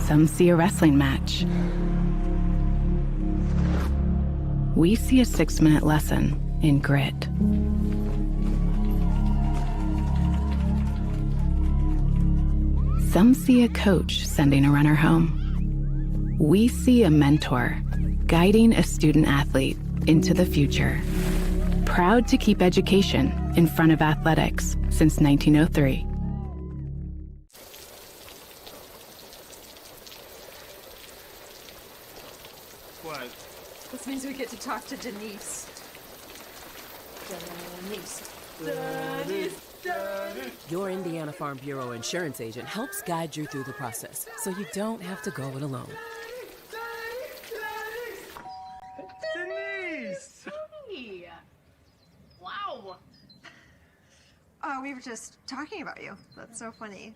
Some see a wrestling match. We see a 6-minute lesson in grit. Some see a coach sending a runner home. We see a mentor guiding a student athlete into the future. Proud to keep education in front of athletics since 1903. What? This means we get to talk to Denise. Your Indiana Farm Bureau insurance agent helps guide you through the process so you don't have to go it alone. Denise! Hey. Wow. We were just talking about you. That's so funny.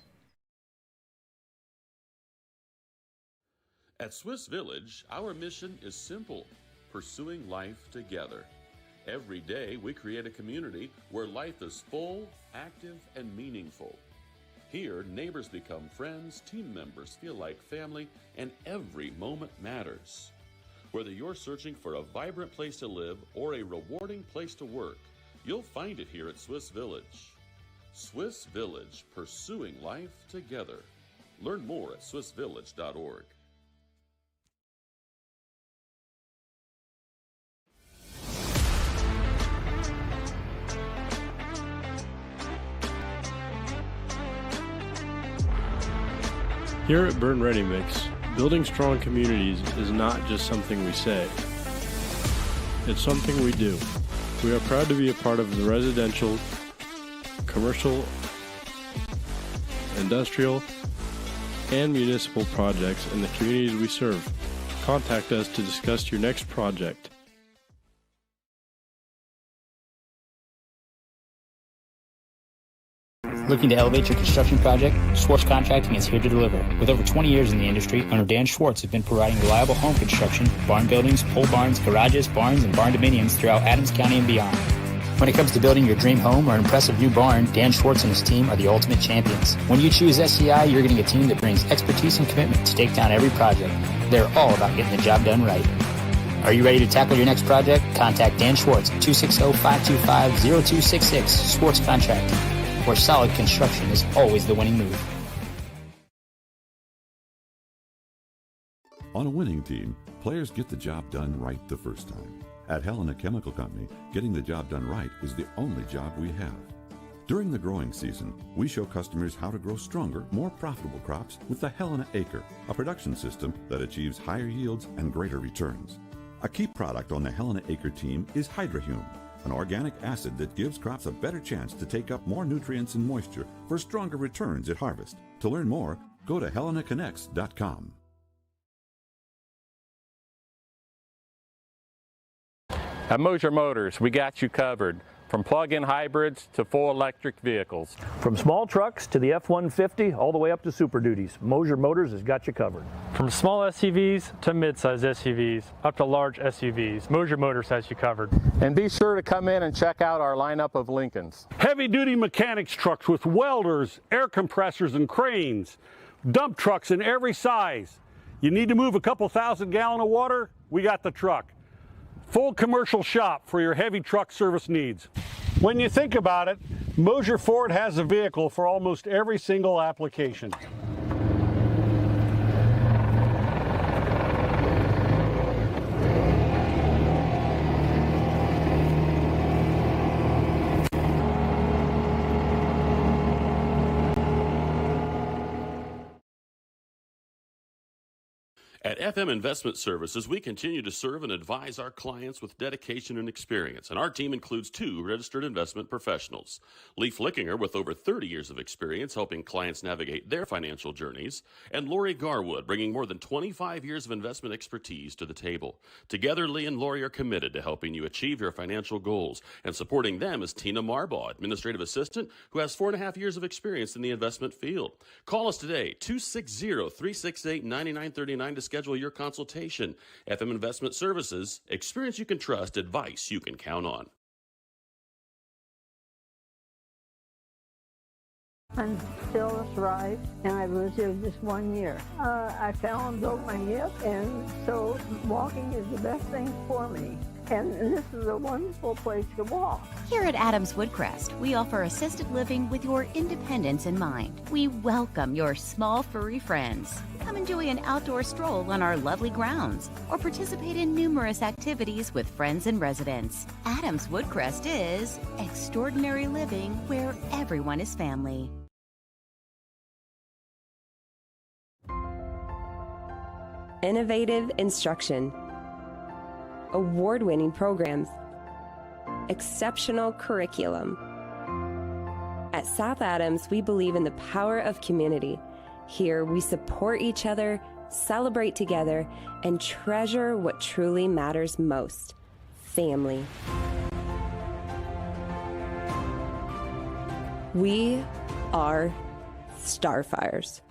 At Swiss Village, our mission is simple: pursuing life together. Every day, we create a community where life is full, active, and meaningful. Here, neighbors become friends, team members feel like family, and every moment matters. Whether you're searching for a vibrant place to live or a rewarding place to work, you'll find it here at Swiss Village. Swiss Village, pursuing life together. Learn more at swissvillage.org. Here at Berne Ready Mix, building strong communities is not just something we say. It's something we do. We are proud to be a part of the residential, commercial, industrial, and municipal projects in the communities we serve. Contact us to discuss your next project. Looking to elevate your construction project? Schwartz Contracting is here to deliver. With over 20 years in the industry, owner Dan Schwartz has been providing reliable home construction, barn buildings, pole barns, garages, barns, and barn dominiums throughout Adams County and beyond. When it comes to building your dream home or an impressive new barn, Dan Schwartz and his team are the ultimate champions. When you choose SCI, you're getting a team that brings expertise and commitment to take down every project. They're all about getting the job done right. Are you ready to tackle your next project? Contact Dan Schwartz at 260-525-0266. Schwartz Contracting, where solid construction is always the winning move. On a winning team, players get the job done right the first time. At Helena Chemical Company, getting the job done right is the only job we have. During the growing season, we show customers how to grow stronger, more profitable crops with the Helena Acre, a production system that achieves higher yields and greater returns. A key product on the Helena Acre team is Hydrahume, an organic acid that gives crops a better chance to take up more nutrients and moisture for stronger returns at harvest. To learn more, go to helenaconnects.com. At Moser Motors, we got you covered. From plug-in hybrids to full electric vehicles. From small trucks to the F-150, all the way up to Super Duties, Moser Motors has got you covered. From small SUVs to mid-size SUVs, up to large SUVs, Moser Motors has you covered. And be sure to come in and check out our lineup of Lincolns. Heavy-duty mechanics trucks with welders, air compressors, and cranes. Dump trucks in every size. You need to move a couple thousand gallons of water? We got the truck. Full commercial shop for your heavy truck service needs. When you think about it, Moser Ford has a vehicle for almost every single application. At FM Investment Services, we continue to serve and advise our clients with dedication and experience, and our team includes 2 registered investment professionals. Lee Flickinger, with over 30 years of experience helping clients navigate their financial journeys, and Lori Garwood, bringing more than 25 years of investment expertise to the table. Together, Lee and Lori are committed to helping you achieve your financial goals, and supporting them is Tina Marbaugh, administrative assistant, who has 4.5 years of experience in the investment field. Call us today, 260-368-9939 to schedule your consultation. FM Investment Services, experience you can trust, advice you can count on. I'm still a thrive, and I've lived here just 1 year. I fell and broke my hip, and so walking is the best thing for me. And this is a wonderful place to walk. Here at Adams Woodcrest, we offer assisted living with your independence in mind. We welcome your small furry friends. Come enjoy an outdoor stroll on our lovely grounds or participate in numerous activities with friends and residents. Adams Woodcrest is extraordinary living where everyone is family. Innovative instruction, award-winning programs, exceptional curriculum. At South Adams, we believe in the power of community. Here, we support each other, celebrate together, and treasure what truly matters most: family. We are Starfires.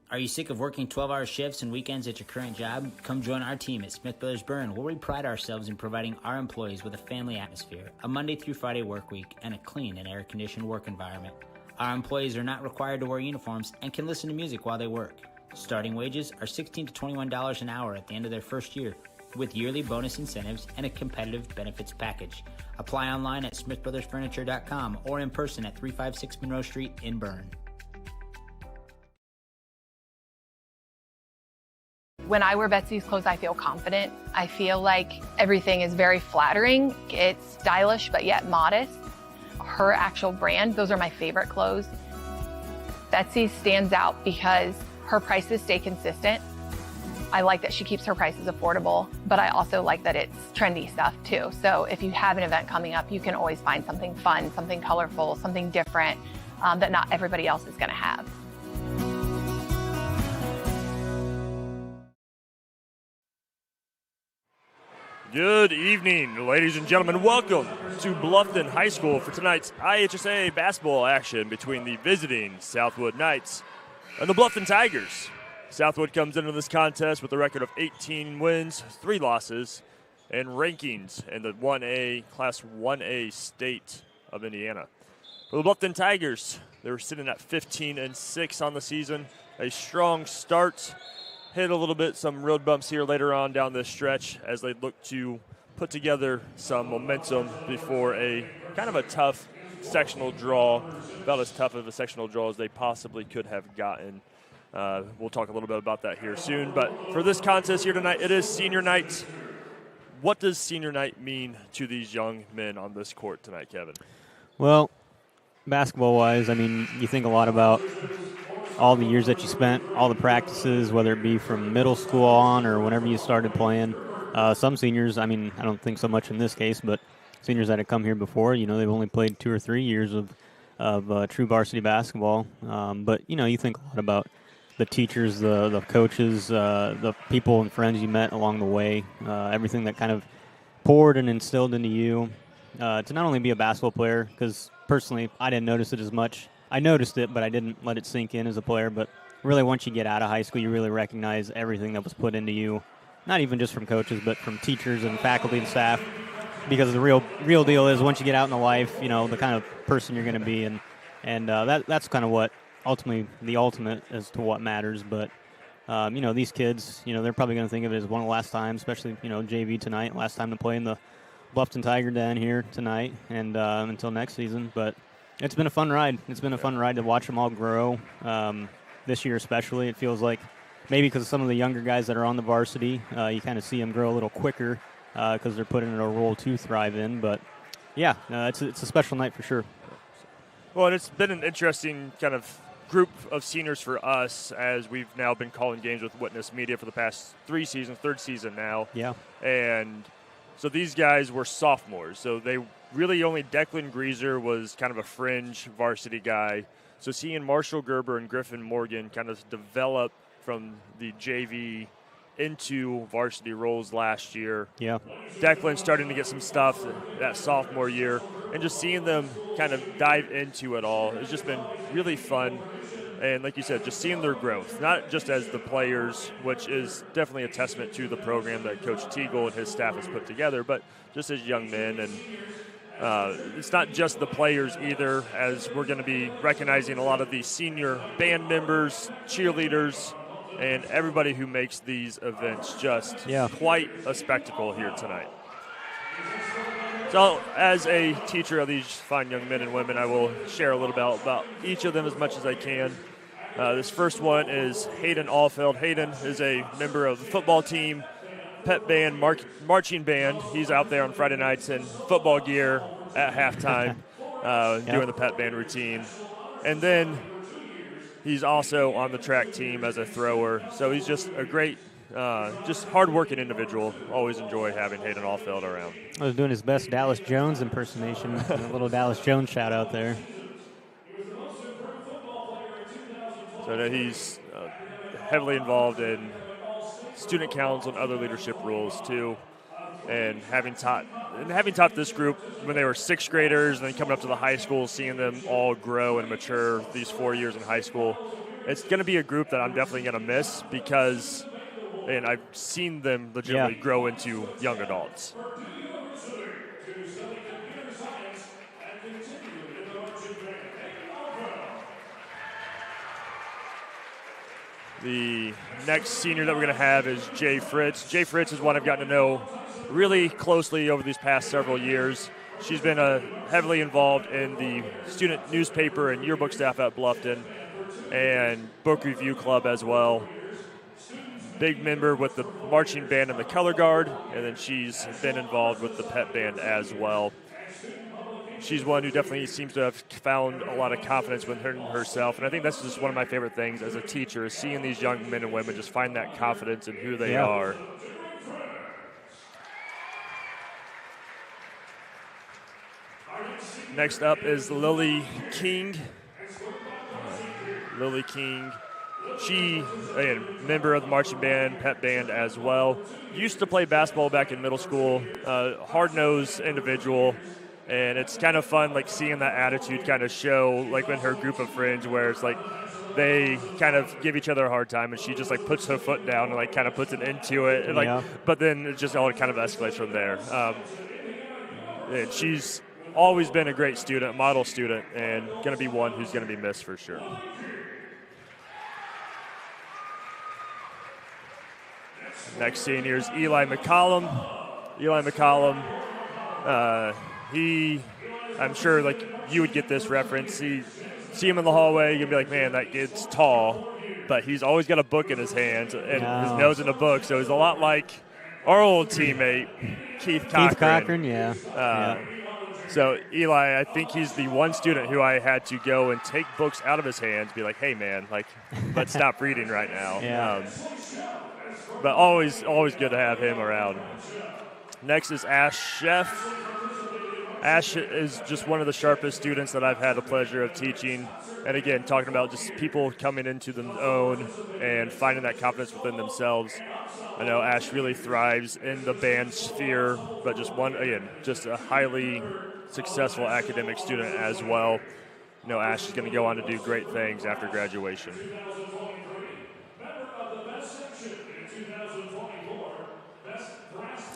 Are you sick of working 12-hour shifts and weekends at your current job? Come join our team at Smith Brothers Berne, where we pride ourselves in providing our employees with a family atmosphere, a Monday through Friday work week, and a clean and air-conditioned work environment. Our employees are not required to wear uniforms and can listen to music while they work. Starting wages are $16 to $21 an hour at the end of their first year, with yearly bonus incentives and a competitive benefits package. Apply online at smithbrothersfurniture.com or in person at 356 Monroe Street in Berne. When I wear Betsy's clothes, I feel confident. I feel like everything is very flattering. It's stylish, but yet modest. Her actual brand, those are my favorite clothes. Betsy stands out because her prices stay consistent. I like that she keeps her prices affordable, but I also like that it's trendy stuff too. So if you have an event coming up, you can always find something fun, something colorful, something different that not everybody else is gonna have. Good evening, ladies and gentlemen. Welcome to Bluffton High School for tonight's IHSA basketball action between the visiting Southwood Knights and the Bluffton Tigers. Southwood comes into this contest with a record of 18 wins, 3 losses, and rankings in the 1A, Class 1A state of Indiana. For the Bluffton Tigers, they were sitting at 15-6 on the season. A strong start. Hit a little bit, some road bumps here later on down this stretch as they look to put together some momentum before a kind of a tough sectional draw, about as tough of a sectional draw as they possibly could have gotten. We'll talk a little bit about that here soon. But for this contest here tonight, it is senior night. What does senior night mean to these young men on this court tonight, Kevin? Well, basketball-wise, I mean, you think a lot about all the years that you spent, all the practices, whether it be from middle school on or whenever you started playing. Some seniors, I mean, I don't think so much in this case, but seniors that have come here before, you know, they've only played 2 or 3 years of true varsity basketball. But, you know, you think a lot about the teachers, the coaches, the people and friends you met along the way, everything that kind of poured and instilled into you to not only be a basketball player, because personally I didn't notice it as much. I noticed it, but I didn't let it sink in as a player. But really, once you get out of high school, you really recognize everything that was put into you, not even just from coaches, but from teachers and faculty and staff. Because the real deal is once you get out in the life, you know, the kind of person you're going to be. And that's kind of what ultimately the ultimate as to what matters. But, you know, these kids, you know, they're probably going to think of it as one of the last times, especially, you know, JV tonight, last time to play in the Bluffton Tiger Den here tonight and until next season. But it's been a fun ride. It's been a fun ride to watch them all grow. This year especially, it feels like maybe because some of the younger guys that are on the varsity, you kind of see them grow a little quicker because they're put in a role to thrive in. But, yeah, it's a special night for sure. Well, and it's been an interesting kind of group of seniors for us as we've now been calling games with Witness Media for the past 3 seasons, 3rd season now. Yeah. And so these guys were sophomores. So they really only Declan Greaser was kind of a fringe varsity guy. So seeing Marshall Gerber and Griffin Morgan kind of develop from the JV into varsity roles last year. Yeah. Declan starting to get some stuff that sophomore year, and just seeing them kind of dive into it all. It's just been really fun. And like you said, just seeing their growth, not just as the players, which is definitely a testament to the program that Coach Teagle and his staff has put together, but just as young men. And It's not just the players either, as we're going to be recognizing a lot of the senior band members, cheerleaders, and everybody who makes these events just quite a spectacle here tonight. So as a teacher of these fine young men and women, I will share a little bit about each of them as much as I can. This first one is Hayden Allfeld. Hayden is a member of the football team, pep band, marching band. He's out there on Friday nights in football gear at halftime doing the pep band routine. And then he's also on the track team as a thrower. So he's just a great, just hard-working individual. Always enjoy having Hayden Allfeld around. I was doing his best Dallas Jones impersonation. A little Dallas Jones shout out there. So he's heavily involved in student council and other leadership roles too, and having taught this group when they were sixth graders and then coming up to the high school, seeing them all grow and mature these 4 years in high school, it's going to be a group that I'm definitely going to miss because, and I've seen them legitimately grow into young adults. The next senior that we're going to have is Jay Fritz. Jay Fritz is one I've gotten to know really closely over these past several years. She's been heavily involved in the student newspaper and yearbook staff at Bluffton and book review club as well. Big member with the marching band and the color guard, and then she's been involved with the pep band as well. She's one who definitely seems to have found a lot of confidence within herself, and I think that's just one of my favorite things as a teacher is seeing these young men and women just find that confidence in who they are. Next up is Lily King. Lily King, she, again, member of the marching band, pep band as well. Used to play basketball back in middle school, hard-nosed individual. And it's kind of fun, like, seeing that attitude kind of show, like, in her group of friends where it's like they kind of give each other a hard time and she just, like, puts her foot down and, like, kind of puts an end to it. And, like, but then it just all kind of escalates from there. And she's always been a great student, model student, and going to be one who's going to be missed for sure. Next senior is Eli McCollum. Eli McCollum, I'm sure, like, you would get this reference. See him in the hallway, you'd be like, man, that kid's tall, but he's always got a book in his hands and his nose in a book. So he's a lot like our old teammate, Keith Cochran. Keith Cochran, So Eli, I think he's the one student who I had to go and take books out of his hands, be like, hey, man, like, let's stop reading right now. But always good to have him around. Next is Ash Sheff. Ash is just one of the sharpest students that I've had the pleasure of teaching. And again, talking about just people coming into their own and finding that confidence within themselves. I know Ash really thrives in the band sphere, but just a highly successful academic student as well. You know, Ash is going to go on to do great things after graduation.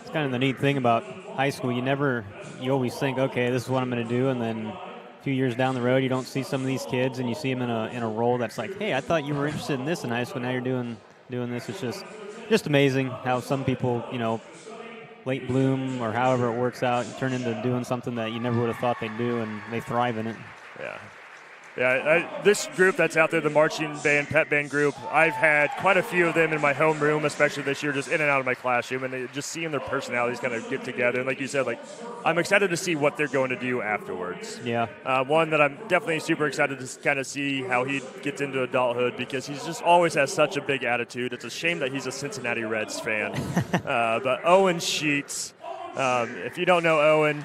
It's kind of the neat thing about high school. You always think, okay, this is what I'm going to do, and then a few years down the road, you don't see some of these kids, and you see them in a role that's like, hey, I thought you were interested in this in high school. Now you're doing this. It's just amazing how some people, late bloom or however it works out, turn into doing something that you never would have thought they'd do, and they thrive in it. This group that's out there, the marching band, pep band group, I've had quite a few of them in my homeroom, especially this year, just in and out of my classroom, and just seeing their personalities kind of get together. And like you said, I'm excited to see what they're going to do afterwards. One that I'm definitely super excited to kind of see how he gets into adulthood, because he's just always has such a big attitude. It's a shame that he's a Cincinnati Reds fan. But Owen Sheets, if you don't know Owen,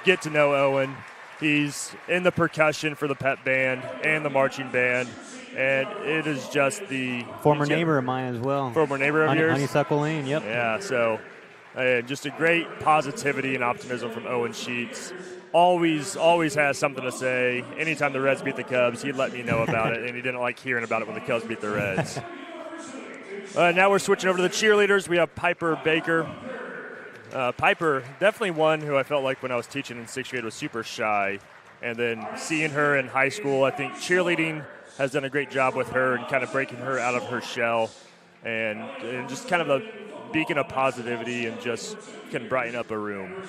get to know Owen. He's in the percussion for the pep band and the marching band, and it is just the former neighbor of mine as well. Former neighbor of yours? Honeysuckle Lane, yep. Yeah, so just a great positivity and optimism from Owen Sheets. Always has something to say. Anytime the Reds beat the Cubs, he'd let me know about it, and he didn't like hearing about it when the Cubs beat the Reds. Now we're switching over to the cheerleaders. We have Piper Baker. Piper, definitely one who I felt like when I was teaching in 6th grade was super shy. And then seeing her in high school, I think cheerleading has done a great job with her and kind of breaking her out of her shell and just kind of a beacon of positivity and just can brighten up a room.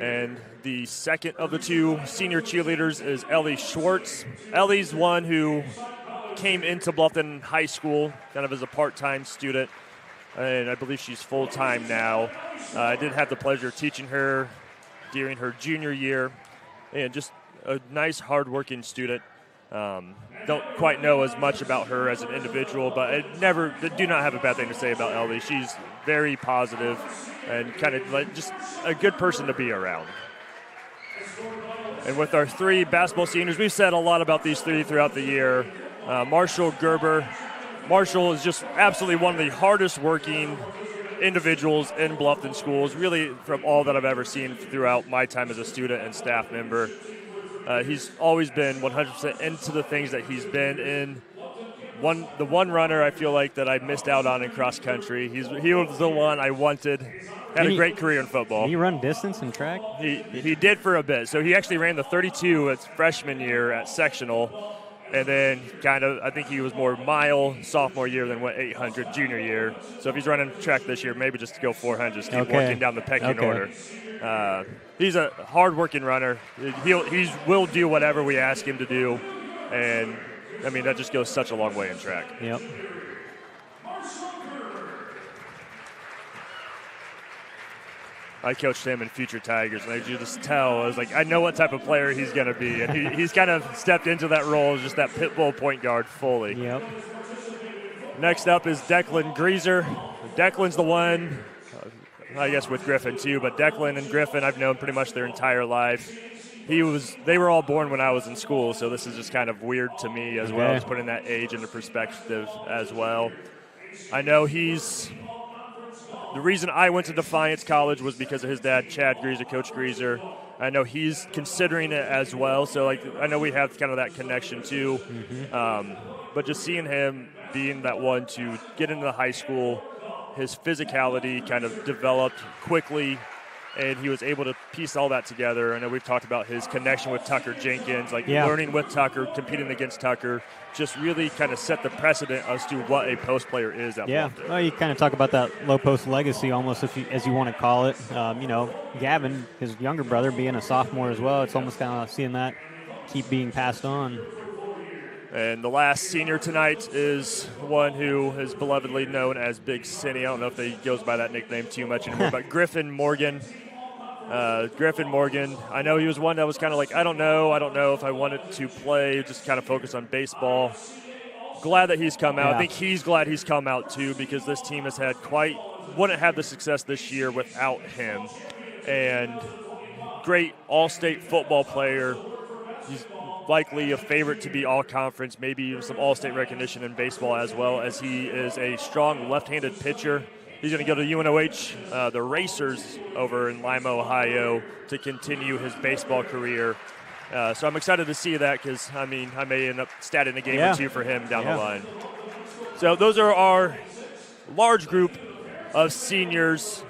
And the second of the two senior cheerleaders is Ellie Schwartz. Ellie's one who came into Bluffton High School kind of as a part-time student, and I believe she's full-time now. I did have the pleasure of teaching her during her junior year, and just a nice, hard-working student. Don't quite know as much about her as an individual, but I do not have a bad thing to say about Ellie. She's very positive and kind of like just a good person to be around. And with our 3 basketball seniors, we've said a lot about these 3 throughout the year. Marshall Gerber. Marshall is just absolutely one of the hardest working individuals in Bluffton schools, really from all that I've ever seen throughout my time as a student and staff member. He's always been 100% into the things that he's been in. The one runner I feel like that I missed out on in cross country. He was the one I wanted. Had a great career in football. Did he run distance in track? He did for a bit. So he actually ran the 32 his freshman year at sectional. And then I think he was more mile sophomore year than went 800 junior year. So if he's running track this year, maybe just to go 400, just keep working down the pecking order. He's a hard-working runner. He will do whatever we ask him to do. And, I mean, that just goes such a long way in track. Yep. I coached him in Future Tigers, and I could just tell. I was like, I know what type of player he's going to be. And he's kind of stepped into that role as just that pit bull point guard fully. Yep. Next up is Declan Greaser. Declan's the one, I guess with Griffin too, but Declan and Griffin I've known pretty much their entire life. They were all born when I was in school, so this is just kind of weird to me as well as putting that age into perspective as well. I know the reason I went to Defiance College was because of his dad, Chad Greaser, Coach Greaser. I know he's considering it as well, so I know we have kind of that connection too. Mm-hmm. But just seeing him being that one to get into the high school, his physicality kind of developed quickly, and he was able to piece all that together. I know we've talked about his connection with Tucker Jenkins, learning with Tucker, competing against Tucker, just really kind of set the precedent as to what a post player is at Bluffton. Well, you kind of talk about that low post legacy almost, as you want to call it. Gavin, his younger brother, being a sophomore as well, it's almost kind of seeing that keep being passed on. And the last senior tonight is one who is belovedly known as Big Cinny. I don't know if he goes by that nickname too much anymore, but Griffin Morgan. Griffin Morgan, I know he was one that was kind of like, I don't know if I wanted to play, just kind of focus on baseball. Glad that he's come out. Yeah. I think he's glad he's come out too, because this team has had wouldn't have the success this year without him. And great all-state football player. He's likely a favorite to be all-conference, maybe even some all-state recognition in baseball, as well as he is a strong left-handed pitcher. He's going to go to UNOH, the Racers over in Lima, Ohio, to continue his baseball career. So I'm excited to see that because, I may end up statting a game or two for him down the line. So those are our large group of seniors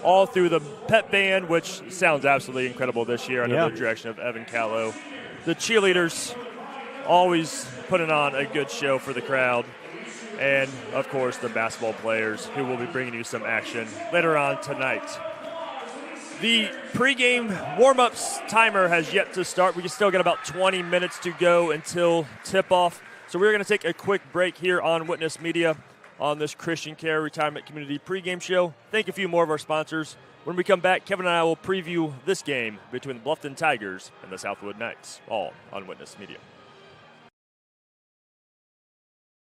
all through the pep band, which sounds absolutely incredible this year under the direction of Evan Callow. The cheerleaders always putting on a good show for the crowd. And, of course, the basketball players who will be bringing you some action later on tonight. The pregame warm-ups timer has yet to start. We still got about 20 minutes to go until tip-off. So we're going to take a quick break here on Witness Media on this Christian Care Retirement Community pregame show. Thank a few more of our sponsors. When we come back, Kevin and I will preview this game between the Bluffton Tigers and the Southwood Knights, all on Witness Media.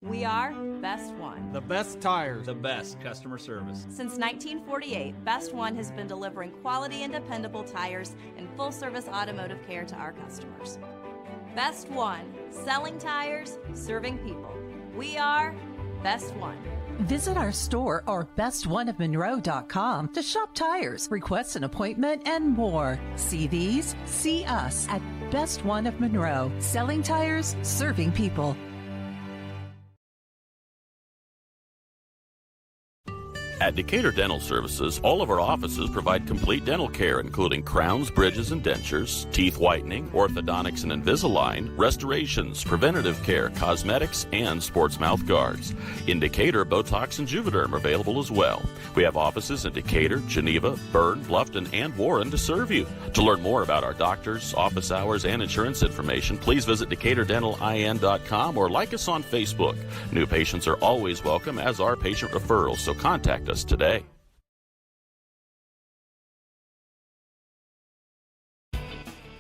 We are Best One. The best tires. The best customer service. Since 1948, Best One has been delivering quality and dependable tires and full-service automotive care to our customers. Best One, selling tires, serving people. We are Best One. Visit our store or bestoneofmonroe.com to shop tires, request an appointment, and more. See these? See us at Best One of Monroe. Selling tires, serving people. At Decatur Dental Services, all of our offices provide complete dental care, including crowns, bridges, and dentures, teeth whitening, orthodontics and Invisalign, restorations, preventative care, cosmetics, and sports mouth guards. In Decatur, Botox and Juvederm are available as well. We have offices in Decatur, Geneva, Berne, Bluffton, and Warren to serve you. To learn more about our doctors, office hours, and insurance information, please visit DecaturDentalIN.com or like us on Facebook. New patients are always welcome, as are patient referrals, so contact us today.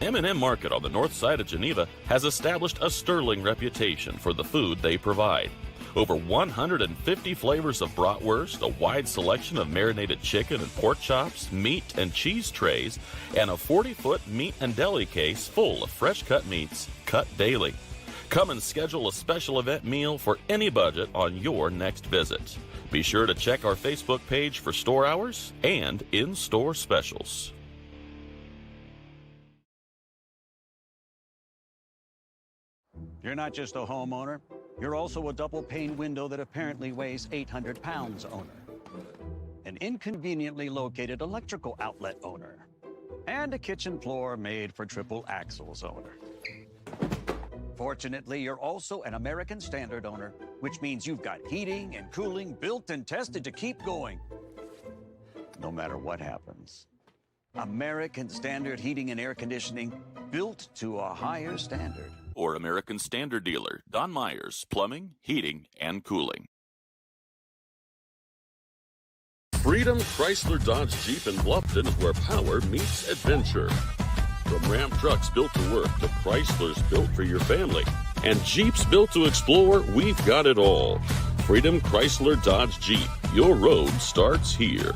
M&M Market on the north side of Geneva has established a sterling reputation for the food they provide. Over 150 flavors of bratwurst, a wide selection of marinated chicken and pork chops, meat and cheese trays, and a 40-foot meat and deli case full of fresh-cut meats cut daily. Come and schedule a special event meal for any budget on your next visit. Be sure to check our Facebook page for store hours and in-store specials. You're not just a homeowner, you're also a double-pane window that apparently weighs 800 pounds owner, an inconveniently located electrical outlet owner, and a kitchen floor made for triple axles owner. Fortunately, you're also an American Standard owner, which means you've got heating and cooling built and tested to keep going, no matter what happens. American Standard Heating and Air Conditioning, built to a higher standard. Or American Standard dealer, Don Myers, Plumbing, Heating, and Cooling. Freedom Chrysler Dodge Jeep in Bluffton is where power meets adventure. From Ram trucks built to work to Chryslers built for your family and Jeeps built to explore, we've got it all. Freedom Chrysler Dodge Jeep. Your road starts here.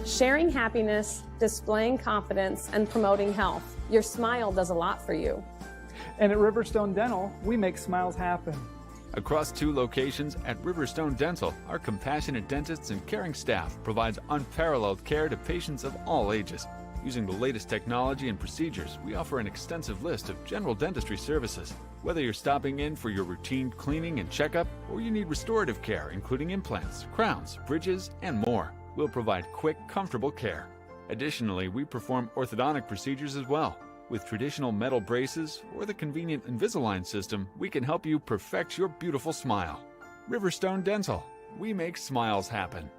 Sharing happiness, displaying confidence, and promoting health. Your smile does a lot for you. And at Riverstone Dental, we make smiles happen. Across 2 locations at Riverstone Dental, our compassionate dentists and caring staff provides unparalleled care to patients of all ages. Using the latest technology and procedures, we offer an extensive list of general dentistry services. Whether you're stopping in for your routine cleaning and checkup, or you need restorative care, including implants, crowns, bridges, and more, we'll provide quick, comfortable care. Additionally, we perform orthodontic procedures as well. With traditional metal braces or the convenient Invisalign system, we can help you perfect your beautiful smile. Riverstone Dental. We make smiles happen.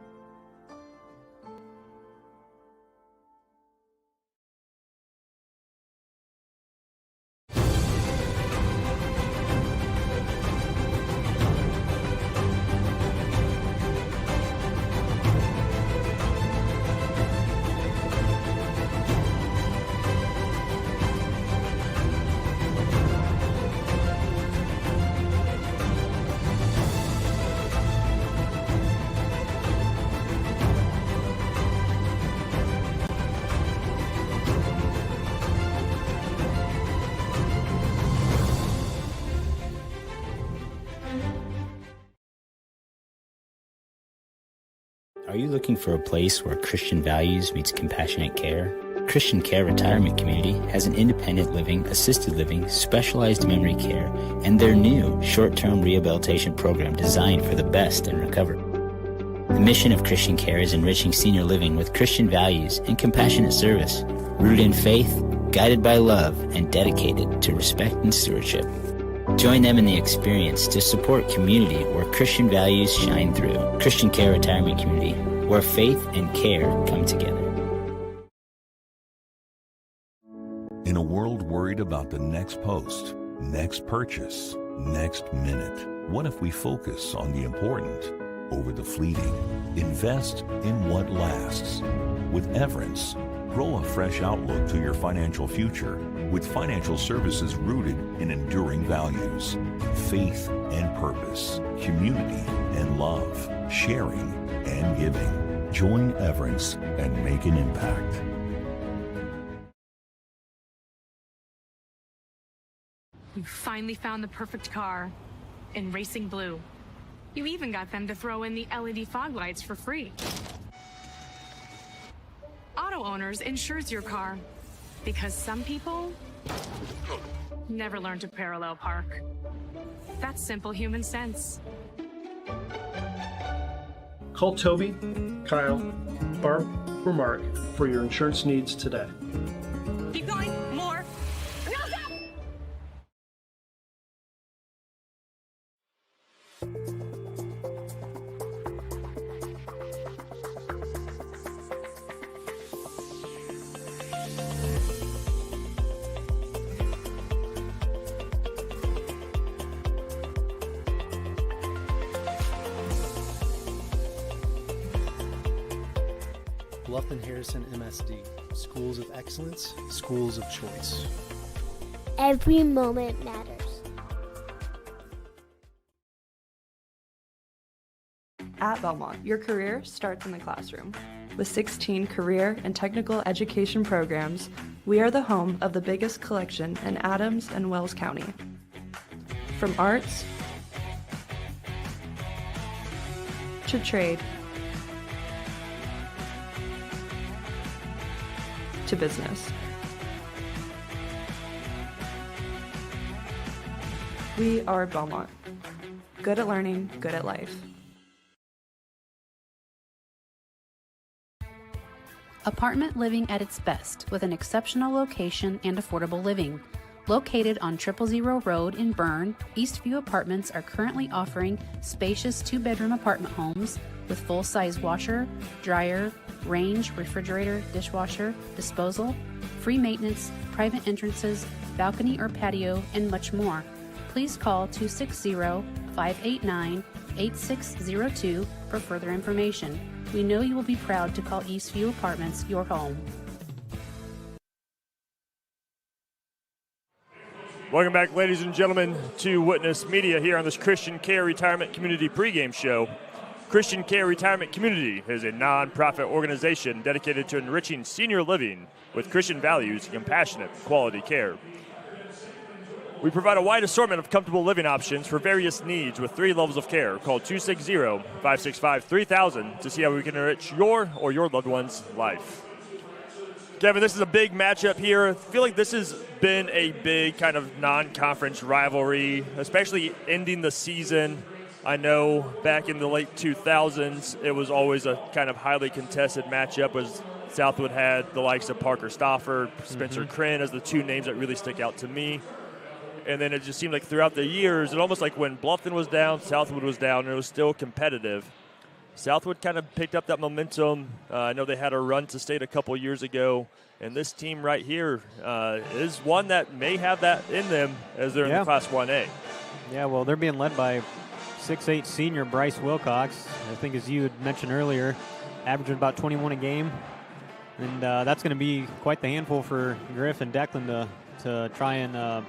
Are you looking for a place where Christian values meets compassionate care? Christian Care Retirement Community has an independent living, assisted living, specialized memory care, and their new short-term rehabilitation program designed for the best in recovery. The mission of Christian Care is enriching senior living with Christian values and compassionate service, rooted in faith, guided by love, and dedicated to respect and stewardship. Join them in the experience to support community where Christian values shine through. Christian Care Retirement Community, where faith and care come together. In a world worried about the next post, next purchase, next minute, what if we focus on the important over the fleeting? Invest in what lasts. With Everence, grow a fresh outlook to your financial future with financial services rooted in enduring values, faith and purpose, community and love, sharing and giving. Join Everence and make an impact. You finally found the perfect car in Racing Blue. You even got them to throw in the LED fog lights for free. Auto Owners insures your car because some people never learn to parallel park. That's simple human sense. Call Toby, Kyle, Barb, or Mark for your insurance needs today. Keep going. More. Bluffton Harrison MSD. Schools of excellence, schools of choice. Every moment matters. At Belmont, your career starts in the classroom. With 16 career and technical education programs, we are the home of the biggest collection in Adams and Wells County. From arts to trade to business. We are Belmont. Good at learning, good at life. Apartment living at its best with an exceptional location and affordable living. Located on 000 Road in Berne, Eastview Apartments are currently offering spacious 2-bedroom apartment homes with full-size washer, dryer, range, refrigerator, dishwasher, disposal, free maintenance, private entrances, balcony or patio, and much more. Please call 260-589-8602 for further information. We know you will be proud to call Eastview Apartments your home. Welcome back, ladies and gentlemen, to Witness Media here on this Christian Care Retirement Community pregame show. Christian Care Retirement Community is a non-profit organization dedicated to enriching senior living with Christian values and compassionate quality care. We provide a wide assortment of comfortable living options for various needs with 3 levels of care. Call 260-565-3000 to see how we can enrich your or your loved one's life. Kevin, this is a big matchup here. I feel like this has been a big kind of non-conference rivalry, especially ending the season. I know back in the late 2000s, it was always a kind of highly contested matchup as Southwood had the likes of Parker Stauffer, Spencer Crin as the 2 names that really stick out to me. And then it just seemed like throughout the years, it almost like when Bluffton was down, Southwood was down, and it was still competitive. Southwood kind of picked up that momentum. I know they had a run to state a couple years ago, and this team right here is one that may have that in them as they're in the Class 1A. Yeah, well, they're being led by 6'8" senior Bryce Wilcox. I think, as you had mentioned earlier, averaging about 21 a game. And that's going to be quite the handful for Griff and Declan to try and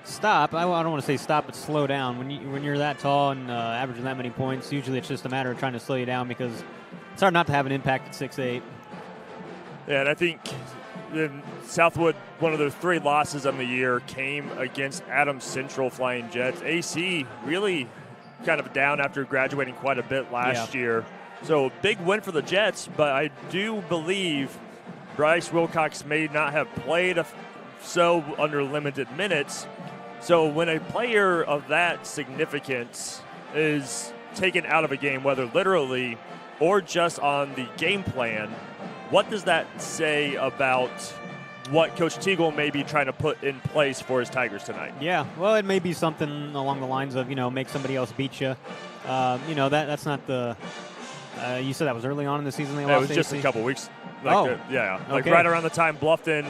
stop. I don't want to say stop, but slow down. When you're that tall and averaging that many points, usually it's just a matter of trying to slow you down because it's hard not to have an impact at 6'8". Yeah, and I think in Southwood, one of their 3 losses of the year came against Adams Central Flying Jets. AC really kind of down after graduating quite a bit last year. So big win for the Jets, but I do believe Bryce Wilcox may not have played so under limited minutes. So when a player of that significance is taken out of a game, whether literally or just on the game plan, what does that say about what Coach Teagle may be trying to put in place for his Tigers tonight? Yeah, well, it may be something along the lines of, make somebody else beat you. That's not the you said that was early on in the season they lost. It was just a couple weeks. Right around the time Bluffton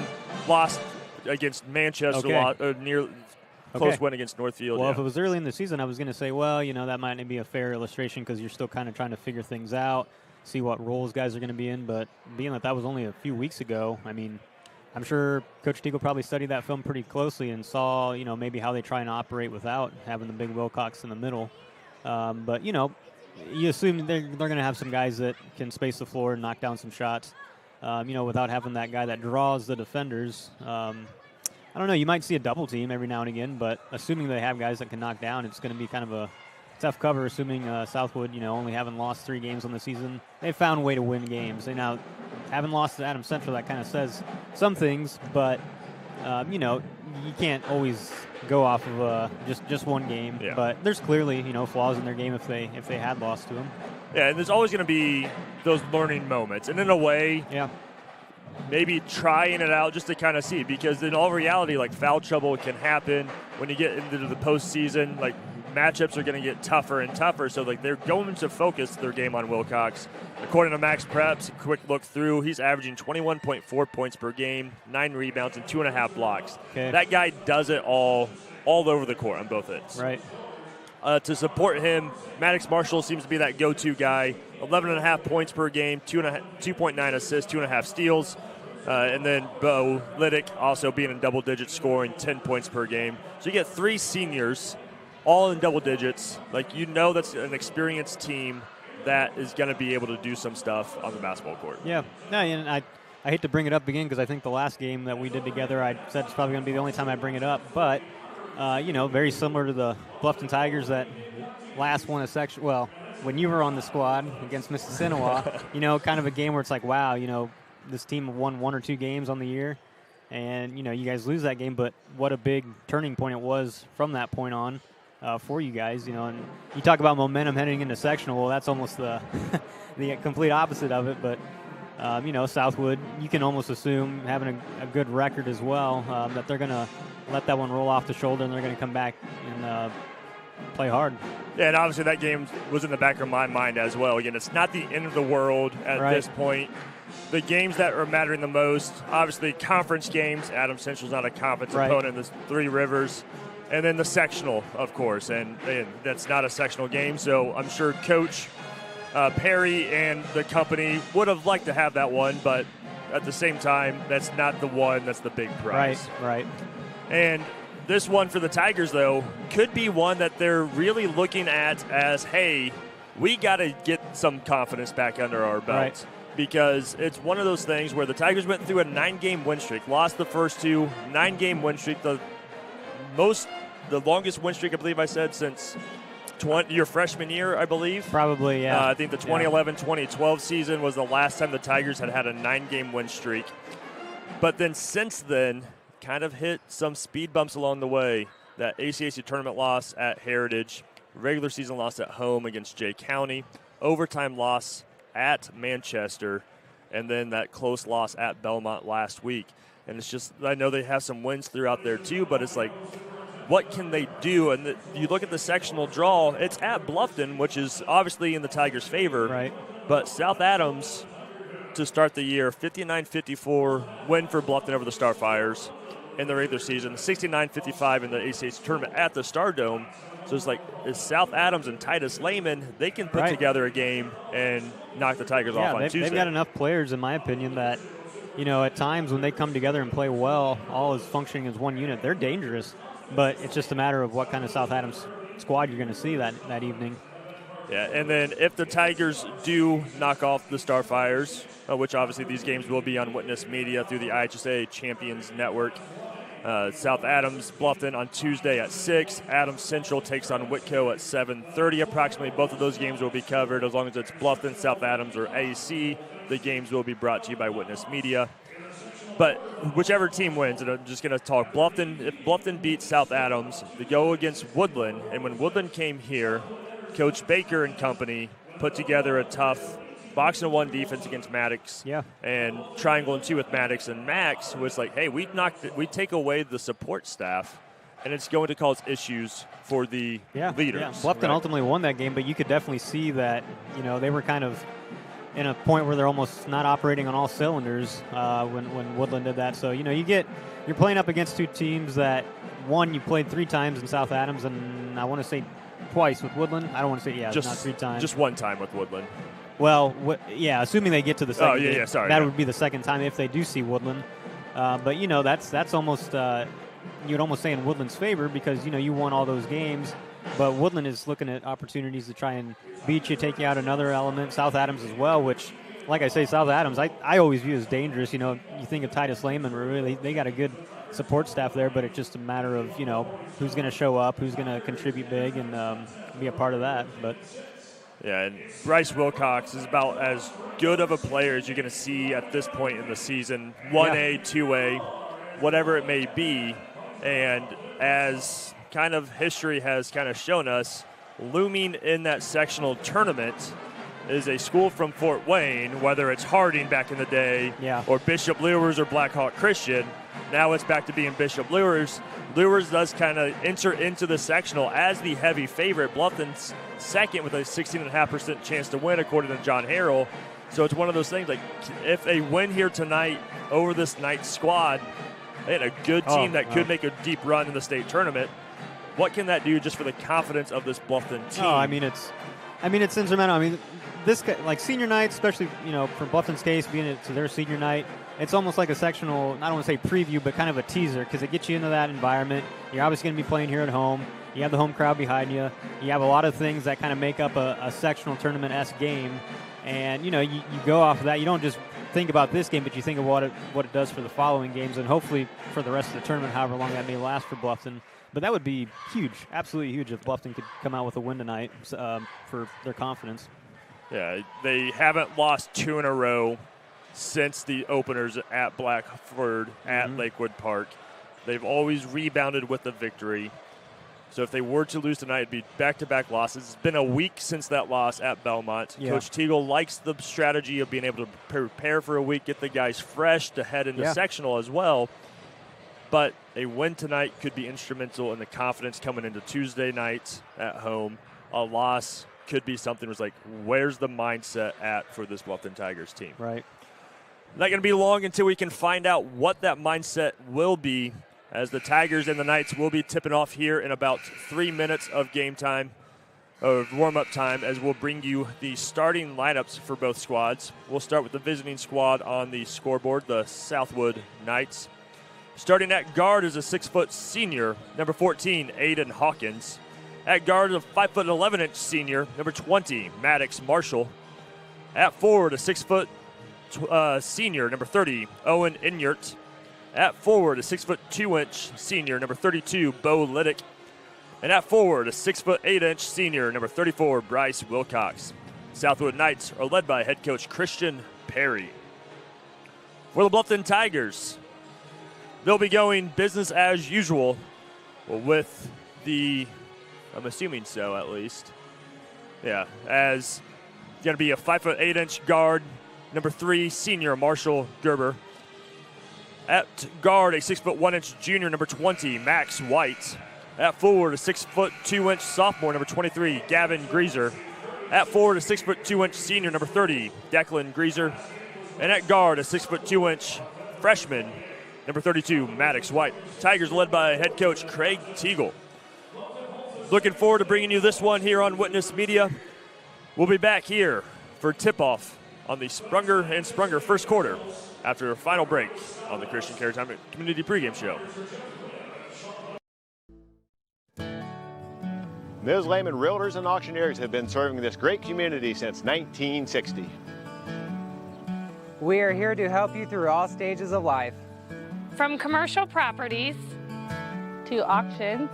lost against Manchester, close win against Northfield. Well, if it was early in the season, I was going to say, that might not be a fair illustration because you're still kind of trying to figure things out, see what roles guys are going to be in. But being that was only a few weeks ago, I mean, I'm sure Coach Teagle probably studied that film pretty closely and saw, maybe how they try and operate without having the big Wilcox in the middle. But, you assume they're going to have some guys that can space the floor and knock down some shots, without having that guy that draws the defenders. I don't know. You might see a double team every now and again, but assuming they have guys that can knock down, it's going to be kind of a tough cover, assuming Southwood, only having lost 3 games on the season. They've found a way to win games. They now haven't lost to Adams Central. That kind of says some things, but, you can't always go off of just one game. Yeah. But there's clearly flaws in their game if they had lost to them. Yeah, and there's always going to be those learning moments. And in a way, maybe trying it out just to kind of see, because in all reality, like, foul trouble can happen when you get into the postseason. Like, matchups are going to get tougher and tougher. So, like, they're going to focus their game on Wilcox. According to Max Preps, a quick look through, he's averaging 21.4 points per game, 9 rebounds, and 2.5 blocks. Okay. That guy does it all over the court on both ends. Right. To support him, Maddox Marshall seems to be that go-to guy. 11.5 points per game, 2.9 assists, 2.5 steals. And then Bo Liddick also being in double digits, scoring 10 points per game. So you get 3 seniors all in double digits. Like, that's an experienced team that is going to be able to do some stuff on the basketball court. Yeah. No, and I hate to bring it up again because I think the last game that we did together, I said it's probably going to be the only time I bring it up. But, very similar to the Bluffton Tigers that last won a section. Well, when you were on the squad against Mississinawa, kind of a game where it's like, wow, this team won 1 or 2 games on the year. And, you guys lose that game. But what a big turning point it was from that point on. For you guys, and you talk about momentum heading into sectional. Well, that's almost the the complete opposite of it. But Southwood, you can almost assume having a good record as well, that they're going to let that one roll off the shoulder and they're going to come back and play hard. Yeah, and obviously that game was in the back of my mind as well. Again, it's not the end of the world at this point. The games that are mattering the most, obviously conference games. Adams Central's not a conference opponent. There's 3 Rivers. And then the sectional, of course, and that's not a sectional game. So I'm sure Coach Perry and the company would have liked to have that one, but at the same time, that's not the one that's the big prize. Right. And this one for the Tigers, though, could be one that they're really looking at as, hey, we got to get some confidence back under our belt. Right. Because it's one of those things where the Tigers went through a 9-game win streak, lost the first 2, 9-game win streak, the longest win streak, I believe I said, since your freshman year, I believe. Probably, yeah. I think the 2011-2012 season was the last time the Tigers had a 9-game win streak. But then since then, kind of hit some speed bumps along the way. That ACAC tournament loss at Heritage, regular season loss at home against Jay County, overtime loss at Manchester, and then that close loss at Belmont last week. And it's just, I know they have some wins throughout there too, but it's like, what can they do? And you look at the sectional draw, it's at Bluffton, which is obviously in the Tigers' favor. Right. But South Adams, to start the year, 59-54 win for Bluffton over the Starfires in the regular season, 69-55 in the ACAC tournament at the Stardome. So it's like, it's South Adams and Titus Lehman, they can put together a game and knock the Tigers off on Tuesday. They've got enough players, in my opinion, that, at times when they come together and play well, all is functioning as one unit. They're dangerous. But it's just a matter of what kind of South Adams squad you're going to see that evening. Yeah, and then if the Tigers do knock off the Starfires, which obviously these games will be on Witness Media through the IHSA Champions Network, South Adams, Bluffton on Tuesday at 6. Adams Central takes on Whitco at 7:30 approximately. Both of those games will be covered as long as it's Bluffton, South Adams, or AC. The games will be brought to you by Witness Media. But whichever team wins, and I'm just going to talk Bluffton. If Bluffton beats South Adams, they go against Woodland. And when Woodland came here, Coach Baker and company put together a tough box-and-1 defense against Maddox. Yeah. And triangle and 2 with Maddox. And Max was like, hey, we take away the support staff, and it's going to cause issues for the leaders. Yeah. Bluffton ultimately won that game, but you could definitely see that, they were kind of in a point where they're almost not operating on all cylinders when Woodland did that. So, you're playing up against 2 teams that, one, you played 3 times in South Adams, and I want to say twice with Woodland. I don't want to say, not 3 times. Just 1 time with Woodland. Well, assuming they get to the second game, sorry. Would be the second time if they do see Woodland. But, that's almost, you'd almost say in Woodland's favor because, you won all those games. But Woodland is looking at opportunities to try and beat you, take you out another element. South Adams as well, which, like I say, South Adams, I always view as dangerous. You think of Titus Lehman, really, they got a good support staff there, but it's just a matter of, who's going to show up, who's going to contribute big and be a part of that. But yeah, and Bryce Wilcox is about as good of a player as you're going to see at this point in the season. 1A, 2A, whatever it may be. And as kind of history has kind of shown us, looming in that sectional tournament is a school from Fort Wayne, whether it's Harding back in the day or Bishop Luers or Blackhawk Christian. Now it's back to being Bishop Luers. Luers does kind of enter into the sectional as the heavy favorite. Bluffton's second with a 16.5% chance to win, according to John Harrell. So it's one of those things, like, if they win here tonight over this Knights squad, they had a good team that could make a deep run in the state tournament. What can that do just for the confidence of this Bluffton team? Oh, I mean, it's instrumental. I mean, this, like, senior night, especially, for Bluffton's case, being it to their senior night, it's almost like a sectional, I don't want to say preview, but kind of a teaser, because it gets you into that environment. You're obviously going to be playing here at home. You have the home crowd behind you. You have a lot of things that kind of make up a sectional tournament-esque game. And, you go off of that. You don't just think about this game, but you think of what it does for the following games, and hopefully for the rest of the tournament, however long that may last for Bluffton. But that would be huge, absolutely huge, if Bluffton could come out with a win tonight for their confidence. Yeah, they haven't lost 2 in a row since the openers at Blackford, at Lakewood Park. They've always rebounded with the victory. So if they were to lose tonight, it'd be back-to-back losses. It's been a week since that loss at Belmont. Yeah. Coach Teagle likes the strategy of being able to prepare for a week, get the guys fresh to head into sectional as well. But a win tonight could be instrumental in the confidence coming into Tuesday night at home. A loss could be something was like, where's the mindset at for this Bluffton Tigers team? Right. Not going to be long until we can find out what that mindset will be, as the Tigers and the Knights will be tipping off here in about 3 minutes of game time, or warm-up time, as we'll bring you the starting lineups for both squads. We'll start with the visiting squad on the scoreboard, the Southwood Knights. Starting at guard is a 6-foot senior, number 14, Aiden Hawkins. At guard, a 5'11" senior, number 20, Maddox Marshall. At forward, a 6-foot senior, number 30, Owen Inyart. At forward, a 6'2" senior, number 32, Bo Liddick. And at forward, a 6'8" senior, number 34, Bryce Wilcox. Southwood Knights are led by head coach Christian Perry. For the Bluffton Tigers, they'll be going business as usual with the, I'm assuming so at least. Yeah, as going to be a 5'8" guard, number 3, senior Marshall Gerber. At guard, a 6'1" junior, number 20, Max White. At forward, a 6'2" sophomore, number 23, Gavin Greaser. At forward, a 6'2" senior, number 30, Declan Greaser. And at guard, a 6'2" freshman, number 32, Maddox White. Tigers led by head coach Craig Teagle. Looking forward to bringing you this one here on Witness Media. We'll be back here for tip-off on the Sprunger and Sprunger first quarter after a final break on the Christian Care Time Community Pregame Show. Ms. Lehman Realtors and Auctioneers have been serving this great community since 1960. We are here to help you through all stages of life. From commercial properties To auctions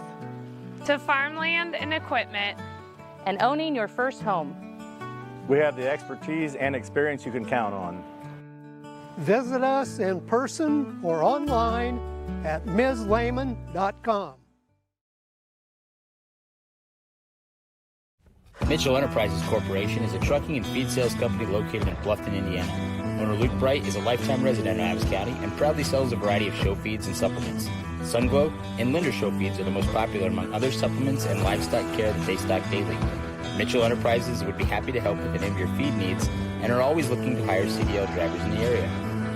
to farmland and equipment, and owning your first home. We have the expertise and experience you can count on. Visit us in person or online at mslehman.com. Mitchell Enterprises Corporation is a trucking and feed sales company located in Bluffton, Indiana. Owner Luke Bright is a lifetime resident of Adams County and proudly sells a variety of show feeds and supplements. Sunglow and Linder show feeds are the most popular among other supplements and livestock care that they stock daily. Mitchell Enterprises would be happy to help with any of your feed needs and are always looking to hire CDL drivers in the area.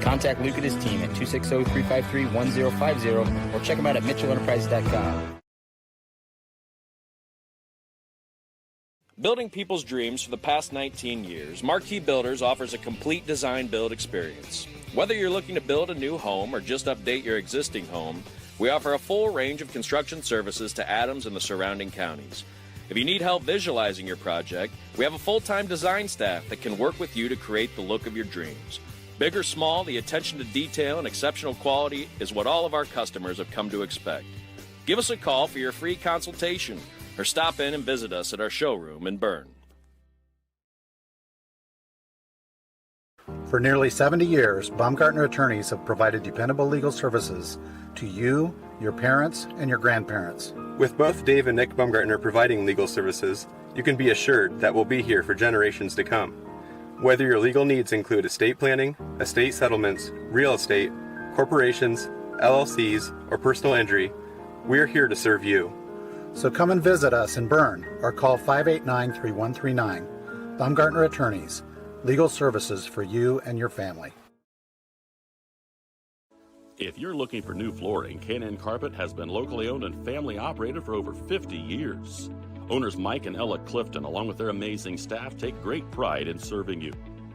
Contact Luke and his team at 260-353-1050 or check them out at mitchellenterprises.com. Building people's dreams for the past 19 years, Marquee Builders offers a complete design build experience. Whether you're looking to build a new home or just update your existing home, we offer a full range of construction services to Adams and the surrounding counties. If you need help visualizing your project, we have a full-time design staff that can work with you to create the look of your dreams. Big or small, the attention to detail and exceptional quality is what all of our customers have come to expect. Give us a call for your free consultation or stop in and visit us at our showroom in Berne. For nearly 70 years, Baumgartner attorneys have provided dependable legal services to you, your parents, and your grandparents. With both Dave and Nick Baumgartner providing legal services, you can be assured that we'll be here for generations to come. Whether your legal needs include estate planning, estate settlements, real estate, corporations, LLCs, or personal injury, we're here to serve you. So come and visit us in Berne or call 589-3139. Baumgartner Attorneys, legal services for you and your family. If you're looking for new flooring, K&N Carpet has been locally owned and family operated for over 50 years. Owners Mike and Ella Clifton, along with their amazing staff, take great pride in serving you.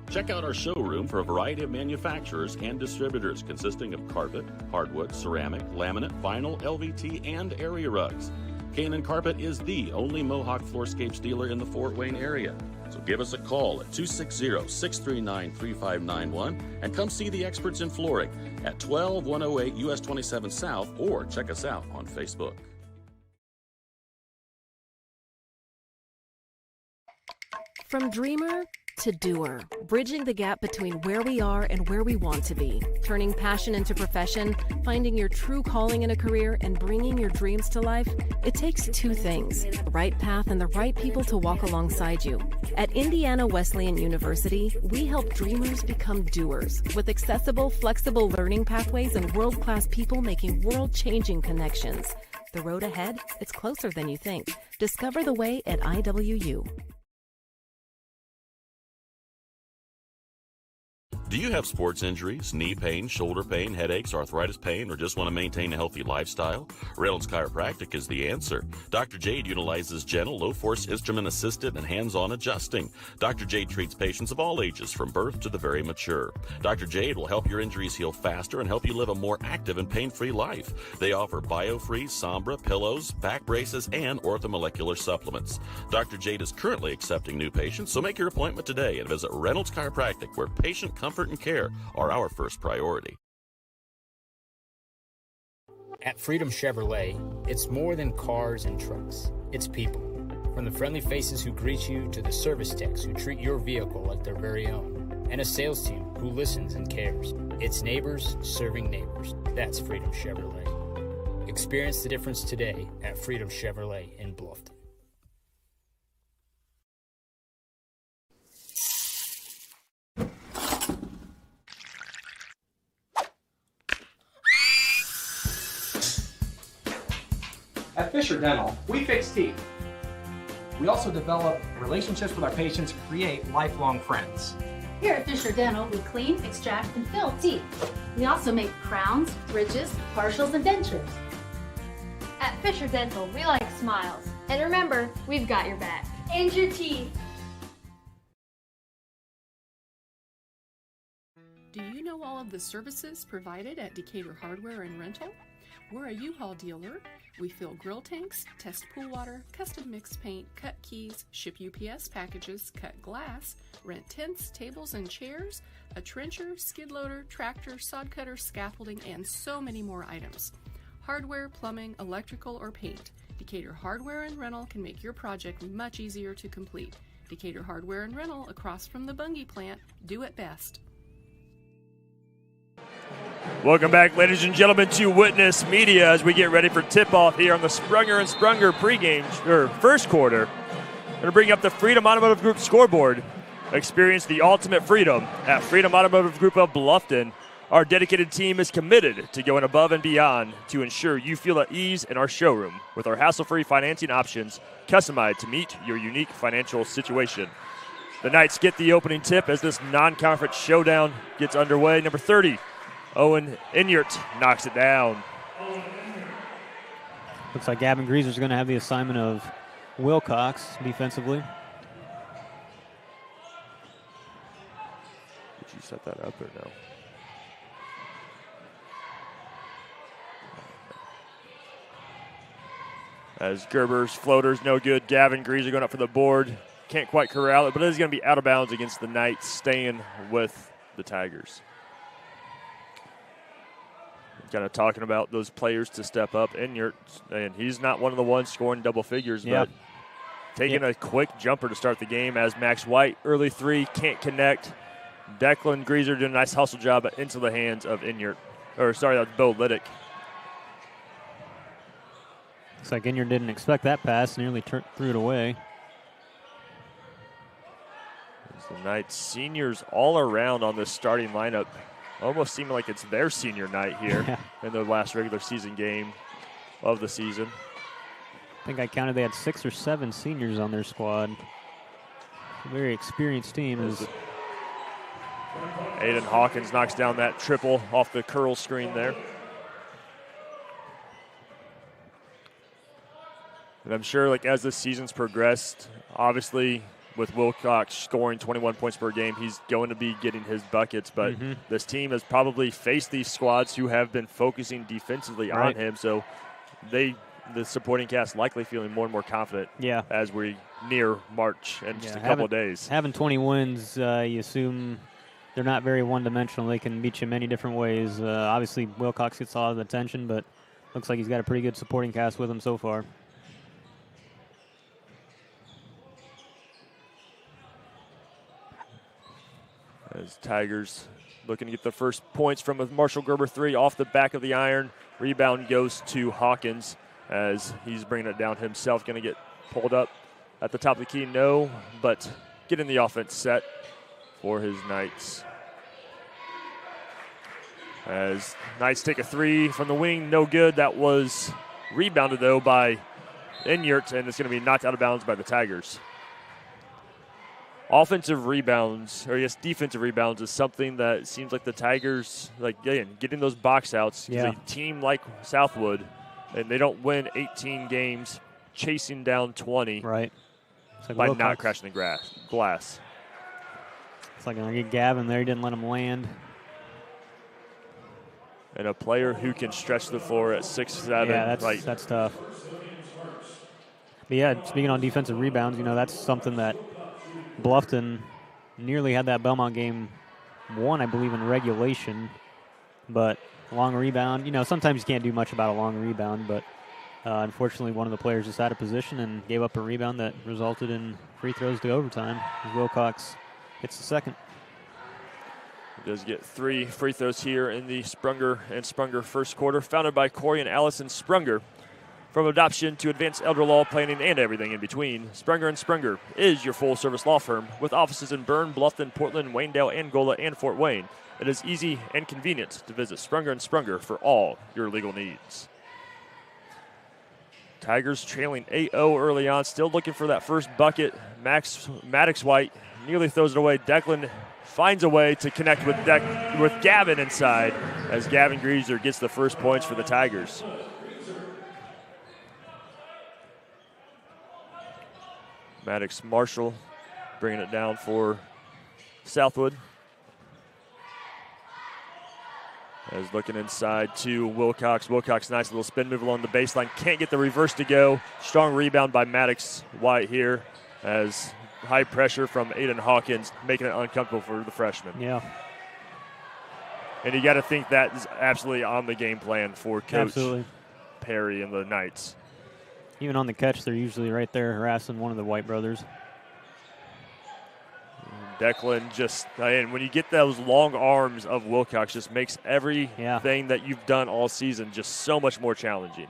Check out our showroom for a variety of manufacturers and distributors consisting of carpet, hardwood, ceramic, laminate, vinyl, LVT, and area rugs. K&N Carpet is the only Mohawk Floorscapes dealer in the Fort Wayne area. So give us a call at 260-639-3591 and come see the experts in flooring at 12108 US 27 South, or check us out on Facebook. From dreamer to doer, bridging the gap between where we are and where we want to be, turning passion into profession, finding your true calling in a career, and bringing your dreams to life, it takes two things: the right path and the right people to walk alongside you. At Indiana Wesleyan University, we help dreamers become doers with accessible, flexible learning pathways and world-class people making world-changing connections. The road ahead, it's closer than you think. Discover the way at IWU. Do you have sports injuries, knee pain, shoulder pain, headaches, arthritis pain, or just want to maintain a healthy lifestyle? Reynolds Chiropractic is the answer. Dr. Jade utilizes gentle, low-force, instrument-assisted, and hands-on adjusting. Dr. Jade treats patients of all ages, from birth to the very mature. Dr. Jade will help your injuries heal faster and help you live a more active and pain-free life. They offer BioFree, Sombra, pillows, back braces, and orthomolecular supplements. Dr. Jade is currently accepting new patients, so make your appointment today and visit Reynolds Chiropractic, where patient comfort and care are our first priority. At Freedom Chevrolet, it's more than cars and trucks. It's people. From the friendly faces who greet you to the service techs who treat your vehicle like their very own, and a sales team who listens and cares. It's neighbors serving neighbors. That's Freedom Chevrolet. Experience the difference today at Freedom Chevrolet in Bluffton. At Fisher Dental, we fix teeth. We also develop relationships with our patients and create lifelong friends. Here at Fisher Dental, we clean, extract, and fill teeth. We also make crowns, bridges, partials, and dentures. At Fisher Dental, we like smiles. And remember, we've got your back. And your teeth. Do you know all of the services provided at Decatur Hardware and Rental? We're a U-Haul dealer. We fill grill tanks, test pool water, custom mix paint, cut keys, ship UPS packages, cut glass, rent tents, tables, and chairs, a trencher, skid loader, tractor, sod cutter, scaffolding, and so many more items. Hardware, plumbing, electrical, or paint. Decatur Hardware and Rental can make your project much easier to complete. Decatur Hardware and Rental, across from the Bungie plant, do it best. Welcome back, ladies and gentlemen, to Witness Media as we get ready for tip-off here on the Sprunger and Sprunger pregame, or first quarter. Going to bring up the Freedom Automotive Group scoreboard. Experience the ultimate freedom at Freedom Automotive Group of Bluffton. Our dedicated team is committed to going above and beyond to ensure you feel at ease in our showroom with our hassle-free financing options customized to meet your unique financial situation. The Knights get the opening tip as this non-conference showdown gets underway. Number 30. Owen Inyart knocks it down. Looks like Gavin Greaser's going to have the assignment of Wilcox defensively. Did you set that up or no? As Gerber's floater's no good. Gavin Greaser going up for the board. Can't quite corral it, but it is going to be out of bounds against the Knights, staying with the Tigers. Kind of talking about those players to step up, and he's not one of the ones scoring double figures, but taking a quick jumper to start the game as Max White, early three, can't connect. Declan Greaser doing a nice hustle job into the hands of That's Bo Liddick. Looks like Inyard didn't expect that pass, nearly threw it away. There's the Knights seniors all around on this starting lineup. Almost seeming like it's their senior night here in their last regular season game of the season. I think I counted they had 6 or 7 seniors on their squad. A very experienced team. Aiden Hawkins knocks down that triple off the curl screen there. And I'm sure, like, as the season's progressed, obviously with Wilcox scoring 21 points per game, he's going to be getting his buckets. But this team has probably faced these squads who have been focusing defensively on him. So the supporting cast likely feeling more and more confident as we near March and just a couple of days. Having 20 wins, you assume they're not very one-dimensional. They can beat you many different ways. Obviously, Wilcox gets a lot of attention, but looks like he's got a pretty good supporting cast with him so far. As Tigers looking to get the first points from a Marshall Gerber 3 off the back of the iron. Rebound goes to Hawkins as he's bringing it down himself. Going to get pulled up at the top of the key. No, but getting the offense set for his Knights. As Knights take a 3 from the wing. No good. That was rebounded, though, by Inyart, and it's going to be knocked out of bounds by the Tigers. Offensive rebounds, or yes, defensive rebounds is something that seems like the Tigers, like, again, getting those box outs. A team like Southwood, and they don't win 18 games chasing down 20 like by Wilcox. not crashing the glass. It's like I get Gavin there. He didn't let him land. And a player who can stretch the floor at 6'7". Yeah, that's tough. But yeah, speaking on defensive rebounds, that's something that Bluffton nearly had that Belmont game won, I believe, in regulation. But long rebound, sometimes you can't do much about a long rebound, but unfortunately one of the players just out of position and gave up a rebound that resulted in free throws to overtime as Wilcox hits the second. He does get 3 free throws here in the Sprunger and Sprunger first quarter, founded by Corey and Allison Sprunger. From adoption to advanced elder law planning and everything in between, Sprunger & Sprunger is your full-service law firm with offices in Berne, Bluffton, Portland, Waynedale, Angola, and Fort Wayne. It is easy and convenient to visit Sprunger & Sprunger for all your legal needs. Tigers trailing 8-0 early on, still looking for that first bucket. Maddox White nearly throws it away. Declan finds a way to connect with Gavin inside as Gavin Greaser gets the first points for the Tigers. Maddox Marshall bringing it down for Southwood. As looking inside to Wilcox. Wilcox, nice little spin move along the baseline. Can't get the reverse to go. Strong rebound by Maddox White here as high pressure from Aiden Hawkins making it uncomfortable for the freshman. Yeah. And you got to think that is absolutely on the game plan for Coach Absolutely. Perry and the Knights. Even on the catch, they're usually right there harassing one of the White brothers. Declan just, and when you get those long arms of Wilcox, just makes everything that you've done all season just so much more challenging.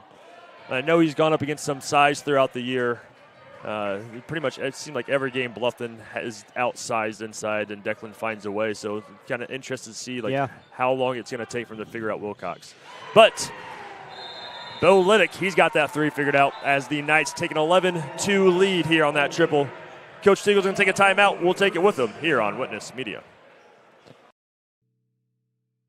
I know he's gone up against some size throughout the year. Pretty much, it seemed like every game Bluffton is outsized inside, and Declan finds a way. So kind of interested to see how long it's going to take for him to figure out Wilcox. But Bo Liddick, he's got that 3 figured out as the Knights take an 11-2 lead here on that triple. Coach Stiegel's going to take a timeout. We'll take it with him here on Witness Media.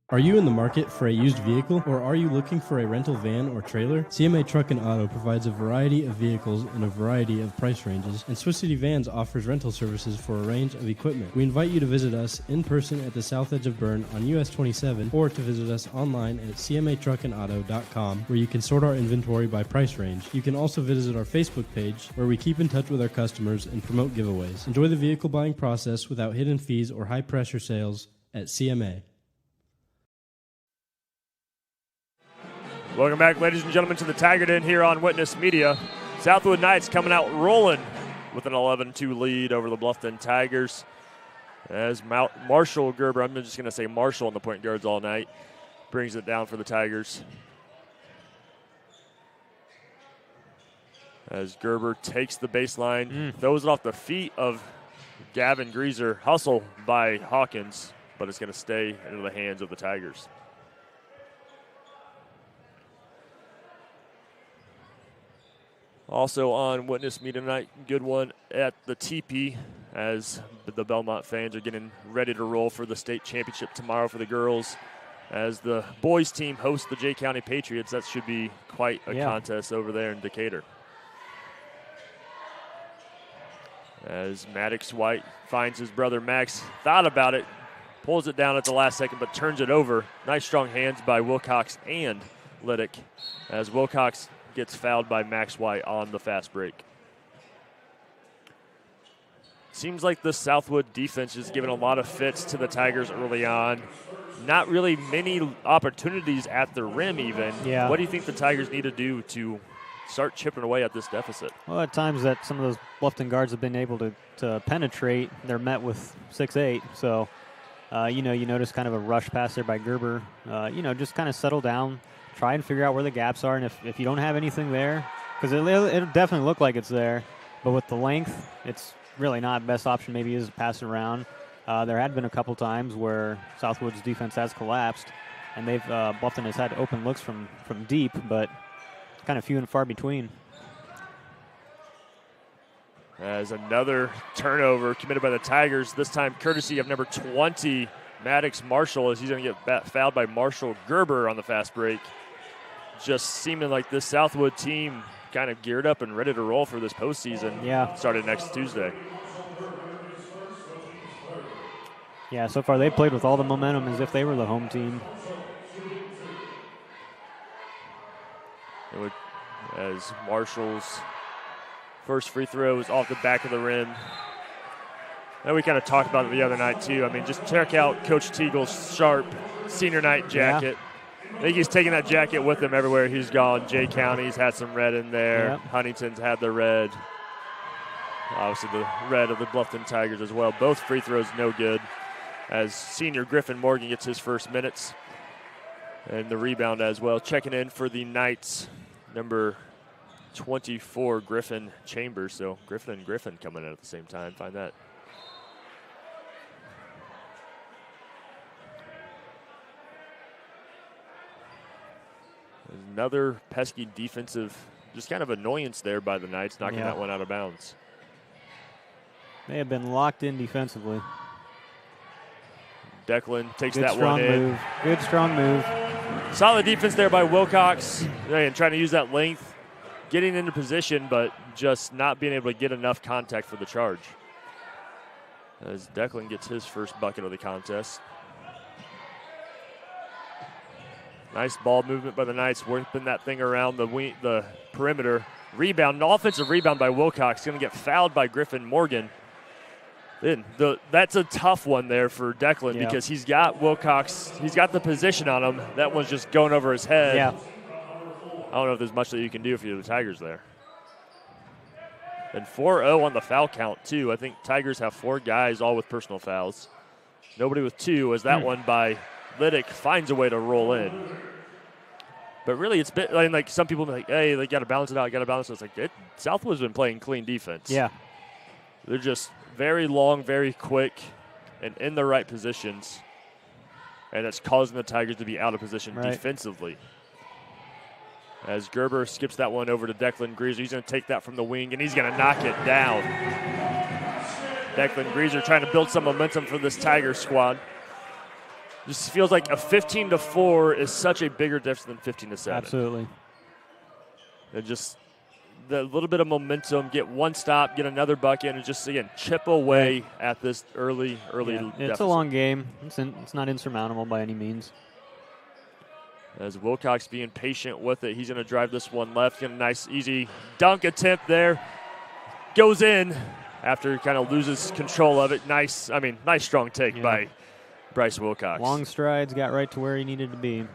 Are you in the market for a used vehicle, or are you looking for a rental van or trailer? CMA Truck and Auto provides a variety of vehicles in a variety of price ranges, and Swiss City Vans offers rental services for a range of equipment. We invite you to visit us in person at the south edge of Berne on US 27, or to visit us online at cmatruckandauto.com, where you can sort our inventory by price range. You can also visit our Facebook page, where we keep in touch with our customers and promote giveaways. Enjoy the vehicle buying process without hidden fees or high-pressure sales at CMA. Welcome back, ladies and gentlemen, to the Tiger Den here on Witness Media. Southwood Knights coming out rolling with an 11-2 lead over the Bluffton Tigers. As Marshall Gerber, I'm just going to say Marshall on the point guards all night, brings it down for the Tigers. As Gerber takes the baseline, throws it off the feet of Gavin Greaser. Hustle by Hawkins, but it's going to stay into the hands of the Tigers. Also on Witness Me tonight, good one at the TP as the Belmont fans are getting ready to roll for the state championship tomorrow for the girls. As the boys team hosts the Jay County Patriots, that should be quite a contest over there in Decatur. As Maddox White finds his brother Max, thought about it, pulls it down at the last second, but turns it over. Nice strong hands by Wilcox and Liddick as Wilcox gets fouled by Max White on the fast break. Seems like the Southwood defense is giving a lot of fits to the Tigers early on. Not really many opportunities at the rim even. Yeah. What do you think the Tigers need to do to start chipping away at this deficit? Well, at times that some of those Bluffton guards have been able to penetrate, they're met with 6'8". So, you notice kind of a rush pass there by Gerber. Just kind of settle down, try and figure out where the gaps are. And if you don't have anything there, because it'll definitely look like it's there, but with the length, it's really not. Best option maybe is pass it around. There had been a couple times where Southwood's defense has collapsed, and Bluffton has had open looks from deep, but kind of few and far between. As another turnover committed by the Tigers, this time courtesy of number 20, Maddox Marshall, as he's going to get fouled by Marshall Gerber on the fast break. Just seeming like this Southwood team kind of geared up and ready to roll for this postseason. Yeah. Started next Tuesday. Yeah, so far they played with all the momentum as if they were the home team. As Marshall's first free throw is off the back of the rim. And we kind of talked about it the other night, too. I mean, just check out Coach Teagle's sharp senior night jacket. I think he's taking that jacket with him everywhere he's gone. Jay County's had some red in there. Yep. Huntington's had the red. Obviously the red of the Bluffton Tigers as well. Both free throws no good as senior Griffin Morgan gets his first minutes. And the rebound as well. Checking in for the Knights, number 24, Griffin Chambers. So Griffin and Griffin coming in at the same time. Find that. Another pesky defensive, just kind of annoyance there by the Knights, knocking that one out of bounds. They have been locked in defensively. Declan takes Good that one in. Move. Good strong move. Solid defense there by Wilcox, and trying to use that length, getting into position, but just not being able to get enough contact for the charge. As Declan gets his first bucket of the contest. Nice ball movement by the Knights, whipping that thing around the perimeter. Rebound, an offensive rebound by Wilcox, going to get fouled by Griffin Morgan. That's a tough one there for Declan because he's got Wilcox, he's got the position on him. That one's just going over his head. Yeah. I don't know if there's much that you can do if you're the Tigers there. And 4-0 on the foul count, too. I think Tigers have 4 guys all with personal fouls. Nobody with 2, as that one by Liddick finds a way to roll in. But really, it's been like some people are like, hey, they got to balance it out, It's like Southwood's been playing clean defense. Yeah. They're just very long, very quick, and in the right positions. And it's causing the Tigers to be out of position defensively. As Gerber skips that one over to Declan Greaser. He's going to take that from the wing, and he's going to knock it down. Declan Greaser trying to build some momentum for this Tiger squad. Just feels like a 15-4 is such a bigger difference than 15-7. Absolutely. And just the little bit of momentum, get one stop, get another bucket, and just, again, chip away at this early deficit. It's a long game. It's not insurmountable by any means. As Wilcox being patient with it, he's going to drive this one left. Get a nice, easy dunk attempt there. Goes in after he kind of loses control of it. Nice strong take by Bryce Wilcox. Long strides, got right to where he needed to be.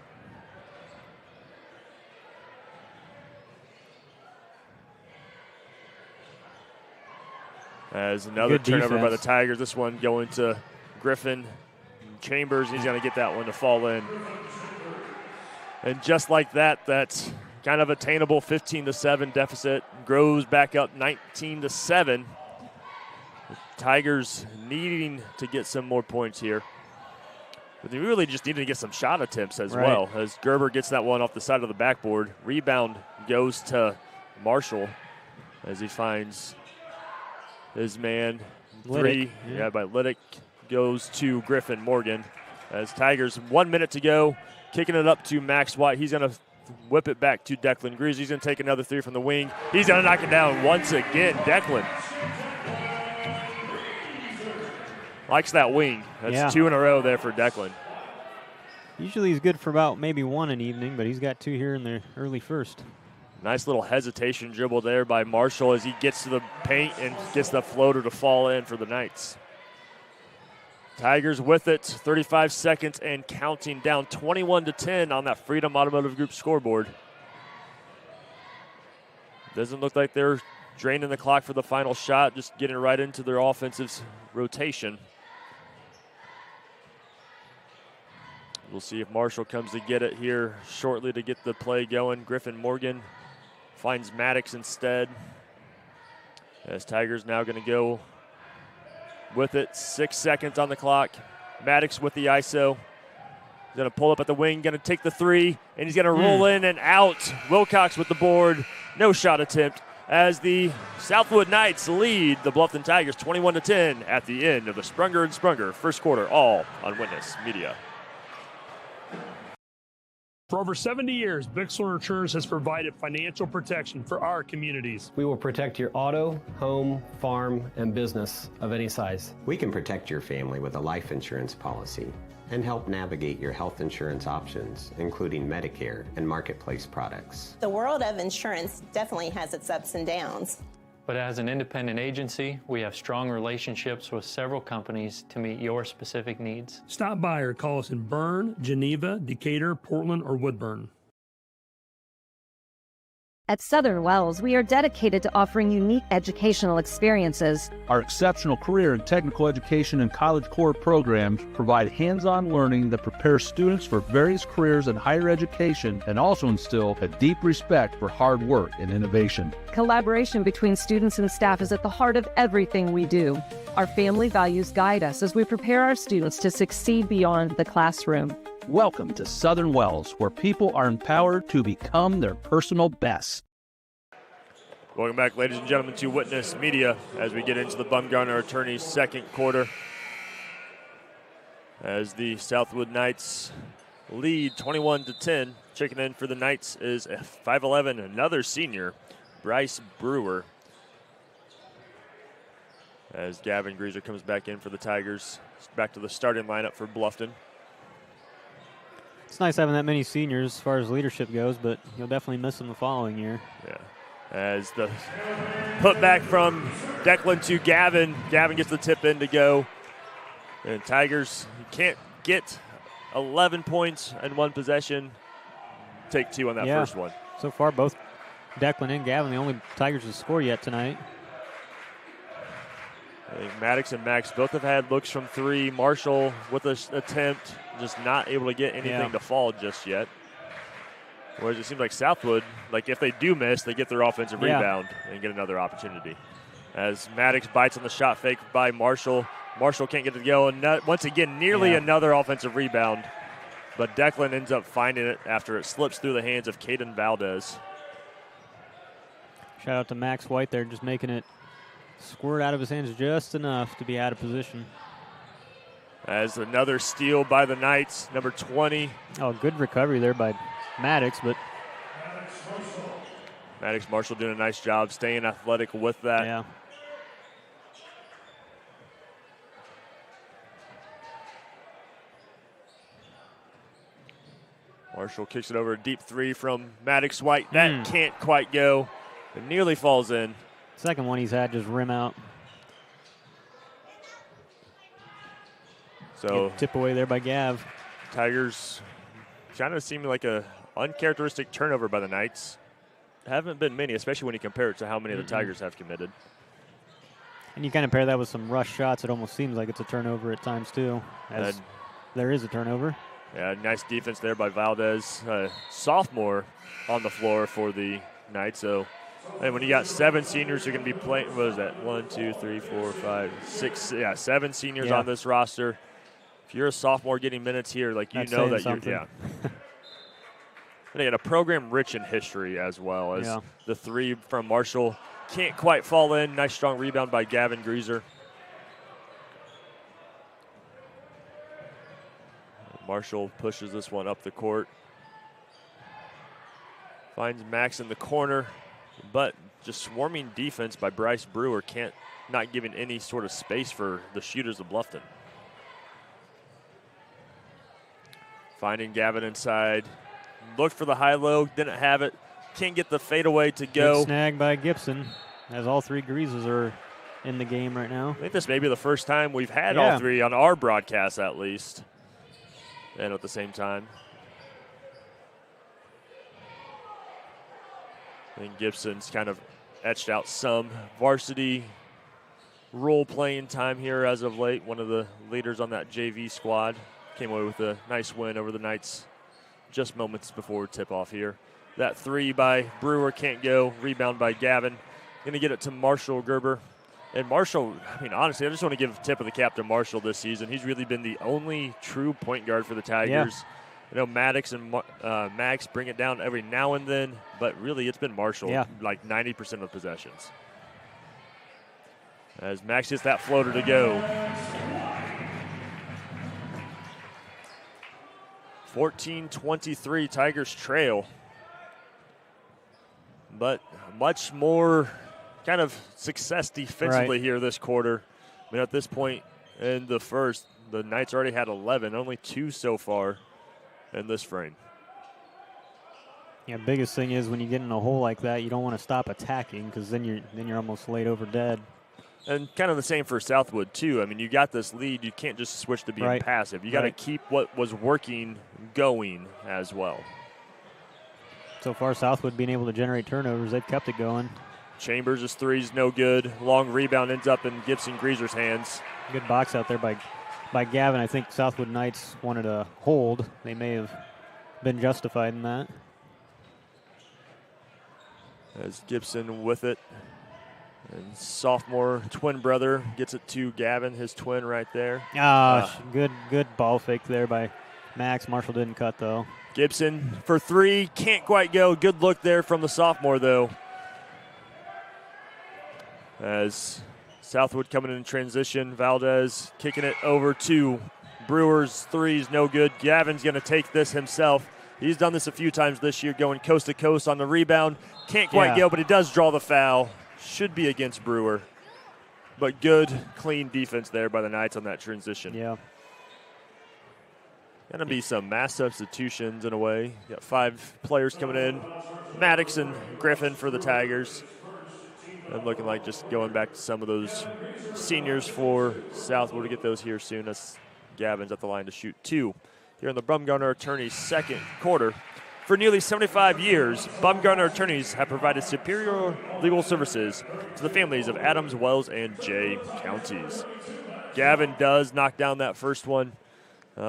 As another turnover by the Tigers. This one going to Griffin Chambers. He's going to get that one to fall in. And just like that, that kind of attainable 15-7 deficit, grows back up 19-7. The Tigers needing to get some more points here. But they really just need to get some shot attempts as well, as Gerber gets that one off the side of the backboard. Rebound goes to Marshall as he finds his man. Liddick. Three, by Liddick, goes to Griffin Morgan. As Tigers, 1 minute to go, kicking it up to Max White. He's going to whip it back to Declan Greaves. He's going to take another three from the wing. He's going to knock it down once again. Declan likes that wing. That's 2 in a row there for Declan. Usually he's good for about maybe one an evening, but he's got 2 here in the early first. Nice little hesitation dribble there by Marshall as he gets to the paint and gets the floater to fall in for the Knights. Tigers with it, 35 seconds and counting, down 21-10 on that Freedom Automotive Group scoreboard. Doesn't look like they're draining the clock for the final shot, just getting right into their offensive rotation. We'll see if Marshall comes to get it here shortly to get the play going. Griffin Morgan finds Maddox instead. As Tigers now going to go with it. 6 seconds on the clock. Maddox with the ISO. He's going to pull up at the wing, going to take the three, and he's going to roll in and out. Wilcox with the board. No shot attempt as the Southwood Knights lead the Bluffton Tigers 21-10 at the end of the Sprunger and Sprunger first quarter, all on Witness Media. For over 70 years, Bixler Insurance has provided financial protection for our communities. We will protect your auto, home, farm, and business of any size. We can protect your family with a life insurance policy and help navigate your health insurance options, including Medicare and marketplace products. The world of insurance definitely has its ups and downs. But as an independent agency, we have strong relationships with several companies to meet your specific needs. Stop by or call us in Berne, Geneva, Decatur, Portland, or Woodburn. At Southern Wells, we are dedicated to offering unique educational experiences. Our exceptional career and technical education and College Core programs provide hands-on learning that prepares students for various careers in higher education and also instill a deep respect for hard work and innovation. Collaboration between students and staff is at the heart of everything we do. Our family values guide us as we prepare our students to succeed beyond the classroom. Welcome to Southern Wells, where people are empowered to become their personal best. Welcome back, ladies and gentlemen, to Witness Media as we get into the Bumgarner Attorneys' second quarter. As the Southwood Knights lead 21-10. Checking in for the Knights is 5'11", another senior, Bryce Brewer. As Gavin Greaser comes back in for the Tigers. Back to the starting lineup for Bluffton. It's nice having that many seniors as far as leadership goes, but you'll definitely miss them the following year. Yeah. As the putback from Declan to Gavin. Gavin gets the tip in to go. And Tigers can't get 11 points in one possession. Take 2 on that first one. So far, both Declan and Gavin, the only Tigers to score yet tonight. I think Maddox and Max both have had looks from 3. Marshall with an attempt, just not able to get anything to fall just yet. Whereas it seems like Southwood, like if they do miss, they get their offensive rebound and get another opportunity. As Maddox bites on the shot fake by Marshall. Marshall can't get it to go. And once again, nearly another offensive rebound. But Declan ends up finding it after it slips through the hands of Caden Valdez. Shout out to Max White there, just making it squirt out of his hands just enough to be out of position. As another steal by the Knights, number 20. Oh, good recovery there by Maddox, but Maddox Marshall doing a nice job staying athletic with that. Yeah. Marshall kicks it over a deep 3 from Maddox White. That can't quite go. It nearly falls in. Second one he's had just rim out. So tip away there by Gav. Tigers kind of seem like a uncharacteristic turnover by the Knights. Haven't been many, especially when you compare it to how many the Tigers have committed. And you kind of pair that with some rush shots. It almost seems like it's a turnover at times too, as there is a turnover. Yeah, nice defense there by Valdez, sophomore on the floor for the Knights. So, and when you got 7 seniors who are going to be playing, what is that? 1, 2, 3, 4, 5, 6, 7 seniors on this roster. If you're a sophomore getting minutes here, like you know that something. you're, They got a program rich in history as well as the 3 from Marshall can't quite fall in. Nice strong rebound by Gavin Greaser. Marshall pushes this one up the court. Finds Max in the corner, but just swarming defense by Bryce Brewer not giving any sort of space for the shooters of Bluffton. Finding Gavin inside. Looked for the high-low, didn't have it. Can't get the fadeaway to go. Good snag by Gibson, as all 3 Greases are in the game right now. I think this may be the first time we've had all 3 on our broadcast at least. And at the same time. I think Gibson's kind of etched out some varsity role-playing time here as of late. One of the leaders on that JV squad. Came away with a nice win over the Knights just moments before tip-off here. That 3 by Brewer can't go. Rebound by Gavin. Going to get it to Marshall Gerber. And Marshall, I mean, honestly, I just want to give a tip of the cap to Marshall this season. He's really been the only true point guard for the Tigers. Yeah. I know Maddox and Max bring it down every now and then, but really it's been Marshall like 90% of possessions. As Max gets that floater to go. 14-23, Tigers trail. But much more kind of success defensively here this quarter. I mean, at this point in the first, the Knights already had 11, only 2 so far in this frame. Yeah, biggest thing is when you get in a hole like that, you don't want to stop attacking because then you're almost laid over dead. And kind of the same for Southwood, too. I mean, you got this lead. You can't just switch to being passive. You got to keep what was working going as well. So far, Southwood being able to generate turnovers, they've kept it going. Chambers' 3's no good. Long rebound ends up in Gibson Greaser's hands. Good box out there by Gavin. I think Southwood Knights wanted a hold. They may have been justified in that. As Gibson with it. And sophomore twin brother gets it to Gavin, his twin right there. Good ball fake there by Max. Marshall didn't cut, though. Gibson for 3, can't quite go. Good look there from the sophomore, though. As Southwood coming in transition, Valdez kicking it over to Brewer's 3's no good. Gavin's going to take this himself. He's done this a few times this year, going coast to coast on the rebound. Can't quite go, but he does draw the foul. Should be against Brewer. But good, clean defense there by the Knights on that transition. Yeah. Going to be some mass substitutions in a way. Got 5 players coming in. Maddox and Griffin for the Tigers. And looking like just going back to some of those seniors for Southwood to get those here soon as Gavin's at the line to shoot 2 here in the Bumgarner Attorneys second quarter. For nearly 75 years, Bumgarner Attorneys have provided superior legal services to the families of Adams, Wells, and Jay counties. Gavin does knock down that first one.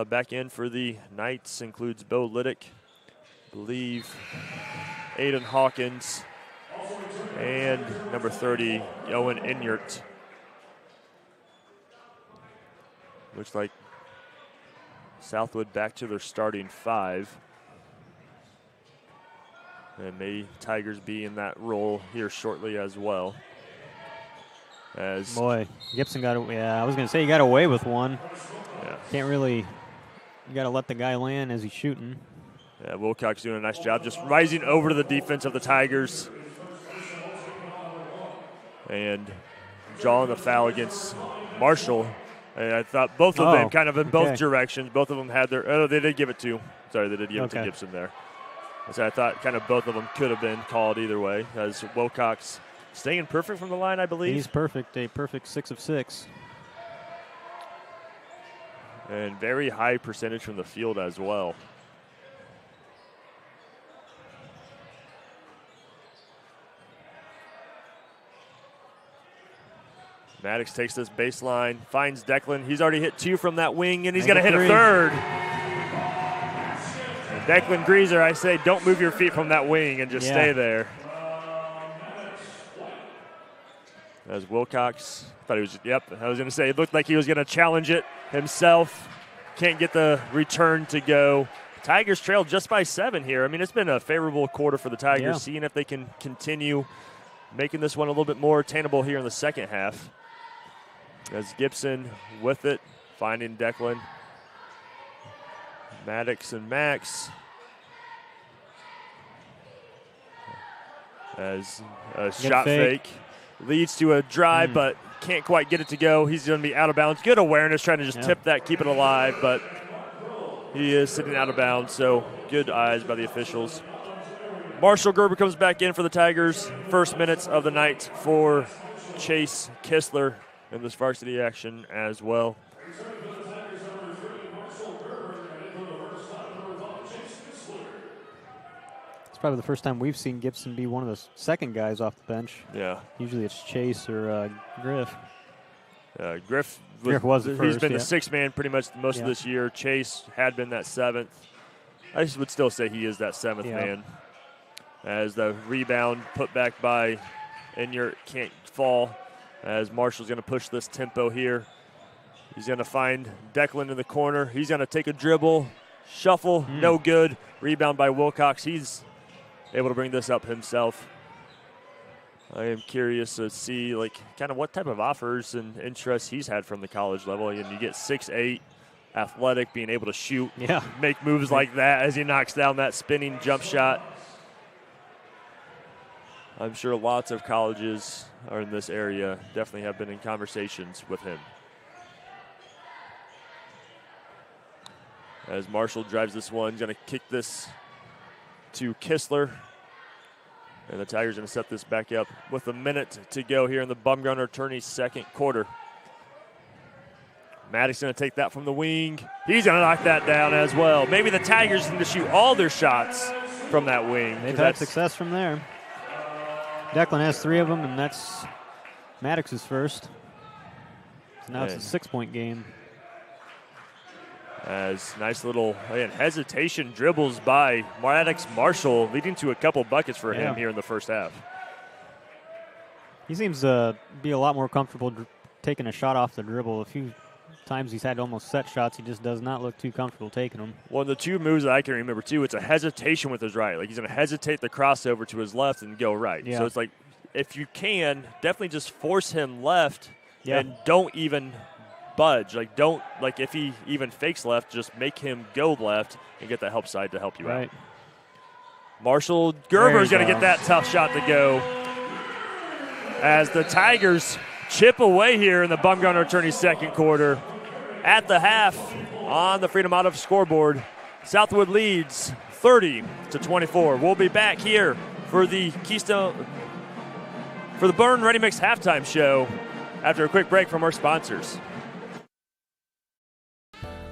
Back in for the Knights includes Bo Liddick, I believe Aiden Hawkins, and number 30, Owen Inyart. Looks like Southwood back to their starting 5. And may Tigers be in that role here shortly as well. Boy, Gibson got away. Yeah, I was going to say he got away with one. Yeah. Can't really, you got to let the guy land as he's shooting. Yeah, Wilcox doing a nice job just rising over to the defense of the Tigers. And drawing the foul against Marshall. And I thought both of them kind of in both directions. Both of them had their, they did give it to, they did give it to Gibson there. So I thought kind of both of them could have been called either way, as Wilcox staying perfect from the line, I believe. He's perfect, a perfect 6 of 6. And very high percentage from the field as well. Maddox takes this baseline, finds Declan. He's already hit 2 from that wing, and he's going to hit a third. Declan Greaser, I say, don't move your feet from that wing and just stay there. As Wilcox thought he was, I was going to say, it looked like he was going to challenge it himself. Can't get the return to go. Tigers trailed just by 7 here. I mean, it's been a favorable quarter for the Tigers, seeing if they can continue making this one a little bit more attainable here in the second half. As Gibson with it, finding Declan. Maddox and Max. As a shot fake leads to a drive, but can't quite get it to go. He's going to be out of bounds. Good awareness, trying to just tip that, keep it alive, but he is sitting out of bounds, so good eyes by the officials. Marshall Gerber comes back in for the Tigers. First minutes of the night for Chase Kistler in this varsity action as well. Probably the first time we've seen Gibson be one of the second guys off the bench. Yeah. Usually it's Chase or Griff. Griff was the first, he's been the 6th man pretty much most of this year. Chase had been that 7th. I would still say he is that 7th man. As the rebound put back by Inyart can't fall. As Marshall's going to push this tempo here. He's going to find Declan in the corner. He's going to take a dribble, shuffle, no good. Rebound by Wilcox. He's able to bring this up himself. I am curious to see kind of what type of offers and interest he's had from the college level. And you get 6'8", athletic, being able to shoot, make moves like that as he knocks down that spinning jump shot. I'm sure lots of colleges are in this area, definitely have been in conversations with him. As Marshall drives this one, going to kick this to Kistler. And the Tigers going to set this back up with a minute to go here in the Bumgarner Tourney second quarter. Maddox going to take that from the wing. He's going to knock that down as well. Maybe the Tigers need to shoot all their shots from that wing. They've had success from there. Declan has 3 of them, and that's Maddox's first. So now it's a 6-point game. As nice little hesitation dribbles by Maddox Marshall, leading to a couple buckets for him here in the first half. He seems to be a lot more comfortable taking a shot off the dribble. A few times he's had almost set shots. He just does not look too comfortable taking them. Well, the 2 moves that I can remember, too, it's a hesitation with his right. Like, he's going to hesitate the crossover to his left and go right. So it's like, if you can, definitely just force him left and don't even budge. If he even fakes left, just make him go left and get that help side to help you out. Marshall Gerber's going to get that tough shot to go. As the Tigers chip away here in the Bumgarner Tourney second quarter. At the half on the Freedom Auto scoreboard, Southwood leads 30-24. We'll be back here for the Berne Ready Mix halftime show after a quick break from our sponsors.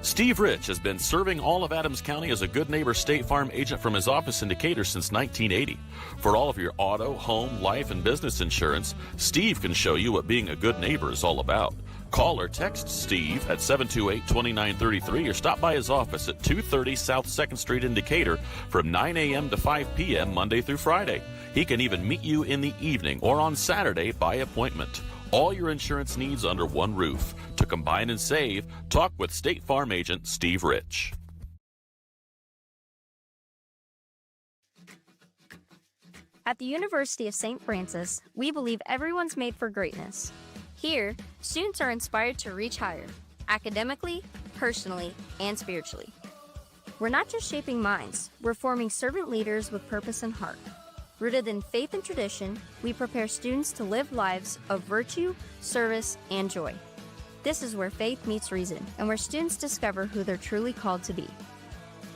Steve Rich has been serving all of Adams County as a Good Neighbor State Farm agent from his office in Decatur since 1980. For all of your auto, home, life, and business insurance, Steve can show you what being a good neighbor is all about. Call or text Steve at 728-2933 or stop by his office at 230 South 2nd Street in Decatur from 9 a.m. to 5 p.m. Monday through Friday. He can even meet you in the evening or on Saturday by appointment. All your insurance needs under one roof. To combine and save, talk with State Farm agent Steve Rich. At the University of St. Francis, we believe everyone's made for greatness. Here, students are inspired to reach higher, academically, personally, and spiritually. We're not just shaping minds, we're forming servant leaders with purpose and heart. Rooted in faith and tradition, we prepare students to live lives of virtue, service, and joy. This is where faith meets reason, and where students discover who they're truly called to be.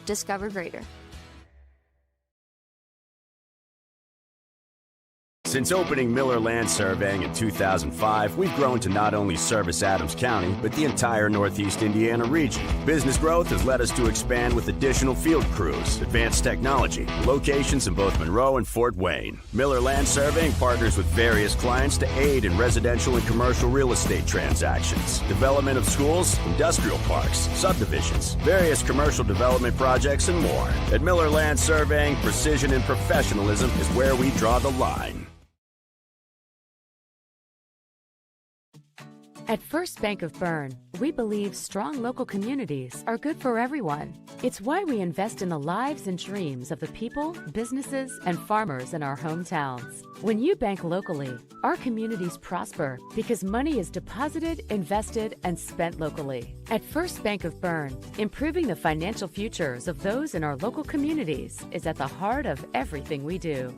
Discover greater. Since opening Miller Land Surveying in 2005, we've grown to not only service Adams County, but the entire Northeast Indiana region. Business growth has led us to expand with additional field crews, advanced technology, locations in both Monroe and Fort Wayne. Miller Land Surveying partners with various clients to aid in residential and commercial real estate transactions, development of schools, industrial parks, subdivisions, various commercial development projects, and more. At Miller Land Surveying, precision and professionalism is where we draw the line. At First Bank of Berne, we believe strong local communities are good for everyone. It's why we invest in the lives and dreams of the people, businesses, and farmers in our hometowns. When you bank locally, our communities prosper because money is deposited, invested, and spent locally. At First Bank of Berne, improving the financial futures of those in our local communities is at the heart of everything we do.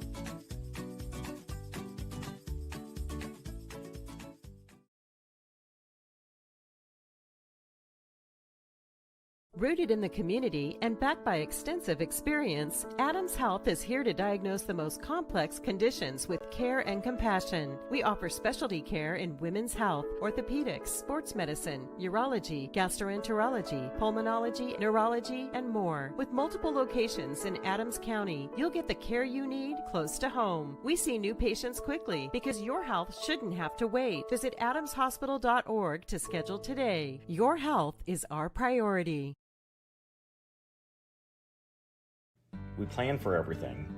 Rooted in the community and backed by extensive experience, Adams Health is here to diagnose the most complex conditions with care and compassion. We offer specialty care in women's health, orthopedics, sports medicine, urology, gastroenterology, pulmonology, neurology, and more. With multiple locations in Adams County, you'll get the care you need close to home. We see new patients quickly because your health shouldn't have to wait. Visit adamshospital.org to schedule today. Your health is our priority. We plan for everything,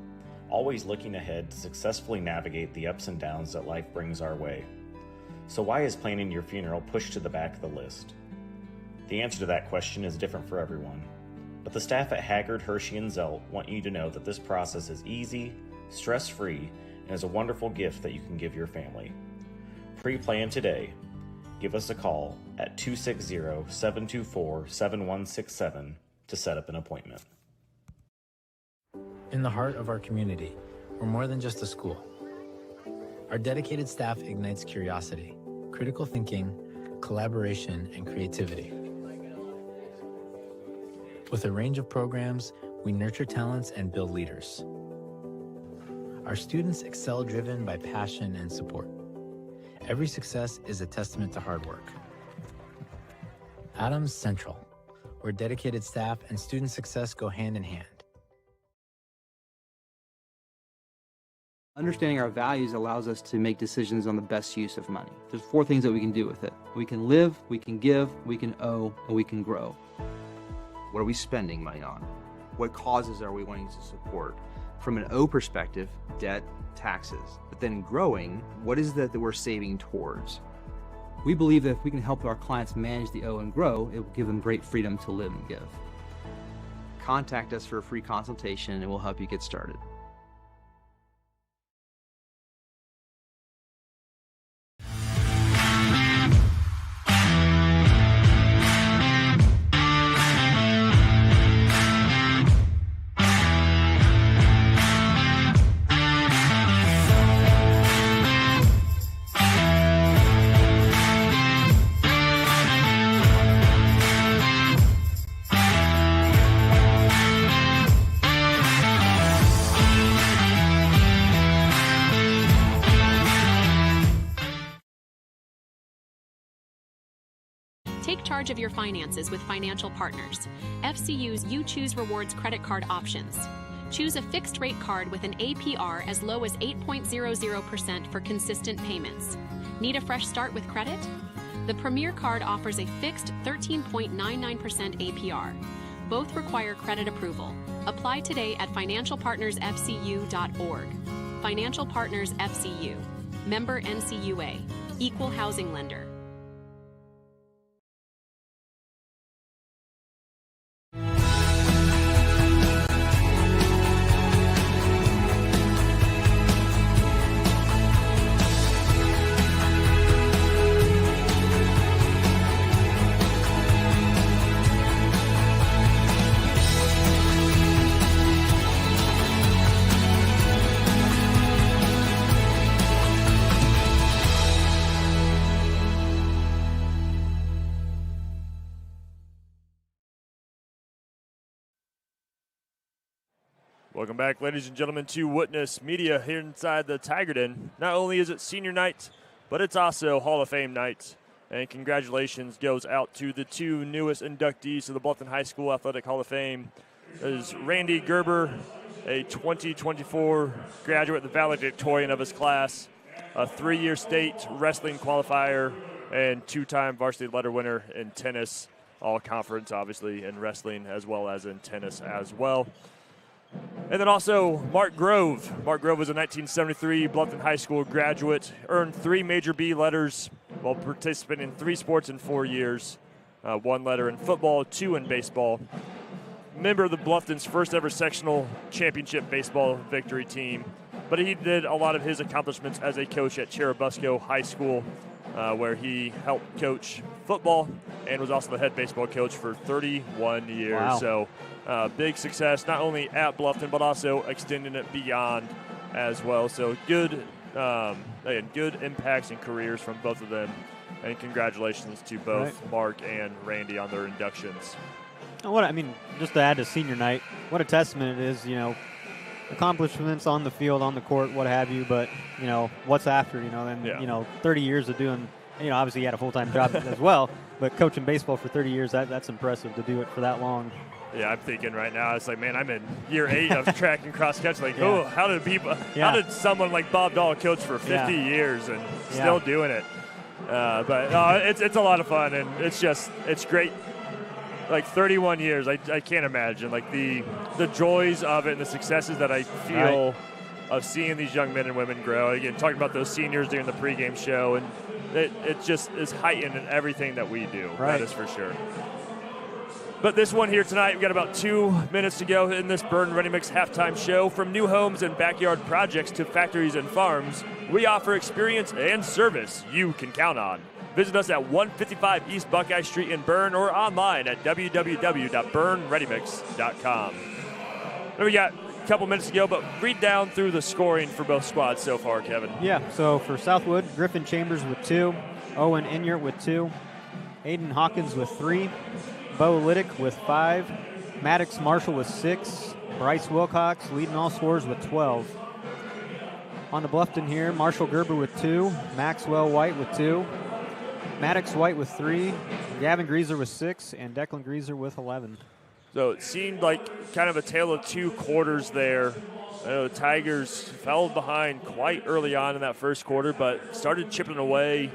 always looking ahead to successfully navigate the ups and downs that life brings our way. So why is planning your funeral pushed to the back of the list? The answer to that question is different for everyone, but the staff at Haggard, Hershey, and Zelt want you to know that this process is easy, stress-free, and is a wonderful gift that you can give your family. Pre-plan today. Give us a call at 260-724-7167 to set up an appointment. In the heart of our community, we're more than just a school. Our dedicated staff ignites curiosity, critical thinking, collaboration, and creativity. With a range of programs, we nurture talents and build leaders. Our students excel driven by passion and support. Every success is a testament to hard work. Adams Central, where dedicated staff and student success go hand in hand. Understanding our values allows us to make decisions on the best use of money. There's 4 things that we can do with it. We can live, we can give, we can owe, and we can grow. What are we spending money on? What causes are we wanting to support? From an O perspective, debt, taxes. But then growing, what is that we're saving towards? We believe that if we can help our clients manage the O and grow, it will give them great freedom to live and give. Contact us for a free consultation and we'll help you get started. Take charge of your finances with Financial Partners, FCU's You Choose Rewards credit card options. Choose a fixed rate card with an APR as low as 8.00% for consistent payments. Need a fresh start with credit? The Premier card offers a fixed 13.99% APR. Both require credit approval. Apply today at financialpartnersfcu.org. Financial Partners FCU. Member NCUA. Equal housing lender. Welcome back, ladies and gentlemen, to Witness Media here inside the Tiger Den. Not only is it senior night, but it's also Hall of Fame night. And congratulations goes out to the two newest inductees to the Bluffton High School Athletic Hall of Fame. That is Randy Gerber, a 2024 graduate, the valedictorian of his class, a 3-year state wrestling qualifier, and 2-time varsity letter winner in tennis, all conference, obviously, in wrestling as well as in tennis as well. And then also Mark Grove. Mark Grove was a 1973 Bluffton High School graduate, earned 3 major B letters while participating in 3 sports in 4 years, 1 letter in football, 2 in baseball. Member of the Bluffton's first ever sectional championship baseball victory team. But he did a lot of his accomplishments as a coach at Cherubusco High School, where he helped coach football and was also the head baseball coach for 31 years. Wow. So big success, not only at Bluffton, but also extending it beyond as well. So good, again, good impacts and careers from both of them. And congratulations to both Mark and Randy on their inductions. Just to add to senior night, what a testament it is, accomplishments on the field, on the court, what have you, but, what's after, and 30 years of doing, obviously he had a full-time job as well, but coaching baseball for 30 years, that's impressive to do it for that long. Yeah, I'm thinking right now, it's like, man, I'm in year 8 of track and cross country. Like, how did someone like Bob Dahl coach for 50 years and still doing it? But it's a lot of fun, and it's great. Like 31 years, I can't imagine like the joys of it and the successes that I feel of seeing these young men and women grow. Again, talking about those seniors during the pregame show, and it just is heightened in everything that we do. That is for sure. But this one here tonight, we've got about 2 minutes to go in this Berne Ready Mix halftime show. From new homes and backyard projects to factories and farms, we offer experience and service you can count on. Visit us at 155 East Buckeye Street in Berne or online at www.bernereadymix.com. Then we got a couple minutes to go, but read down through the scoring for both squads so far, Kevin. Yeah, so for Southwood, Griffin Chambers with 2, Owen Inyart with 2, Aiden Hawkins with 3, Bo Liddick with 5, Maddox Marshall with 6, Bryce Wilcox leading all scorers with 12. On the Bluffton here, Marshall Gerber with 2, Maxwell White with 2, Maddox White with 3, Gavin Greaser with 6, and Declan Greaser with 11. So it seemed like kind of a tale of 2 quarters there. I know the Tigers fell behind quite early on in that first quarter, but started chipping away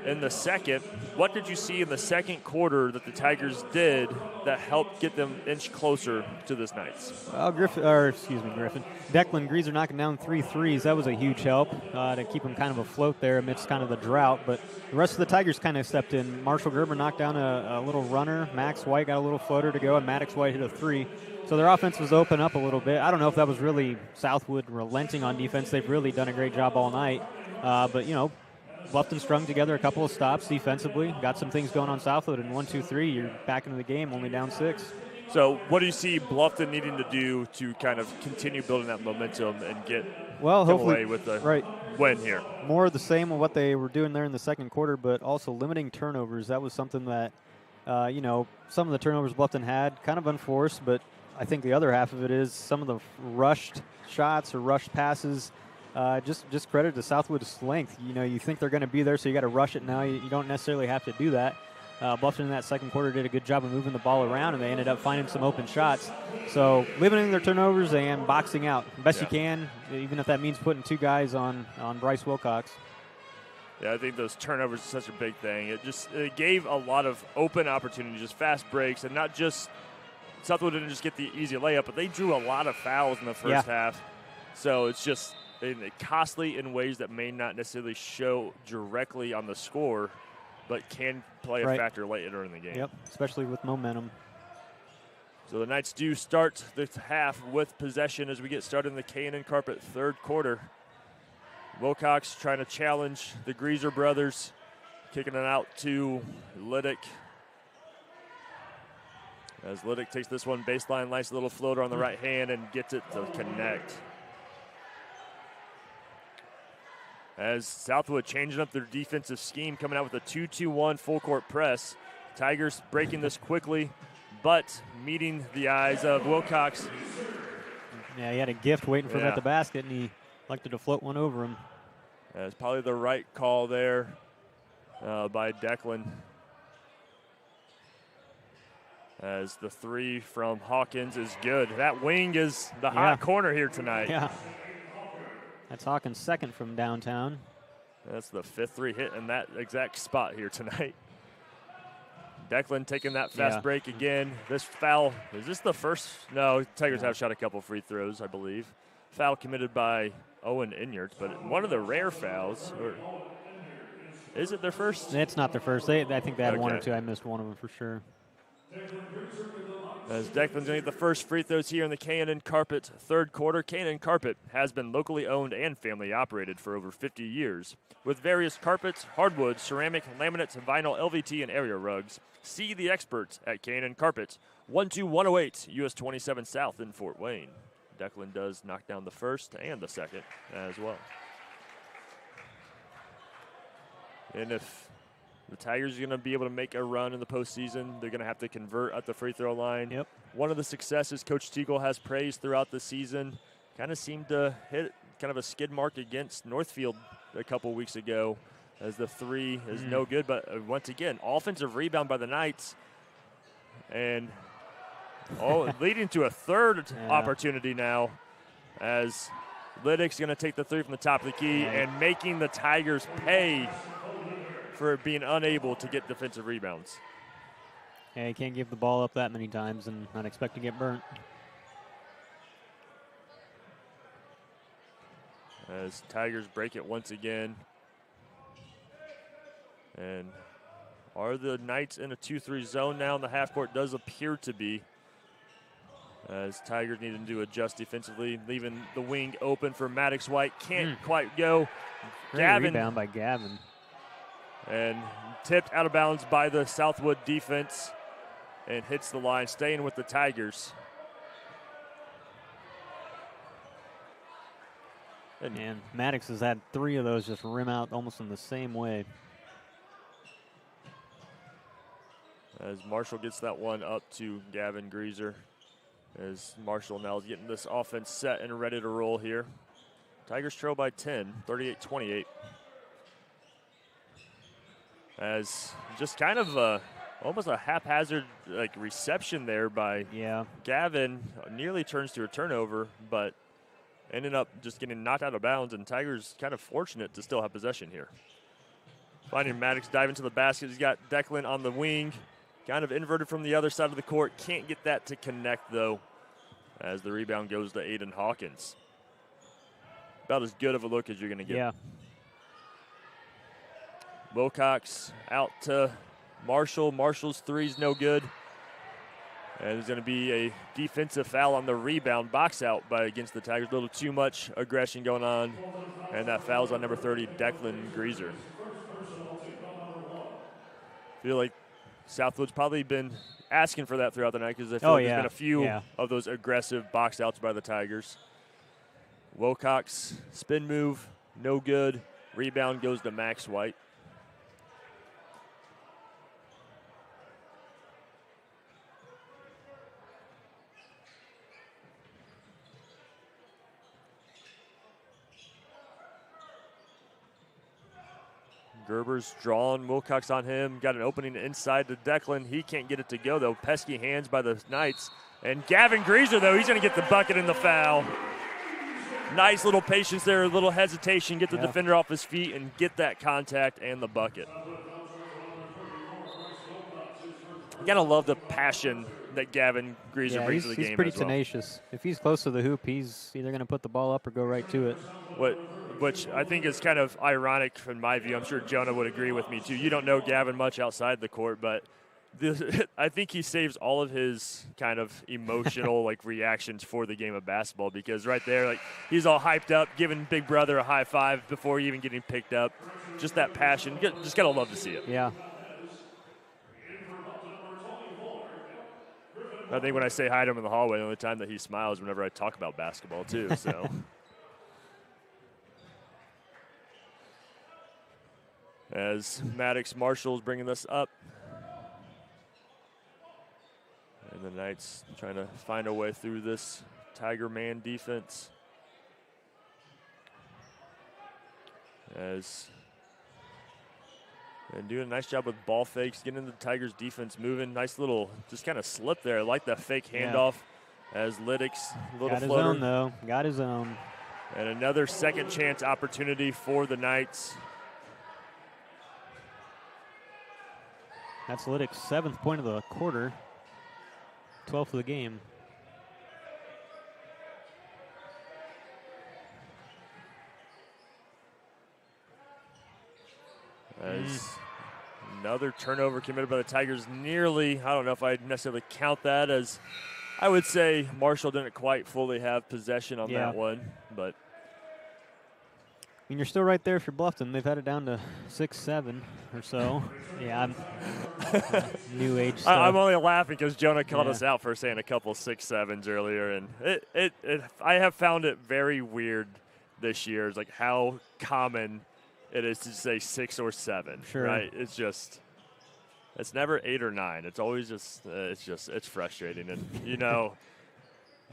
in the second. What did you see in the second quarter that the Tigers did that helped get them inch closer to this Knights? Well, Griffin. Declan Greaser knocking down 3 threes. That was a huge help to keep him kind of afloat there amidst kind of the drought. But the rest of the Tigers kind of stepped in. Marshall Gerber knocked down a little runner. Max White got a little floater to go, and Maddox White hit a 3. So their offense was open up a little bit. I don't know if that was really Southwood relenting on defense. They've really done a great job all night. But, Bluffton strung together a couple of stops defensively, got some things going on Southwood, and 1, 2, 3, you're back into the game, only down 6. So what do you see Bluffton needing to do to kind of continue building that momentum and get hopefully away with the win here? More of the same of what they were doing there in the second quarter, but also limiting turnovers. That was something that, some of the turnovers Bluffton had, kind of unforced, but I think the other half of it is some of the rushed shots or rushed passes. Just credit to Southwood's length. You think they're going to be there, so you got to rush it now. You don't necessarily have to do that. Bluffton in that second quarter did a good job of moving the ball around, and they ended up finding some open shots. So limiting their turnovers and boxing out best you can, even if that means putting 2 guys on Bryce Wilcox. Yeah, I think those turnovers are such a big thing. It gave a lot of open opportunities, just fast breaks, and not just Southwood didn't just get the easy layup, but they drew a lot of fouls in the first half. So it's just costly in ways that may not necessarily show directly on the score, but can play a factor later in the game. Yep, especially with momentum. So the Knights do start the half with possession as we get started in the K&N Carpet third quarter. Wilcox trying to challenge the Greaser brothers, kicking it out to Liddick. As Liddick takes this one baseline, nice little floater on the right hand and gets it to connect. As Southwood changing up their defensive scheme, coming out with a 2-2-1 full court press. Tigers breaking this quickly, but meeting the eyes of Wilcox. Yeah, he had a gift waiting for him at the basket, and he elected to float one over him. That's probably the right call there by Declan. As the three from Hawkins is good. That wing is the hot corner here tonight. Yeah. That's Hawkins' second from downtown. That's the fifth three hit in that exact spot here tonight. Declan taking that fast break again. This foul, is this the first? No, Tigers have shot a couple free throws, I believe. Foul committed by Owen Inyart, but one of the rare fouls. Or is it their first? It's not their first. I think they had one or two. I missed one of them for sure. As Declan's going to get the first free throws here in the K&N Carpet third quarter. K&N Carpet has been locally owned and family operated for over 50 years. With various carpets, hardwood, ceramic, laminates, vinyl, LVT, and area rugs. See the experts at K&N Carpet, 12108 US 27 South in Fort Wayne. Declan does knock down the first and the second as well. And if the Tigers are going to be able to make a run in the postseason, they're going to have to convert at the free throw line. Yep. One of the successes Coach Teagle has praised throughout the season kind of seemed to hit kind of a skid mark against Northfield a couple weeks ago, as the three is no good. But once again, offensive rebound by the Knights, and leading to a third opportunity now, as Liddick's going to take the three from the top of the key and making the Tigers pay for being unable to get defensive rebounds. Yeah, you can't give the ball up that many times and not expect to get burnt. As Tigers break it once again. And are the Knights in a 2-3 zone now in the half court? Does appear to be. As Tigers needing to adjust defensively, leaving the wing open for Maddox White. Can't quite go. Great rebound by Gavin. And tipped out of bounds by the Southwood defense and hits the line, staying with the Tigers. And Maddox has had three of those just rim out almost in the same way. As Marshall gets that one up to Gavin Greaser. As Marshall now is getting this offense set and ready to roll here. Tigers trail by 10, 38-28. As just kind of almost a haphazard reception there by Gavin. Nearly turns to a turnover, but ended up just getting knocked out of bounds, and Tigers kind of fortunate to still have possession here. Finding Maddox diving to the basket. He's got Declan on the wing, kind of inverted from the other side of the court. Can't get that to connect, though, as the rebound goes to Aiden Hawkins. About as good of a look as you're going to get. Yeah. Wilcox out to Marshall. Marshall's three's no good. And there's going to be a defensive foul on the rebound. Box out by against the Tigers. A little too much aggression going on. And that foul's on number 30, Declan Greaser. Feel like Southwood's probably been asking for that throughout the night, because I feel like there's been a few of those aggressive box outs by the Tigers. Wilcox, spin move, no good. Rebound goes to Max White. Gerber's drawn, Wilcox on him, got an opening inside to Declan. He can't get it to go, though. Pesky hands by the Knights. And Gavin Greaser, though, he's going to get the bucket and the foul. Nice little patience there, a little hesitation, get the defender off his feet and get that contact and the bucket. You got to love the passion that Gavin Greaser brings to the game. He's pretty tenacious. If he's close to the hoop, he's either going to put the ball up or go right to it. Which I think is kind of ironic from my view. I'm sure Jonah would agree with me, too. You don't know Gavin much outside the court, but I think he saves all of his kind of emotional reactions for the game of basketball, because right there, he's all hyped up, giving Big Brother a high five before even getting picked up. Just that passion. Just got to love to see it. Yeah. I think when I say hi to him in the hallway, the only time that he smiles whenever I talk about basketball, too. So. As Maddox Marshall's bringing this up. And the Knights trying to find a way through this Tiger man defense. And doing a nice job with ball fakes, getting the Tigers defense moving. Nice little just kind of slip there. I like that fake handoff as Lyddix. Got his own, though. Got his own. And another second chance opportunity for the Knights. That's Lyddix's 7th point of the quarter, 12th of the game. As another turnover committed by the Tigers, nearly, I don't know if I'd necessarily count that as, I would say Marshall didn't quite fully have possession on that one, but. I mean, you're still right there if you're Bluffton. They've had it down to 6-7 or so. Yeah, I'm new age stuff. I'm only laughing because Jonah called us out for saying a couple 6-7s earlier, and I have found it very weird this year. It's like how common it is to say 6 or 7. Sure. Right? It's just, it's never 8 or 9. It's always just, it's frustrating, and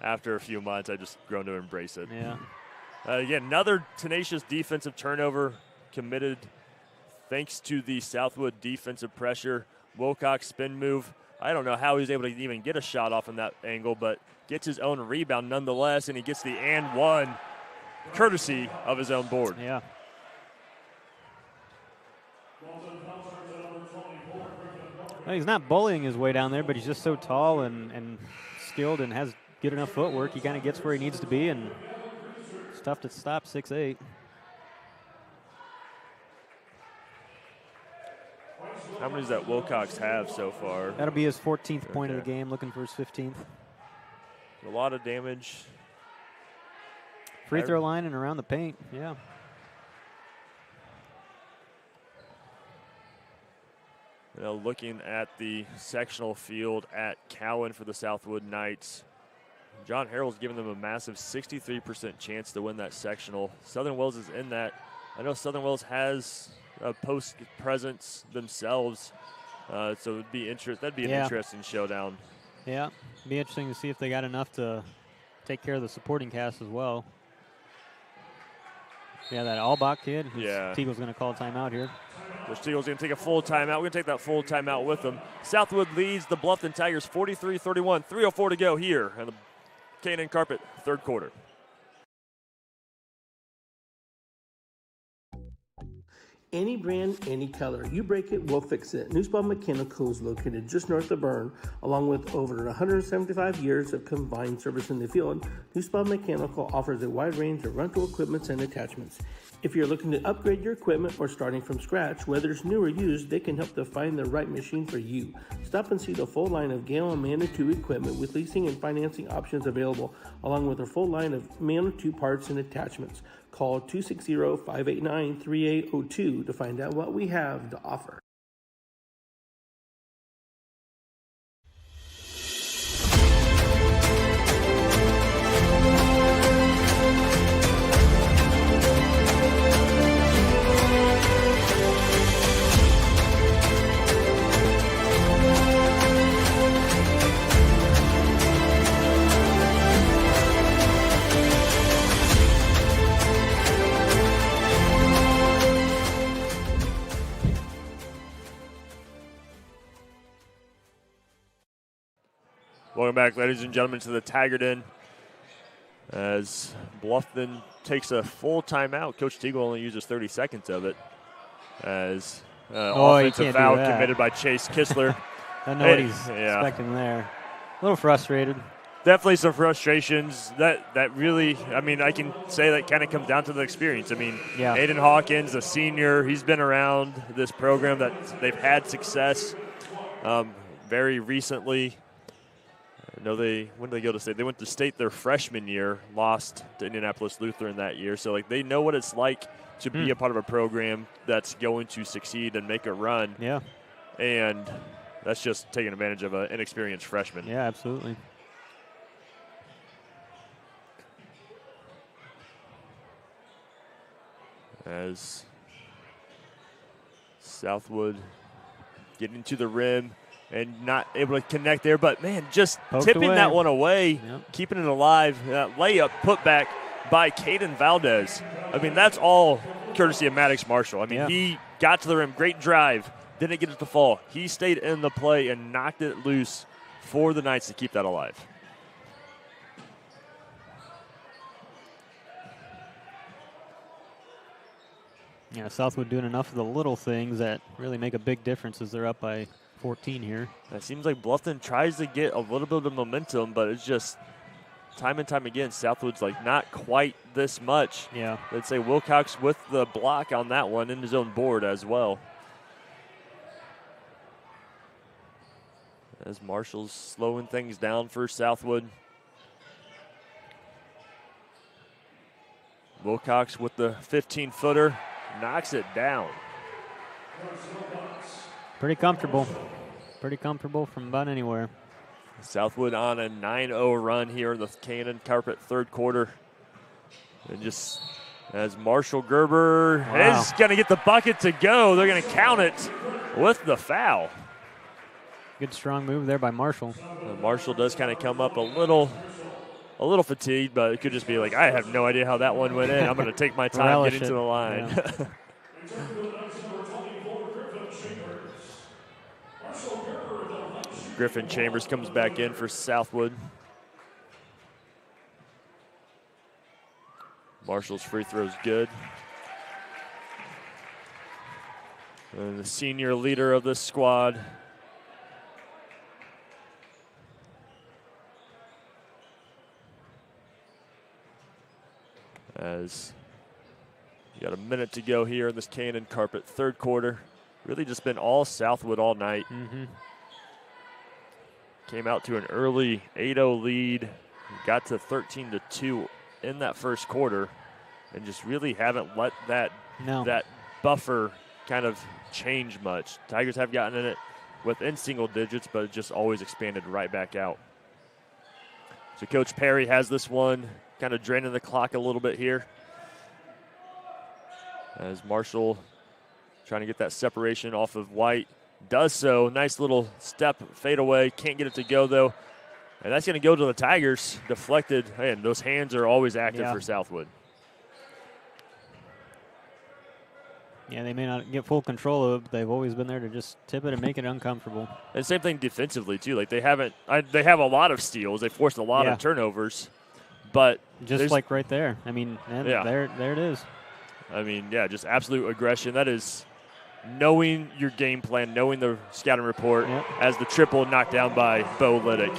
after a few months, I just grown to embrace it. Yeah. Again, another tenacious defensive turnover committed thanks to the Southwood defensive pressure. Wilcox spin move. I don't know how he was able to even get a shot off in that angle, but gets his own rebound nonetheless, and he gets the and one courtesy of his own board. Yeah. Well, he's not bullying his way down there, but he's just so tall and skilled and has good enough footwork. He kind of gets where he needs to be, and it's tough to stop 6'8". How many does that Wilcox have so far? That'll be his 14th point of the game, looking for his 15th. A lot of damage. Free throw line and around the paint, yeah. Looking at the sectional field at Cowan for the Southwood Knights, John Harrell's given them a massive 63% chance to win that sectional. Southern Wells is in that. I know Southern Wells has a post presence themselves, so it'd be that'd be an interesting showdown. Yeah, it'd be interesting to see if they got enough to take care of the supporting cast as well. Yeah, that Albach kid. Teagle's going to call a timeout here. Coach Teagle's going to take a full timeout. We're going to take that full timeout with them. Southwood leads the Bluffton Tigers 43-31. 3:04 to go here in the K&N Carpet third quarter. Any brand, any color. You break it, we'll fix it. Newspawn Mechanical is located just north of Berne. Along with over 175 years of combined service in the field, Newspawn Mechanical offers a wide range of rental equipment and attachments. If you're looking to upgrade your equipment or starting from scratch, whether it's new or used, they can help to find the right machine for you. Stop and see the full line of Gale and Manitou equipment with leasing and financing options available, along with a full line of Manitou parts and attachments. Call 260-589-3802 to find out what we have to offer. Welcome back, ladies and gentlemen, to the Tiger Den. As Bluffton takes a full timeout, Coach Teagle only uses 30 seconds of it. As offensive foul committed by Chase Kistler. I know what he's expecting there. A little frustrated. Definitely some frustrations. That really, I mean, I can say that kind of comes down to the experience. I mean, Aiden Hawkins, a senior, he's been around this program that they've had success very recently. I know when did they go to state? They went to state their freshman year, lost to Indianapolis Lutheran that year. So, they know what it's like to be a part of a program that's going to succeed and make a run. Yeah. And that's just taking advantage of an inexperienced freshman. Yeah, absolutely. As Southwood getting to the rim. and not able to connect there. But, man, just Poked tipping away. that one away, Yep. keeping it alive. Layup put back by Caden Valdez. I mean, that's all courtesy of Maddox Marshall. I mean, he got to the rim, great drive, didn't get it to fall. He stayed in the play and knocked it loose for the Knights to keep that alive. Yeah, Southwood doing enough of the little things that really make a big difference as they're up by 14 here. It seems like Bluffton tries to get a little bit of momentum, but it's just time and time again, Southwood's like not quite this much. Yeah. I'd say Wilcox with the block on that one in his own board as well. As Marshall's slowing things down for Southwood. Wilcox with the 15-footer. Knocks it down. Pretty comfortable. Pretty comfortable from about anywhere. Southwood on a 9-0 run here in the Cannon Carpet third quarter. And just as Marshall Gerber is going to get the bucket to go, they're going to count it with the foul. Good strong move there by Marshall. Marshall does kind of come up a little fatigued, but it could just be like, I have no idea how that one went in. I'm going to take my time getting to the line. Yeah. Griffin Chambers comes back in for Southwood. Marshall's free throw's good. And the senior leader of this squad, as you got a minute to go here in this Cannon Carpet third quarter. Really just been all Southwood all night. Mm-hmm. Came out to an early 8-0 lead, got to 13-2 in that first quarter, and just really haven't let that buffer kind of change much. Tigers have gotten in it within single digits, but it just always expanded right back out. So Coach Perry has this one kind of draining the clock a little bit here. As Marshall trying to get that separation off of White. Does so. Nice little step fade away. Can't get it to go, though. And that's going to go to the Tigers. Deflected. And those hands are always active for Southwood. Yeah, they may not get full control of it, but they've always been there to just tip it and make it uncomfortable. And same thing defensively, too. Like, they have a lot of steals. They forced a lot of turnovers. But just like right there. I mean, there it is. I mean, just absolute aggression. That is knowing your game plan, knowing the scouting report, as the triple knocked down by Bo Liddick.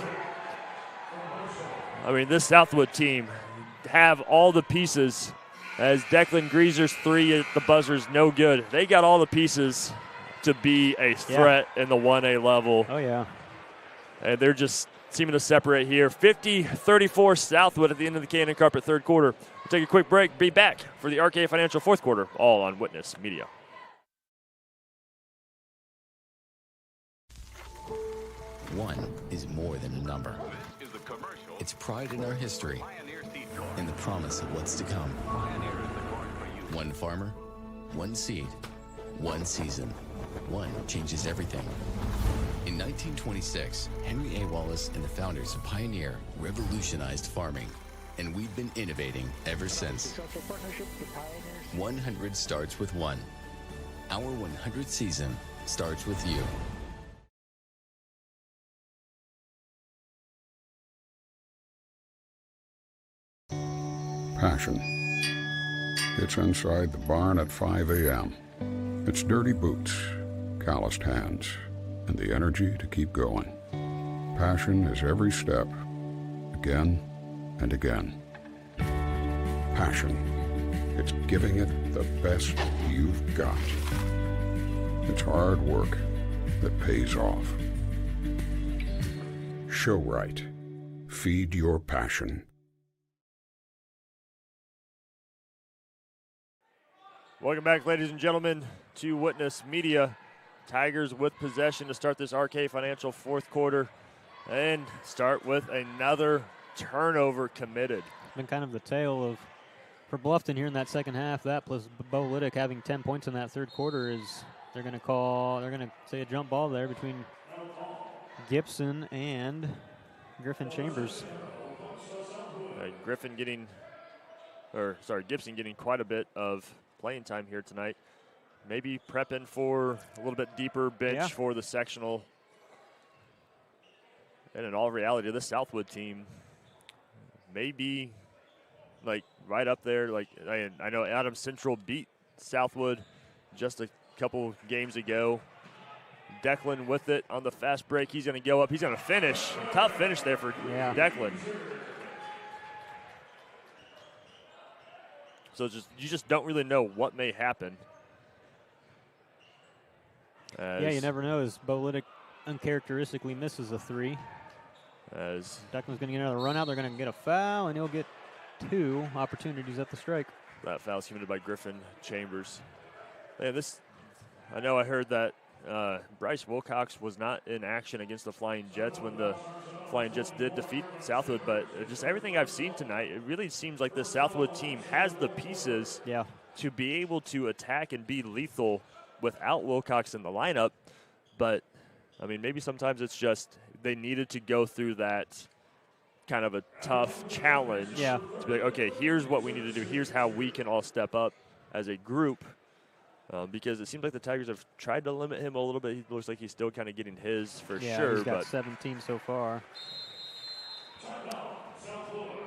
I mean, this Southwood team have all the pieces. As Declan Greaser's three at the buzzer is no good. They got all the pieces to be a threat in the 1A level. Oh, yeah. And they're just seeming to separate here. 50-34 Southwood at the end of the Cannon Carpet third quarter. We'll take a quick break. Be back for the RK Financial fourth quarter, all on Witness Media. One is more than a number. It's pride in our history and the promise of what's to come. One farmer, one seed, one season. One changes everything. In 1926, Henry A. Wallace and the founders of Pioneer revolutionized farming, and we've been innovating ever since. 100 starts with one. Our 100th season starts with you. Passion. It's inside the barn at 5 a.m. It's dirty boots, calloused hands, and the energy to keep going. Passion is every step, again and again. Passion. It's giving it the best you've got. It's hard work that pays off. Show right. Feed your passion. Welcome back, ladies and gentlemen, to Witness Media. Tigers with possession to start this RK Financial fourth quarter and start with another turnover committed. Been kind of the tale of for Bluffton here in that second half. That plus Bo Liddick having 10 points in that third quarter is they're going to say a jump ball there between Gibson and Griffin Chambers. Gibson getting quite a bit of playing time here tonight. Maybe prepping for a little bit deeper bench for the sectional. And in all reality, this Southwood team may be like right up there. Like I know Adams Central beat Southwood just a couple games ago. Declan with it on the fast break. He's going to go up. He's going to finish. Tough finish there for Declan. So you just don't really know what may happen. You never know as Bo Liddick uncharacteristically misses a 3. As Declan's going to get another run out. They're going to get a foul, and he'll get 2 opportunities at the strike. That foul's committed by Griffin Chambers. Man, I know I heard that Bryce Wilcox was not in action against the Flying Jets when the Flying Jets did defeat Southwood, but just everything I've seen tonight, it really seems like the Southwood team has the pieces to be able to attack and be lethal without Wilcox in the lineup. But, I mean, maybe sometimes it's just they needed to go through that kind of a tough challenge to be like, okay, here's what we need to do. Here's how we can all step up as a group. Because it seems like the Tigers have tried to limit him a little bit. He looks like he's still kind of getting his for sure. He's got 17 so far.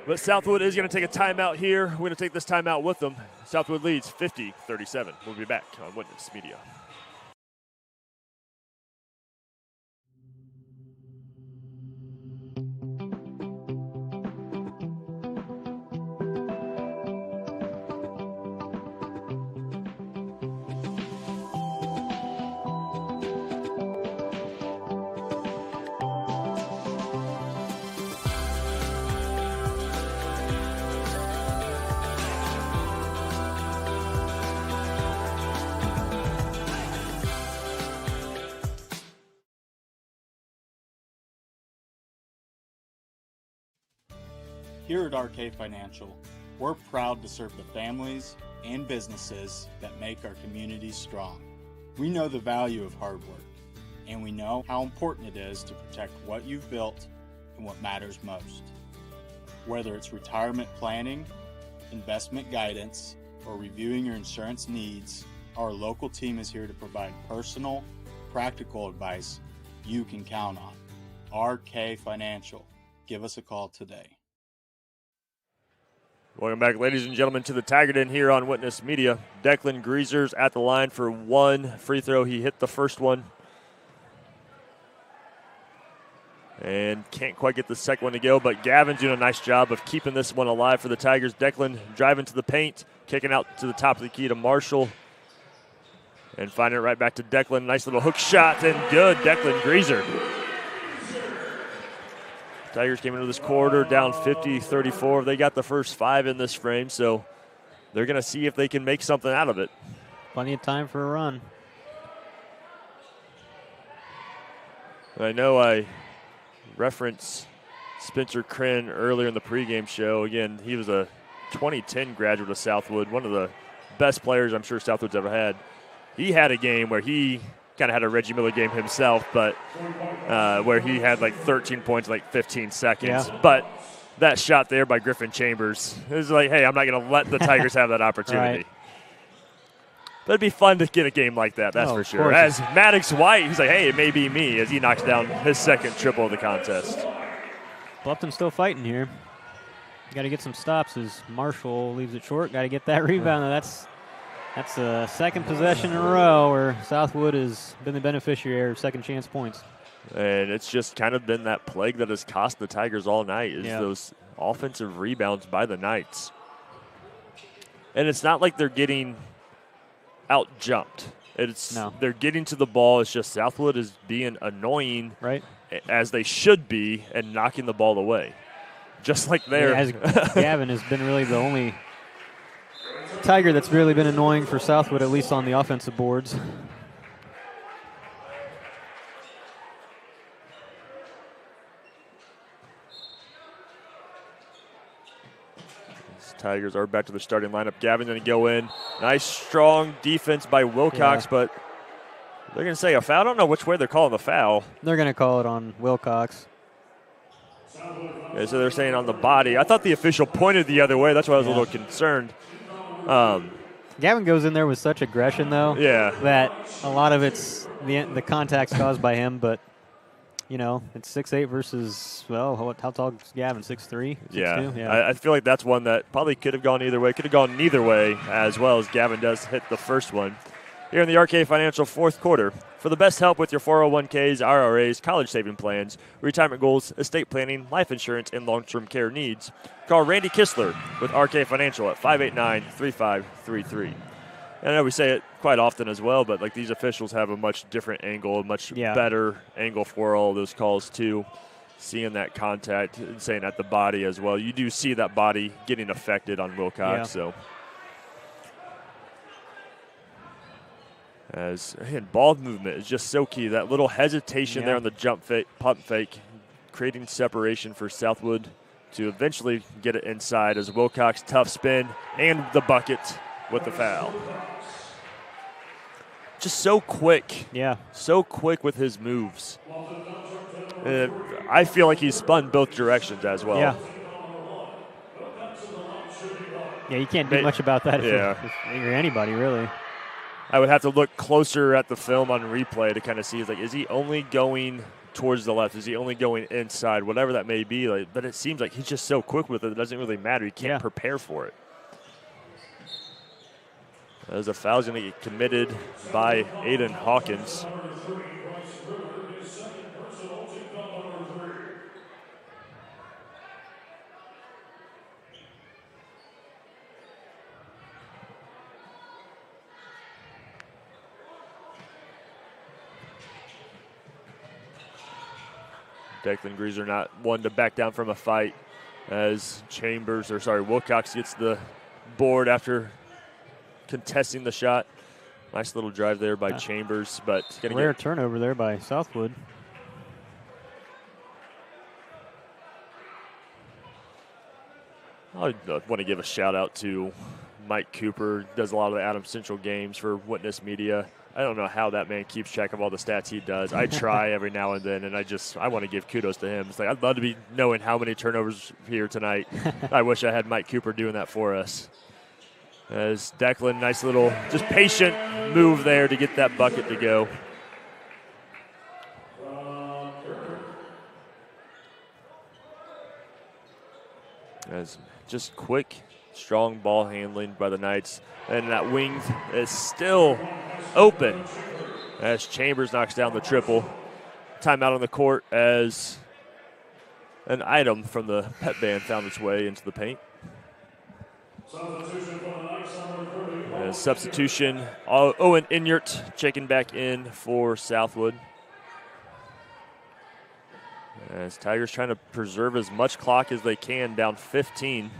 But Southwood is going to take a timeout here. We're going to take this timeout with them. Southwood leads 50-37. We'll be back on Witness Media. Here at RK Financial, we're proud to serve the families and businesses that make our communities strong. We know the value of hard work, and we know how important it is to protect what you've built and what matters most. Whether it's retirement planning, investment guidance, or reviewing your insurance needs, our local team is here to provide personal, practical advice you can count on. RK Financial. Give us a call today. Welcome back, ladies and gentlemen, to the Tiger Den here on Witness Media. Declan Greaser's at the line for one free throw. He hit the first one and can't quite get the second one to go, but Gavin's doing a nice job of keeping this one alive for the Tigers. Declan driving to the paint, kicking out to the top of the key to Marshall, and finding it right back to Declan. Nice little hook shot, and good. Declan Greaser. Tigers came into this quarter down 50-34. They got the first 5 in this frame, so they're going to see if they can make something out of it. Plenty of time for a run. I know I referenced Spencer Crin earlier in the pregame show. Again, he was a 2010 graduate of Southwood, one of the best players I'm sure Southwood's ever had. He had a game where he kind of had a Reggie Miller game himself, but where he had like 13 points in like 15 seconds. Yeah. But that shot there by Griffin Chambers is like, hey, I'm not going to let the Tigers have that opportunity. Right. But it'd be fun to get a game like that, that's for sure. As Maddox White, he's like, hey, it may be me, as he knocks down his second triple of the contest. Bluffton's still fighting here. Got to get some stops as Marshall leaves it short. Got to get that rebound. That's the second possession in a row where Southwood has been the beneficiary of second chance points. And it's just kind of been that plague that has cost the Tigers all night is those offensive rebounds by the Knights. And it's not like they're getting out-jumped. They're getting to the ball. It's just Southwood is being annoying as they should be and knocking the ball away. Just like there. As Gavin has been really the only Tiger that's really been annoying for Southwood, at least on the offensive boards. Tigers are back to the starting lineup. Gavin's going to go in. Nice, strong defense by Wilcox, but They're going to say a foul. I don't know which way they're calling the foul. They're going to call it on Wilcox. Yeah, so they're saying on the body. I thought the official pointed the other way. That's why I was a little concerned. Gavin goes in there with such aggression, though, that a lot of it's the contact's caused by him. But, you know, it's 6'8" versus, well, how tall is Gavin, 6'3"? 6'2"? Yeah. I feel like that's one that probably could have gone either way. Could have gone neither way as well as Gavin does hit the first one. Here in the RK Financial fourth quarter, for the best help with your 401ks, IRAs, college saving plans, retirement goals, estate planning, life insurance, and long-term care needs, call Randy Kistler with RK Financial at 589-3533. And I know we say it quite often as well, but like these officials have a much different angle, a much better angle for all those calls too. Seeing that contact and saying at the body as well. You do see that body getting affected on Wilcox, so. As again, ball movement is just so key. That little hesitation there on the pump fake, creating separation for Southwood to eventually get it inside as Wilcox tough spin and the bucket with the foul. Just so quick. Yeah. So quick with his moves. I feel like he's spun both directions as well. Yeah. Yeah, you can't do much about that if you're anybody, really. I would have to look closer at the film on replay to kind of see, is he only going towards the left? Is he only going inside? Whatever that may be. But it seems like he's just so quick with it, it doesn't really matter. He can't prepare for it. As a foul is going to get committed by Aiden Hawkins. Declan Greaser not one to back down from a fight as Wilcox gets the board after contesting the shot. Nice little drive there by Chambers, but rare turnover there by Southwood. I want to give a shout out to Mike Cooper, does a lot of the Adams Central games for Witness Media. I don't know how that man keeps track of all the stats he does. I try every now and then, and I want to give kudos to him. It's like I'd love to be knowing how many turnovers here tonight. I wish I had Mike Cooper doing that for us. As Declan, nice little just patient move there to get that bucket to go. As just quick, strong ball handling by the Knights. And that wing is still open as Chambers knocks down the triple. Timeout on the court as an item from the pet band found its way into the paint. Substitution, Owen Inyart checking back in for Southwood. As Tigers trying to preserve as much clock as they can, down 15.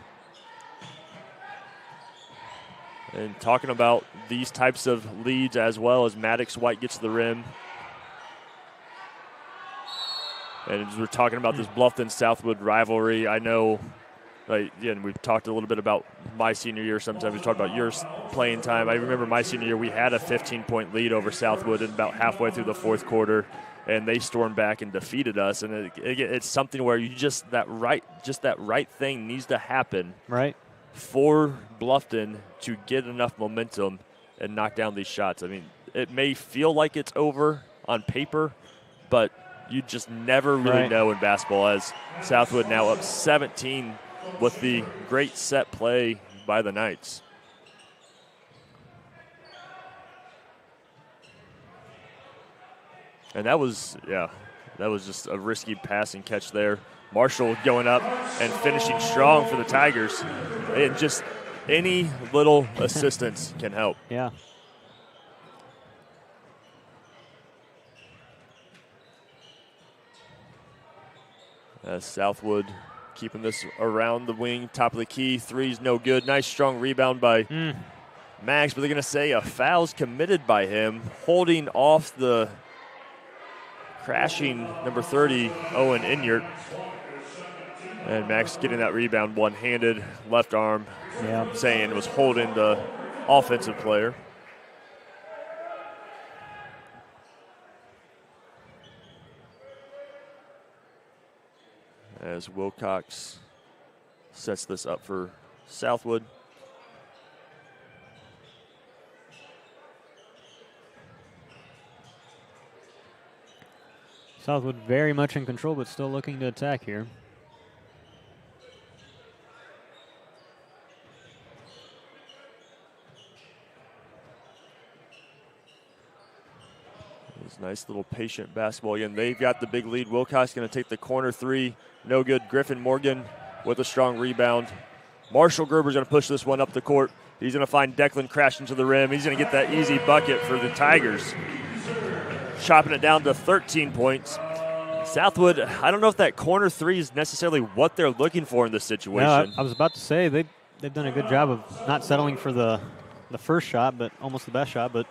And talking about these types of leads as well as Maddox White gets to the rim. And as we're talking about this Bluffton-Southwood rivalry, I know, we've talked a little bit about my senior year. Sometimes we talk about your playing time. I remember my senior year, we had a 15-point lead over Southwood and about halfway through the fourth quarter, and they stormed back and defeated us. And it's something where that right thing needs to happen. Right. For Bluffton to get enough momentum and knock down these shots. I mean, it may feel like it's over on paper, but you just never really know in basketball, as Southwood now up 17 with the great set play by the Knights. And that was just a risky passing catch there. Marshall going up and finishing strong for the Tigers. And just any little assistance can help. Yeah. Southwood keeping this around the wing, top of the key. Three's no good. Nice strong rebound by Max, but they're going to say a foul's committed by him, holding off the crashing number 30, Owen Inyart. And Max getting that rebound one-handed, left arm, saying it was holding the offensive player. as Wilcox sets this up for Southwood. Southwood very much in control, but still looking to attack here. It's nice little patient basketball. Again, they've got the big lead. Wilcox going to take the corner three. No good. Griffin Morgan with a strong rebound. Marshall Gerber's going to push this one up the court. He's going to find Declan crashing to the rim. He's going to get that easy bucket for the Tigers. Chopping it down to 13 points. Southwood, I don't know if that corner three is necessarily what they're looking for in this situation. No, I was about to say they've done a good job of not settling for the first shot, but almost the best shot, but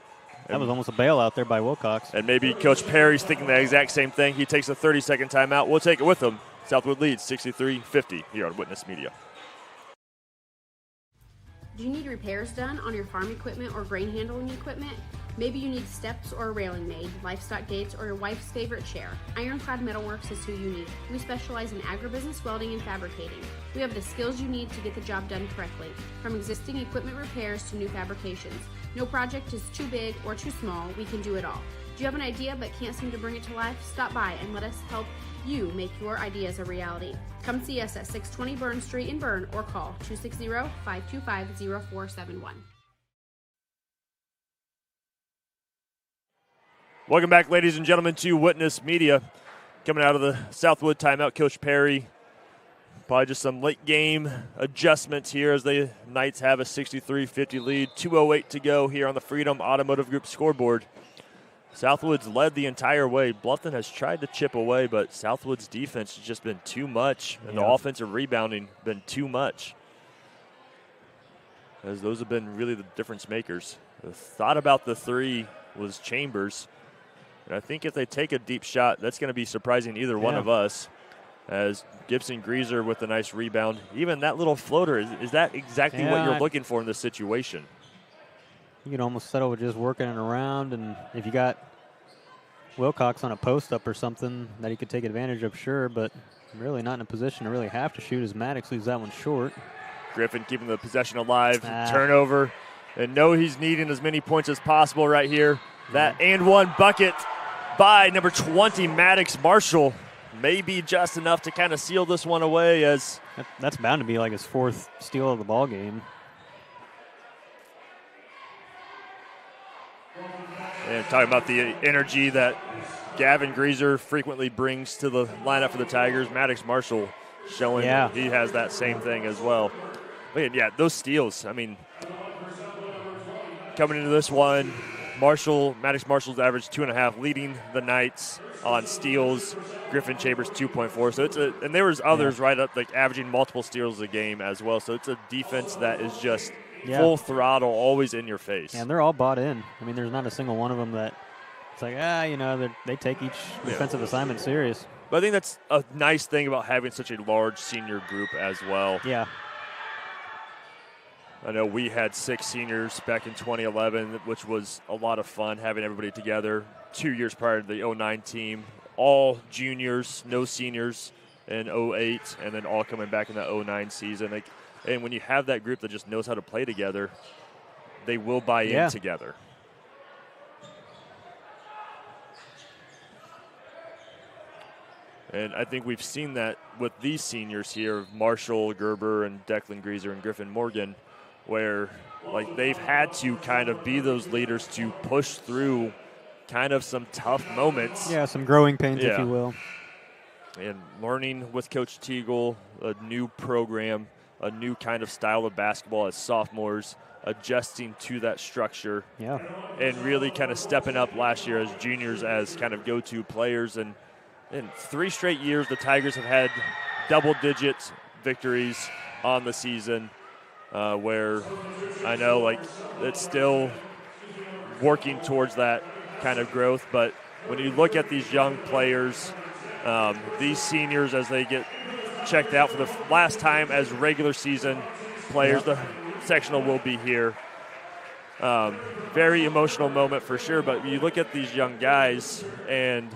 that was almost a bailout there by Wilcox. And maybe Coach Perry's thinking the exact same thing. He takes a 30-second timeout. We'll take it with him. Southwood leads 63-50 here on Witness Media. Do you need repairs done on your farm equipment or grain handling equipment? Maybe you need steps or a railing made, livestock gates, or your wife's favorite chair. Ironclad Metalworks is who you need. We specialize in agribusiness welding and fabricating. We have the skills you need to get the job done correctly, from existing equipment repairs to new fabrications. No project is too big or too small. We can do it all. Do you have an idea but can't seem to bring it to life? Stop by and let us help you make your ideas a reality. Come see us at 620 Berne Street in Berne or call 260-525-0471. Welcome back, ladies and gentlemen, to Witness Media. Coming out of the Southwood timeout, Coach Perry. Probably just some late game adjustments here as the Knights have a 63-50 lead. 2:08 to go here on the Freedom Automotive Group scoreboard. Southwood's led the entire way. Bluffton has tried to chip away, but Southwood's defense has just been too much, and the offensive rebounding been too much. As those have been really the difference makers. The thought about the three was Chambers. And I think if they take a deep shot, that's going to be surprising either one of us. As Gibson Greaser with a nice rebound. Even that little floater, is that exactly what you're looking for in this situation? You can almost settle with just working it around, and if you got Wilcox on a post-up or something that he could take advantage of, sure, but really not in a position to really have to shoot as Maddox leaves that one short. Griffin keeping the possession alive, turnover, and know he's needing as many points as possible right here. That and one bucket by number 20, Maddox Marshall, may be just enough to kind of seal this one away. As that's bound to be like his fourth steal of the ball game. And talking about the energy that Gavin Greaser frequently brings to the lineup for the Tigers, Maddox Marshall showing that he has that same thing as well. But yeah, those steals, I mean, coming into this one, Maddox Marshall's averaged 2.5, leading the Knights on steals. Griffin Chambers 2.4. So and there was others right up, like averaging multiple steals a game as well. So it's a defense that is just full throttle, always in your face. Yeah, and they're all bought in. I mean, there's not a single one of them that it's like, they take each defensive assignment serious. But I think that's a nice thing about having such a large senior group as well. Yeah. I know we had 6 seniors back in 2011, which was a lot of fun having everybody together. 2 years prior to the 09 team, all juniors, no seniors in 08, and then all coming back in the 09 season. And when you have that group that just knows how to play together, they will buy in together. And I think we've seen that with these seniors here, Marshall, Gerber, and Declan Greaser, and Griffin Morgan, where like they've had to kind of be those leaders to push through kind of some tough moments. Yeah, some growing pains, if you will. And learning with Coach Teagle, a new program, a new kind of style of basketball as sophomores, adjusting to that structure. Yeah. And really kind of stepping up last year as juniors as kind of go-to players. And in 3 straight years, the Tigers have had double-digit victories on the season. Where I know like it's still working towards that kind of growth, but when you look at these young players, these seniors as they get checked out for the last time as regular season players, the sectional will be here. Very emotional moment for sure, but you look at these young guys and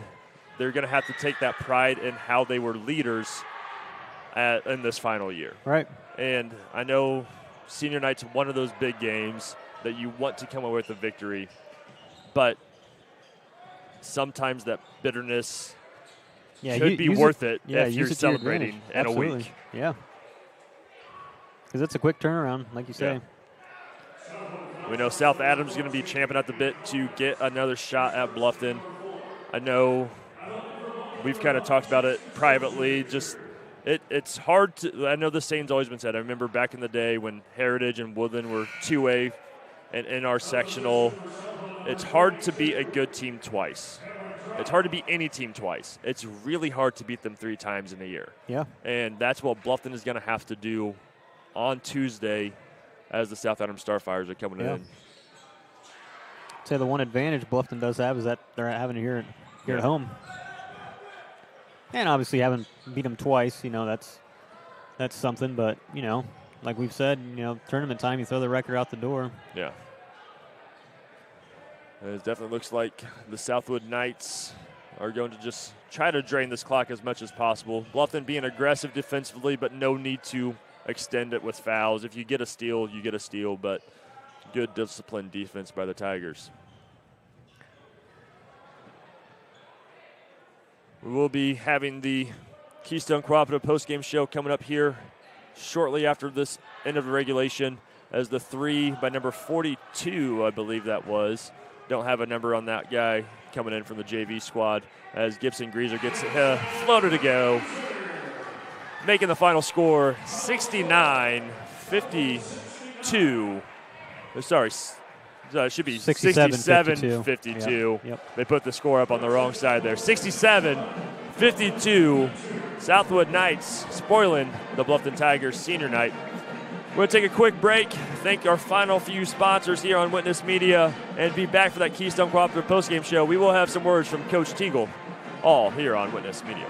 they're going to have to take that pride in how they were leaders in this final year. Right. And I know senior night's one of those big games that you want to come away with a victory, but sometimes that bitterness could be worth it if you're celebrating in a week. Yeah. Because it's a quick turnaround, like you say. Yeah. We know South Adams is going to be champing at the bit to get another shot at Bluffton. I know we've kind of talked about it privately. Just it's hard to – I know this saying's always been said. I remember back in the day when Heritage and Woodland were 2A and in our sectional, it's hard to beat a good team twice. It's hard to beat any team twice. It's really hard to beat them 3 times in a year. Yeah. And that's what Bluffton is going to have to do on Tuesday as the South Adams Starfires are coming in. I'd say the one advantage Bluffton does have is that they're having it here at home. And obviously having beat them twice, that's something. But, like we've said, tournament time, you throw the record out the door. Yeah. It definitely looks like the Southwood Knights are going to just try to drain this clock as much as possible. Bluffton being aggressive defensively, but no need to extend it with fouls. If you get a steal, you get a steal, but good disciplined defense by the Tigers. We will be having the Keystone Cooperative postgame show coming up here shortly after this end of the regulation as the 3 by number 42, I believe that was. Don't have a number on that guy coming in from the JV squad as Gibson Greaser gets floated to go. Making the final score 69-52. Sorry, it should be 67-52. Yep. They put the score up on the wrong side there. 67-52. Southwood Knights spoiling the Bluffton Tigers senior night. We're going to take a quick break, thank our final few sponsors here on Witness Media, and be back for that Keystone Cooperative postgame show. We will have some words from Coach Teagle, all here on Witness Media.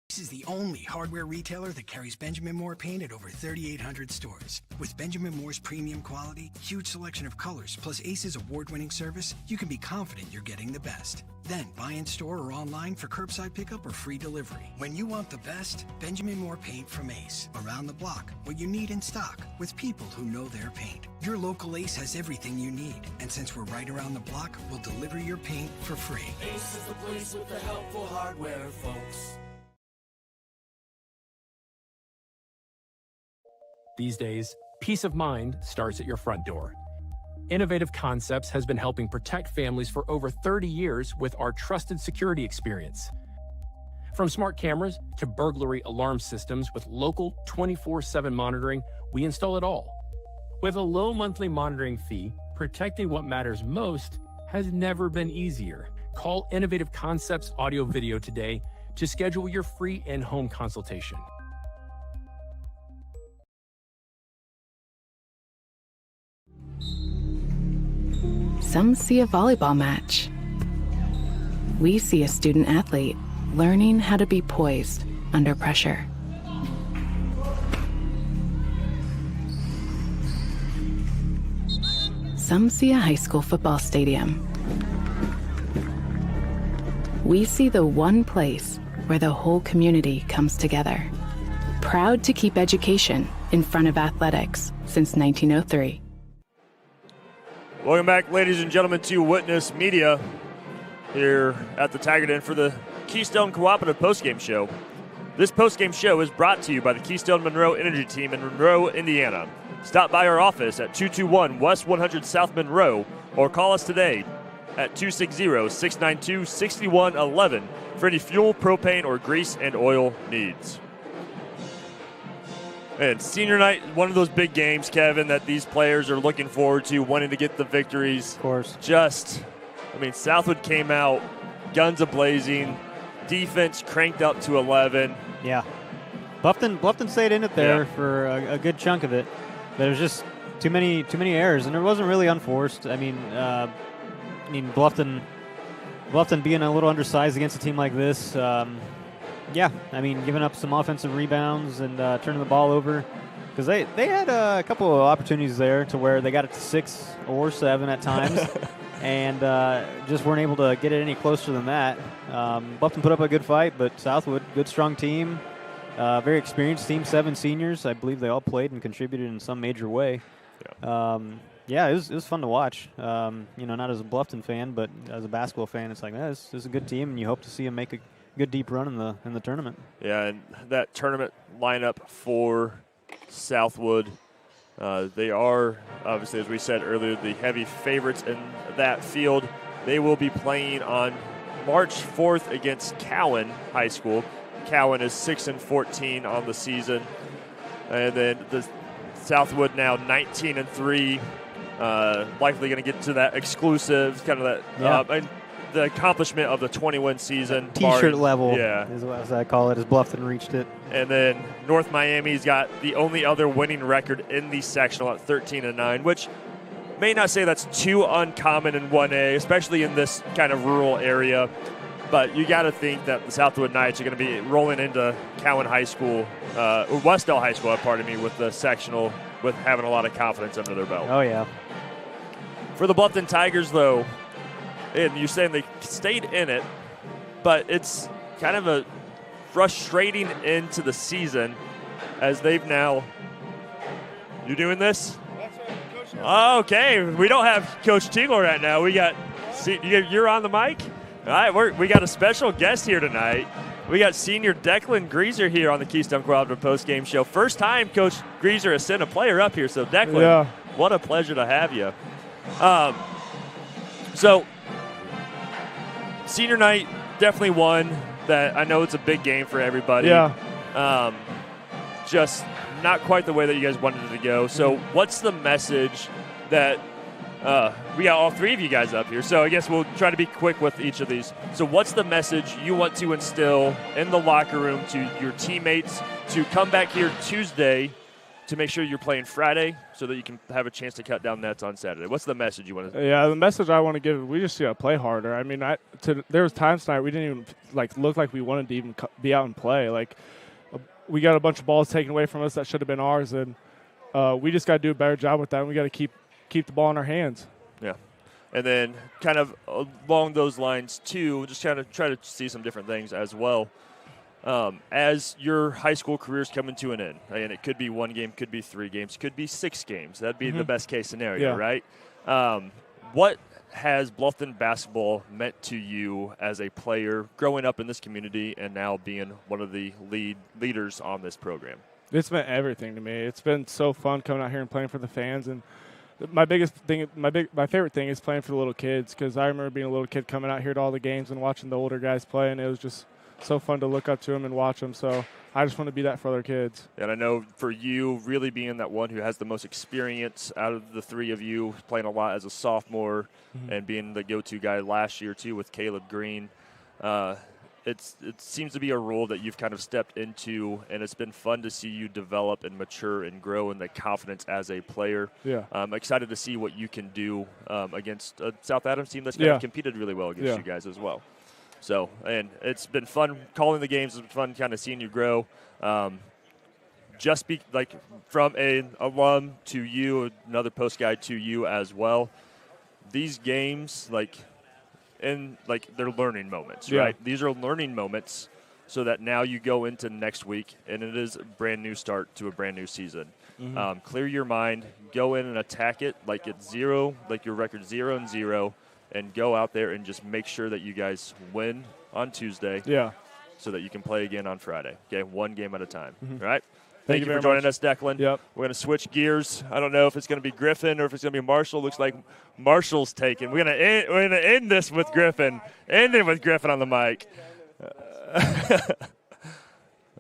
This is the only hardware retailer that carries Benjamin Moore paint at over 3,800 stores. With Benjamin Moore's premium quality, huge selection of colors, plus Ace's award-winning service, you can be confident you're getting the best. Then buy in store or online for curbside pickup or free delivery. When you want the best, Benjamin Moore paint from Ace. Around the block, what you need in stock, with people who know their paint. Your local Ace has everything you need, and since we're right around the block, we'll deliver your paint for free. Ace is the place with the helpful hardware, folks. These days, peace of mind starts at your front door. Innovative Concepts has been helping protect families for over 30 years with our trusted security experience. From smart cameras to burglary alarm systems with local 24/7 monitoring, we install it all. With a low monthly monitoring fee, protecting what matters most has never been easier. Call Innovative Concepts Audio Video today to schedule your free in-home consultation. Some see a volleyball match. We see a student athlete learning how to be poised under pressure. Some see a high school football stadium. We see the one place where the whole community comes together. Proud to keep education in front of athletics since 1903. Welcome back, ladies and gentlemen, to Witness Media here at the Tiger Den for the Keystone Cooperative postgame show. This postgame show is brought to you by the Keystone Monroe Energy Team in Monroe, Indiana. Stop by our office at 221 West 100 South Monroe or call us today at 260-692-6111 for any fuel, propane, or grease and oil needs. And senior night, one of those big games, Kevin, that these players are looking forward to, wanting to get the victories. Of course. Southwood came out guns a-blazing, defense cranked up to 11. Yeah. Bluffton stayed in it there for a good chunk of it. But there's just too many errors, and it wasn't really unforced. Bluffton being a little undersized against a team like this, giving up some offensive rebounds and turning the ball over. Because they had a couple of opportunities there to where they got it to 6 or 7 at times and just weren't able to get it any closer than that. Bluffton put up a good fight, but Southwood, good strong team, Very experienced team, 7 seniors. I believe they all played and contributed in some major way. Yeah, it was fun to watch. Not as a Bluffton fan, but as a basketball fan, it's like, this is a good team, and you hope to see them make a good deep run in the tournament. Yeah, and that tournament lineup for Southwood, they are, obviously, as we said earlier, the heavy favorites in that field. They will be playing on March 4th against Cowan High School. Cowan is 6-14 on the season. And then the Southwood now 19-3. Likely going to get to that exclusive, kind of that, and the accomplishment of the 20-win season. T-shirt level, yeah, as I call it, as Bluffton reached it. And then North Miami's got the only other winning record in the sectional at 13-9, which may not say that's too uncommon in 1A, especially in this kind of rural area. But you got to think that the Southwood Knights are going to be rolling into Cowan High School, Westdale High School, with the sectional, with having a lot of confidence under their belt. Oh, yeah. For the Bluffton Tigers, though, and you're saying they stayed in it, but it's kind of a frustrating end to the season as they've now. You doing this? Okay, we don't have Coach Tingle right now. We got. You're on the mic. All right, we got a special guest here tonight. We got senior Declan Greaser here on the Keystone Cooperative Postgame Show. First time Coach Greaser has sent a player up here, so Declan, what a pleasure to have you. So, senior night, definitely one that I know it's a big game for everybody. Yeah. Just not quite the way that you guys wanted it to go. So, what's the message that we got all three of you guys up here, so I guess we'll try to be quick with each of these. So what's the message you want to instill in the locker room to your teammates to come back here Tuesday to make sure you're playing Friday so that you can have a chance to cut down nets on Saturday? What's the message you want to? Yeah, the message I want to give, we just got to play harder. I mean, there was times tonight we didn't even look like we wanted to even be out and play. We got a bunch of balls taken away from us that should have been ours, and we just got to do a better job with that. And we got to keep the ball in our hands. Yeah. And then kind of along those lines, too, just kind of try to see some different things as well. As your high school career is coming to an end, and it could be 1 game, could be 3 games, could be 6 games. That'd be the best case scenario, right? What has Bluffton basketball meant to you as a player growing up in this community and now being one of the leaders on this program? It's meant everything to me. It's been so fun coming out here and playing for the fans, and my favorite thing is playing for the little kids, because I remember being a little kid coming out here to all the games and watching the older guys play, and it was just so fun to look up to them and watch them. So I just want to be that for other kids. And I know for you, really being that one who has the most experience out of the 3 of you, playing a lot as a sophomore and being the go-to guy last year too with Caleb Green, it seems to be a role that you've kind of stepped into, and it's been fun to see you develop and mature and grow in the confidence as a player. Yeah. I'm excited to see what you can do against a South Adams team that's kind of competed really well against you guys as well. So, and it's been fun calling the games. It's been fun kind of seeing you grow. Just be from an alum to you, another post guy to you as well. These games, they're learning moments, right? These are learning moments so that now you go into next week, and it is a brand new start to a brand new season. Clear your mind, go in and attack it like it's 0, like your record's 0-0, and go out there and just make sure that you guys win on Tuesday so that you can play again on Friday. Okay, 1 game at a time, all right? Thank you for joining us, Declan. Yep. We're going to switch gears. I don't know if it's going to be Griffin or if it's going to be Marshall. Looks like Marshall's taken. We're going to end this with Griffin. End it with Griffin on the mic.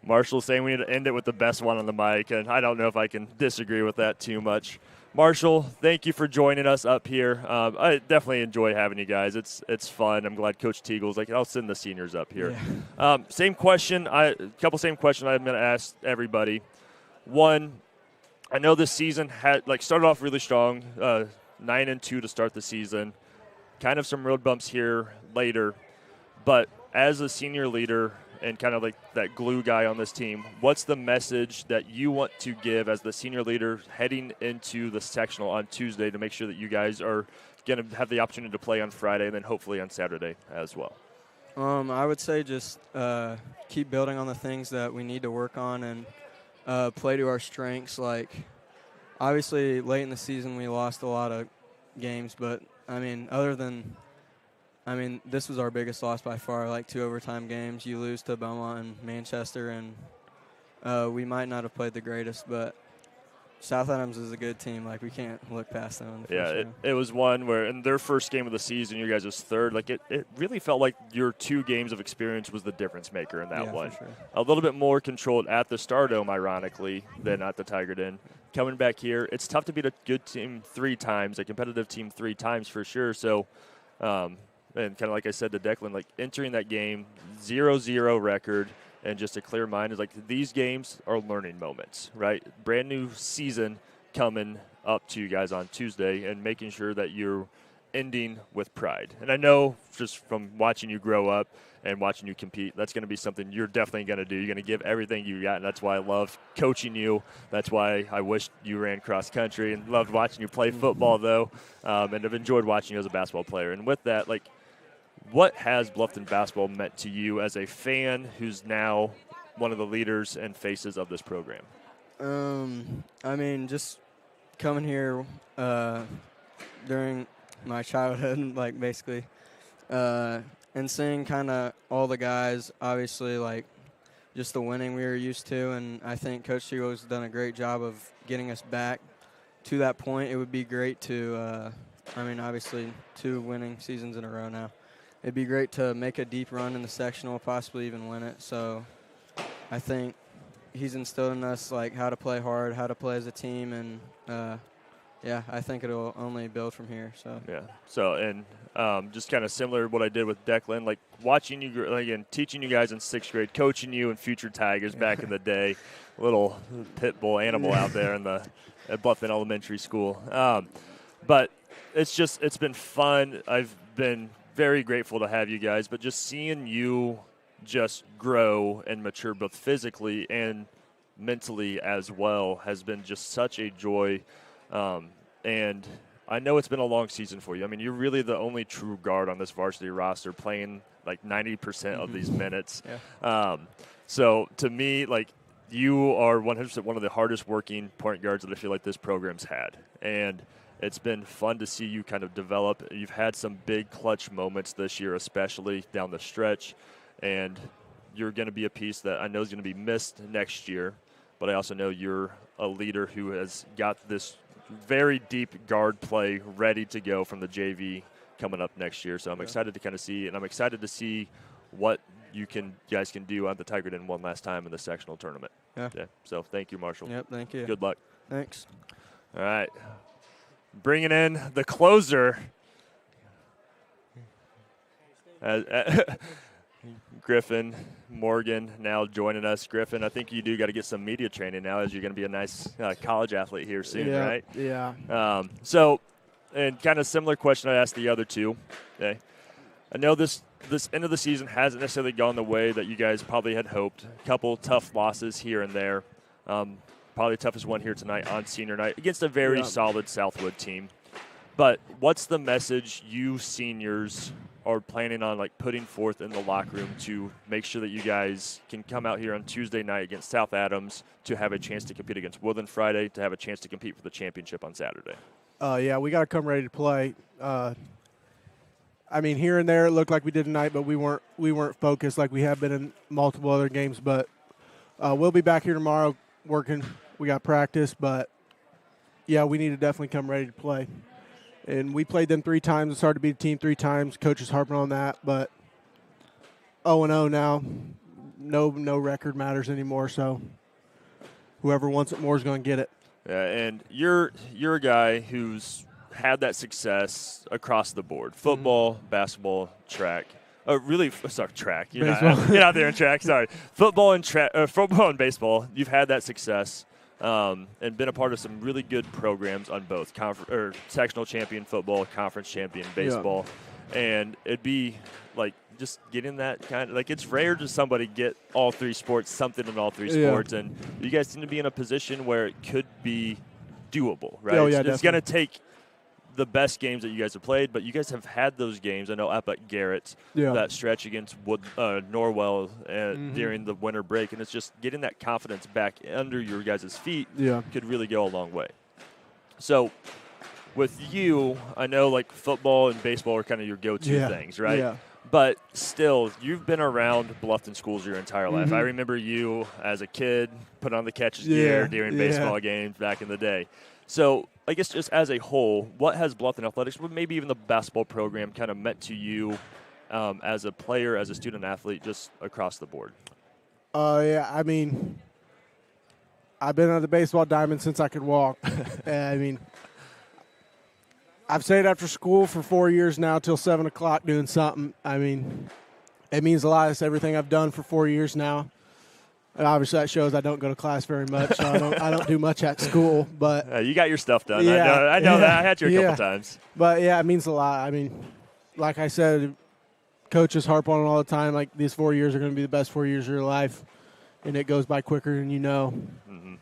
Marshall's saying we need to end it with the best one on the mic, and I don't know if I can disagree with that too much. Marshall, thank you for joining us up here. I definitely enjoy having you guys. It's fun. I'm glad Coach Teagle's I'll send the seniors up here. Yeah. Same question. I'm going to ask everybody. One, I know this season had started off really strong, 9-2 to start the season. Kind of some road bumps here later, but as a senior leader and kind of that glue guy on this team, what's the message that you want to give as the senior leader heading into the sectional on Tuesday to make sure that you guys are going to have the opportunity to play on Friday and then hopefully on Saturday as well? I would say just keep building on the things that we need to work on and play to our strengths. Like, obviously, late in the season we lost a lot of games, but, I mean, this was our biggest loss by far, like 2 overtime games. You lose to Belmont and Manchester, and we might not have played the greatest, but South Adams is a good team. Like, we can't look past them in the first round. It was one where in their first game of the season, you guys was third. Like, it really felt like your 2 games of experience was the difference maker in that one. For sure. A little bit more controlled at the Stardome, ironically, than at the Tiger Den. Coming back here, it's tough to beat a good team 3 times, a competitive team 3 times for sure. So, and kind of like I said to Declan, like entering that game, 0-0 record, and just a clear mind is like these games are learning moments, right? Brand new season coming up to you guys on Tuesday and making sure that you're ending with pride. And I know just from watching you grow up and watching you compete, that's going to be something you're definitely going to do. You're going to give everything you got, and that's why I love coaching you. That's why I wish you ran cross country and loved watching you play football, though, and have enjoyed watching you as a basketball player. And with that, like, what has Bluffton basketball meant to you as a fan who's now one of the leaders and faces of this program? I mean, just coming here during my childhood, like, basically, and seeing kind of all the guys, obviously, like, just the winning we were used to, and I think Coach Teagle's done a great job of getting us back to that point. It would be great to, obviously, 2 winning seasons in a row now. It'd be great to make a deep run in the sectional, possibly even win it. So I think he's instilled in us, like, how to play hard, how to play as a team, and, I think it'll only build from here. So yeah. So, and just kind of similar to what I did with Declan, like watching you, again, teaching you guys in 6th grade, coaching you and future Tigers back in the day, little pit bull animal out there at Bluffton Elementary School. But it's been fun. I've been very grateful to have you guys, but just seeing you just grow and mature both physically and mentally as well has been just such a joy. And I know it's been a long season for you. I mean, you're really the only true guard on this varsity roster playing like 90% of these minutes. Yeah. So to me, like, you are 100% one of the hardest working point guards that I feel like this program's had. And it's been fun to see you kind of develop. You've had some big clutch moments this year, especially down the stretch, and you're going to be a piece that I know is going to be missed next year, but I also know you're a leader who has got this very deep guard play ready to go from the JV coming up next year. So I'm excited to kind of see, and I'm excited to see what you guys can do on the Tiger Den one last time in the sectional tournament. Yeah. So thank you, Marshall. Yep, thank you. Good luck. Thanks. All right. Bringing in the closer, Griffin Morgan now joining us. Griffin, I think you do got to get some media training now as you're going to be a nice college athlete here soon, right? Yeah. So, and kind of similar question I asked the other two. Okay. I know this end of the season hasn't necessarily gone the way that you guys probably had hoped. A couple tough losses here and there. Probably the toughest one here tonight on senior night against a very solid Southwood team. But what's the message you seniors are planning on like putting forth in the locker room to make sure that you guys can come out here on Tuesday night against South Adams to have a chance to compete against Woodland Friday, to have a chance to compete for the championship on Saturday? We got to come ready to play. Here and there it looked like we did tonight, but we weren't focused like we have been in multiple other games. But we'll be back here tomorrow working. We got practice, but we need to definitely come ready to play. And we played them 3 times. It's hard to beat a team 3 times. Coach is harping on that, but 0-0 now. No record matters anymore. So whoever wants it more is going to get it. Yeah, and you're a guy who's had that success across the board: football, basketball, track. Track. You're out there in track. Sorry, football and baseball. You've had that success. And been a part of some really good programs on both sectional champion football, conference champion baseball. Yeah. And it'd be like just getting that kind of like, it's rare to somebody get all 3 sports, something in all 3 sports. And you guys seem to be in a position where it could be doable, right? Oh, yeah, it's going to take the best games that you guys have played, but you guys have had those games. I know up at Garrett, that stretch against Norwell during the winter break, and it's just getting that confidence back under your guys' feet could really go a long way. So with you, I know like football and baseball are kind of your go-to things, right? Yeah. But still, you've been around Bluffton schools your entire life. I remember you as a kid put on the catcher's gear during baseball games back in the day. So I guess just as a whole, what has Bluffton Athletics, maybe even the basketball program, kind of meant to you as a player, as a student athlete, just across the board? Yeah, I mean, I've been on the baseball diamond since I could walk. I mean, I've stayed after school for 4 years now till 7 o'clock doing something. I mean, it means a lot. It's everything I've done for 4 years now. And obviously that shows I don't go to class very much, so I don't do much at school. But you got your stuff done. I know that. I had you a couple times. But, yeah, it means a lot. I mean, like I said, coaches harp on it all the time, like these 4 years are going to be the best 4 years of your life, and it goes by quicker than you know. Mm-hmm.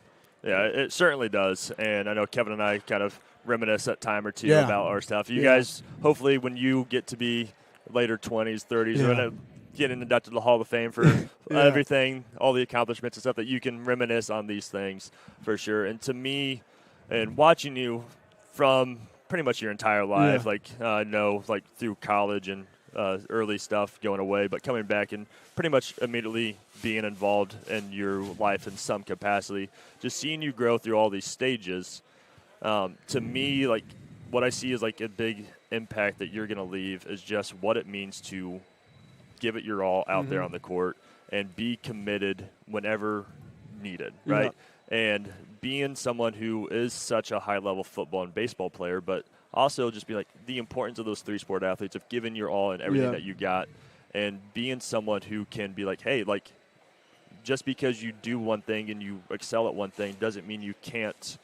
Yeah, it certainly does. And I know Kevin and I kind of reminisce a time or two about our stuff. You guys, hopefully when you get to be later 20s, 30s, you're going to get inducted to the Hall of Fame for everything, all the accomplishments and stuff, that you can reminisce on these things for sure. And to me, and watching you from pretty much your entire life, like I know like through college and early stuff going away, but coming back and pretty much immediately being involved in your life in some capacity, just seeing you grow through all these stages, to me, like what I see is like a big impact that you're going to leave is just what it means to give it your all out there on the court and be committed whenever needed, right? And being someone who is such a high-level football and baseball player, but also just be like the importance of those three-sport athletes of giving your all and everything that you got, and being someone who can be like, hey, like just because you do one thing and you excel at one thing doesn't mean you can't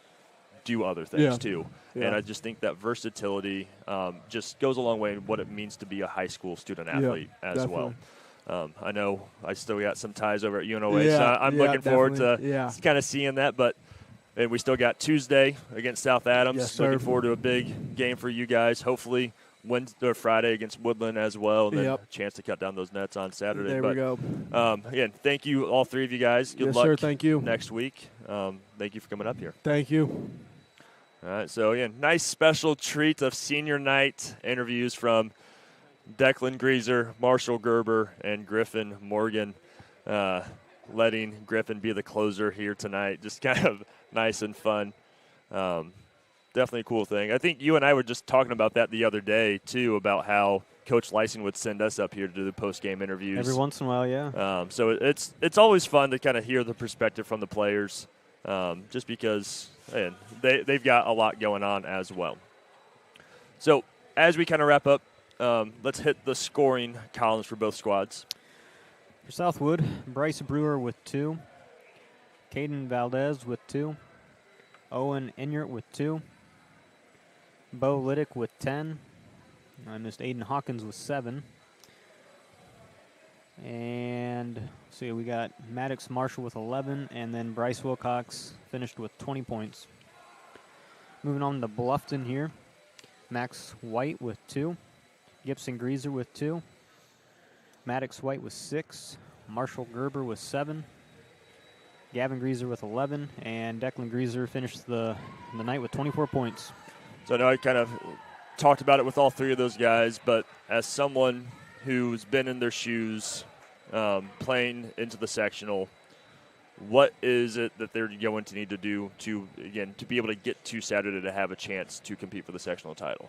do other things too. And I just think that versatility just goes a long way in what it means to be a high school student athlete as well. I know I still got some ties over at UNOH, so I'm looking forward to kind of seeing that. But and we still got Tuesday against South Adams. Looking forward to a big game for you guys. Hopefully Wednesday or Friday against Woodland as well, and then a chance to cut down those nets on Saturday. There we go. Again, thank you, all three of you guys. Good luck. Sir, thank you. Next week. Thank you for coming up here. Thank you. All right, so again, nice special treat of senior night interviews from Declan Greaser, Marshall Gerber, and Griffin Morgan, letting Griffin be the closer here tonight. Just kind of nice and fun. Definitely a cool thing. I think you and I were just talking about that the other day, too, about how Coach Lysing would send us up here to do the post-game interviews. Every once in a while, yeah. So it's always fun to kind of hear the perspective from the players, just because and they've got a lot going on as well. So as we kind of wrap up, let's hit the scoring columns for both squads. For Southwood, Bryce Brewer with 2, Caden Valdez with 2, Owen Enyart with 2, Bo Liddick with 10, I missed Aiden Hawkins with 7, and let's see, we got Maddox Marshall with 11, and then Bryce Wilcox finished with 20 points. Moving on to Bluffton here, Max White with 2, Gibson Greaser with 2, Maddox White with 6, Marshall Gerber with 7, Gavin Greaser with 11, and Declan Greaser finished the night with 24 points. So I know I kind of talked about it with all three of those guys, but as someone who's been in their shoes playing into the sectional, what is it that they're going to need to do to be able to get to Saturday to have a chance to compete for the sectional title?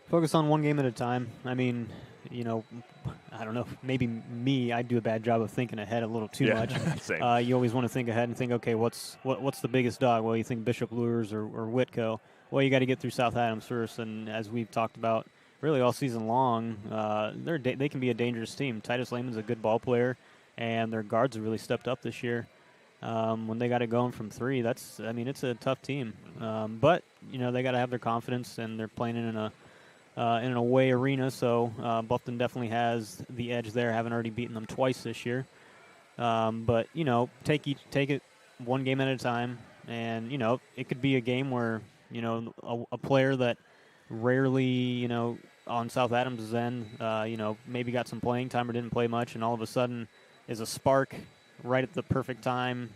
Focus on one game at a time. I mean, I don't know, maybe I do a bad job of thinking ahead a little too much. Same. You always want to think ahead and think, okay, what's the biggest dog? Well, you think Bishop Lures or Whitco. Well, you got to get through South Adams first, and as we've talked about really all season long, they can be a dangerous team. Titus Lehman's a good ball player, and their guards have really stepped up this year. When they got it going from 3, it's a tough team. But they got to have their confidence, and they're playing in an away arena, so Bluffton definitely has the edge there. Haven't already beaten them twice this year, but take it one game at a time, and it could be a game where a player that rarely, on South Adams' end, maybe got some playing time or didn't play much, and all of a sudden is a spark right at the perfect time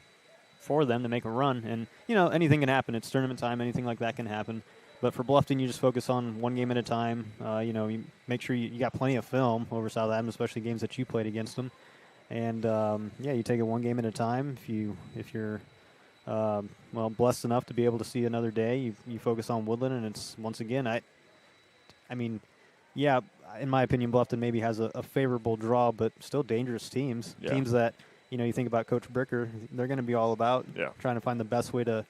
for them to make a run. And, anything can happen. It's tournament time. Anything like that can happen. But for Bluffton, you just focus on one game at a time. You make sure you got plenty of film over South Adams, especially games that you played against them. And, you take it one game at a time. If you're blessed enough to be able to see another day, you focus on Woodland, and it's, once again, in my opinion, Bluffton maybe has a favorable draw, but still dangerous teams. Yeah. Teams that, you think about Coach Bricker, they're going to be all about trying to find the best way to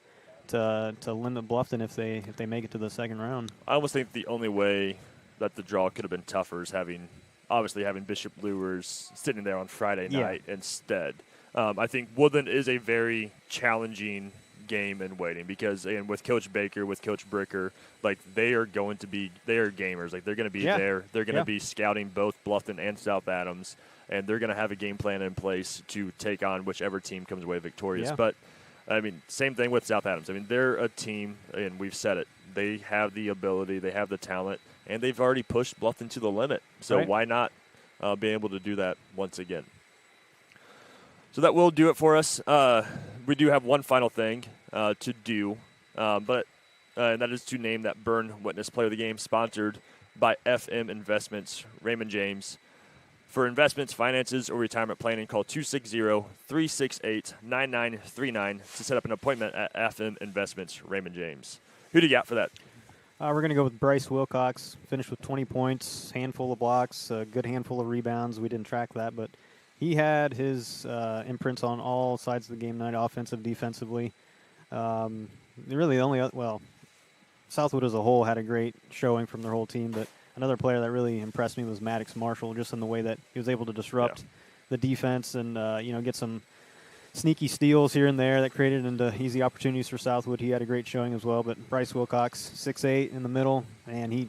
limit Bluffton if they make it to the second round. I almost think the only way that the draw could have been tougher is having Bishop Lures sitting there on Friday night instead. I think Woodland is a very challenging game in waiting because, and with Coach Baker, with Coach Bricker, they are gamers. They're going to be there. They're going to be scouting both Bluffton and South Adams, and they're going to have a game plan in place to take on whichever team comes away victorious. Yeah. But, same thing with South Adams. They're a team, and we've said it. They have the ability, they have the talent, and they've already pushed Bluffton to the limit. So why not be able to do that once again? So that will do it for us. We do have one final thing to do, and that is to name that Berne Witness Player of the Game, sponsored by FM Investments, Raymond James. For investments, finances, or retirement planning, call 260-368-9939 to set up an appointment at FM Investments, Raymond James. Who do you got for that? We're going to go with Bryce Wilcox. Finished with 20 points, handful of blocks, a good handful of rebounds. We didn't track that, but he had his imprints on all sides of the game tonight, offensive, defensively. Really, Southwood as a whole had a great showing from their whole team, but another player that really impressed me was Maddox Marshall, just in the way that he was able to disrupt the defense and get some sneaky steals here and there that created into easy opportunities for Southwood. He had a great showing as well. But Bryce Wilcox, 6'8" in the middle, and he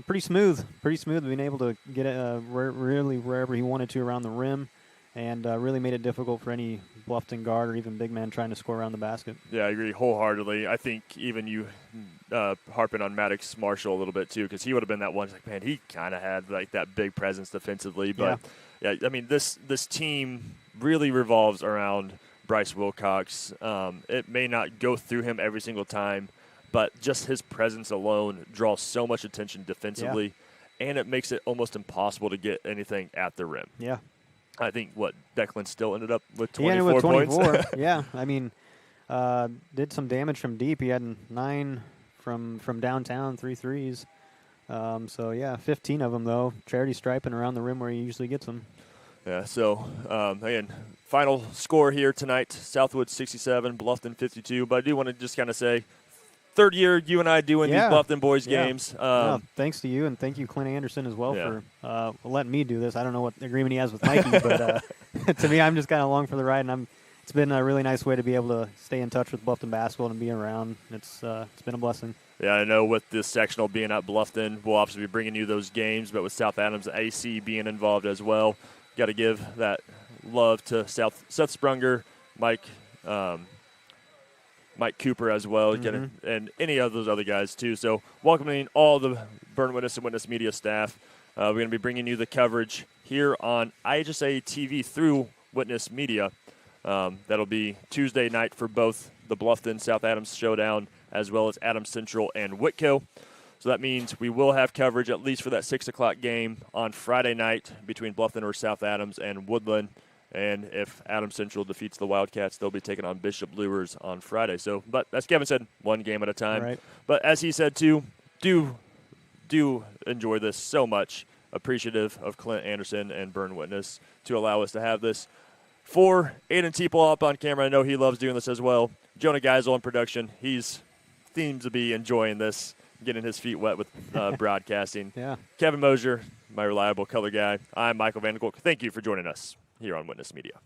pretty smooth, being able to get it really wherever he wanted to around the rim, and really made it difficult for any Bluffton guard or even big man trying to score around the basket. Yeah, I agree wholeheartedly. I think even you harping on Maddox Marshall a little bit too, because he would have been that one. Man, he kind of had that big presence defensively. But this team really revolves around Bryce Wilcox. It may not go through him every single time, but just his presence alone draws so much attention defensively, and it makes it almost impossible to get anything at the rim. Yeah. I think, Declan still ended up with 24 points? Yeah, did some damage from deep. He had 9 from downtown, 3 threes. 15 of them, though. Charity striping around the rim where he usually gets them. Yeah, so, again, final score here tonight, Southwood 67, Bluffton 52. But I do want to just kind of say, third year you and I doing these Bluffton boys games. Thanks to you, and thank you, Clint Anderson, as well, for letting me do this. I don't know what agreement he has with Mikey, but to me, I'm just kind of along for the ride, and it's been a really nice way to be able to stay in touch with Bluffton basketball and be around. It's been a blessing. Yeah, I know with this sectional being at Bluffton, we'll obviously be bringing you those games, but with South Adams AC being involved as well, got to give that love to Seth Sprunger, Mike Cooper as well, and any of those other guys too. So welcoming all the Berne Witness and Witness Media staff. We're going to be bringing you the coverage here on IHSA TV through Witness Media. That'll be Tuesday night for both the Bluffton South Adams showdown as well as Adams Central and Whitco. So that means we will have coverage at least for that 6 o'clock game on Friday night between Bluffton or South Adams and Woodland. And if Adams Central defeats the Wildcats, they'll be taking on Bishop Lures on Friday. So, but as Kevin said, one game at a time. Right. But as he said too, do enjoy this so much. Appreciative of Clint Anderson and Berne Witness to allow us to have this. For Aiden Teeple up on camera, I know he loves doing this as well. Jonah Geisel in production, seems to be enjoying this, getting his feet wet with broadcasting. Yeah. Kevin Mosier, my reliable color guy. I'm Michael Vanderkolk. Thank you for joining us here on Witness Media.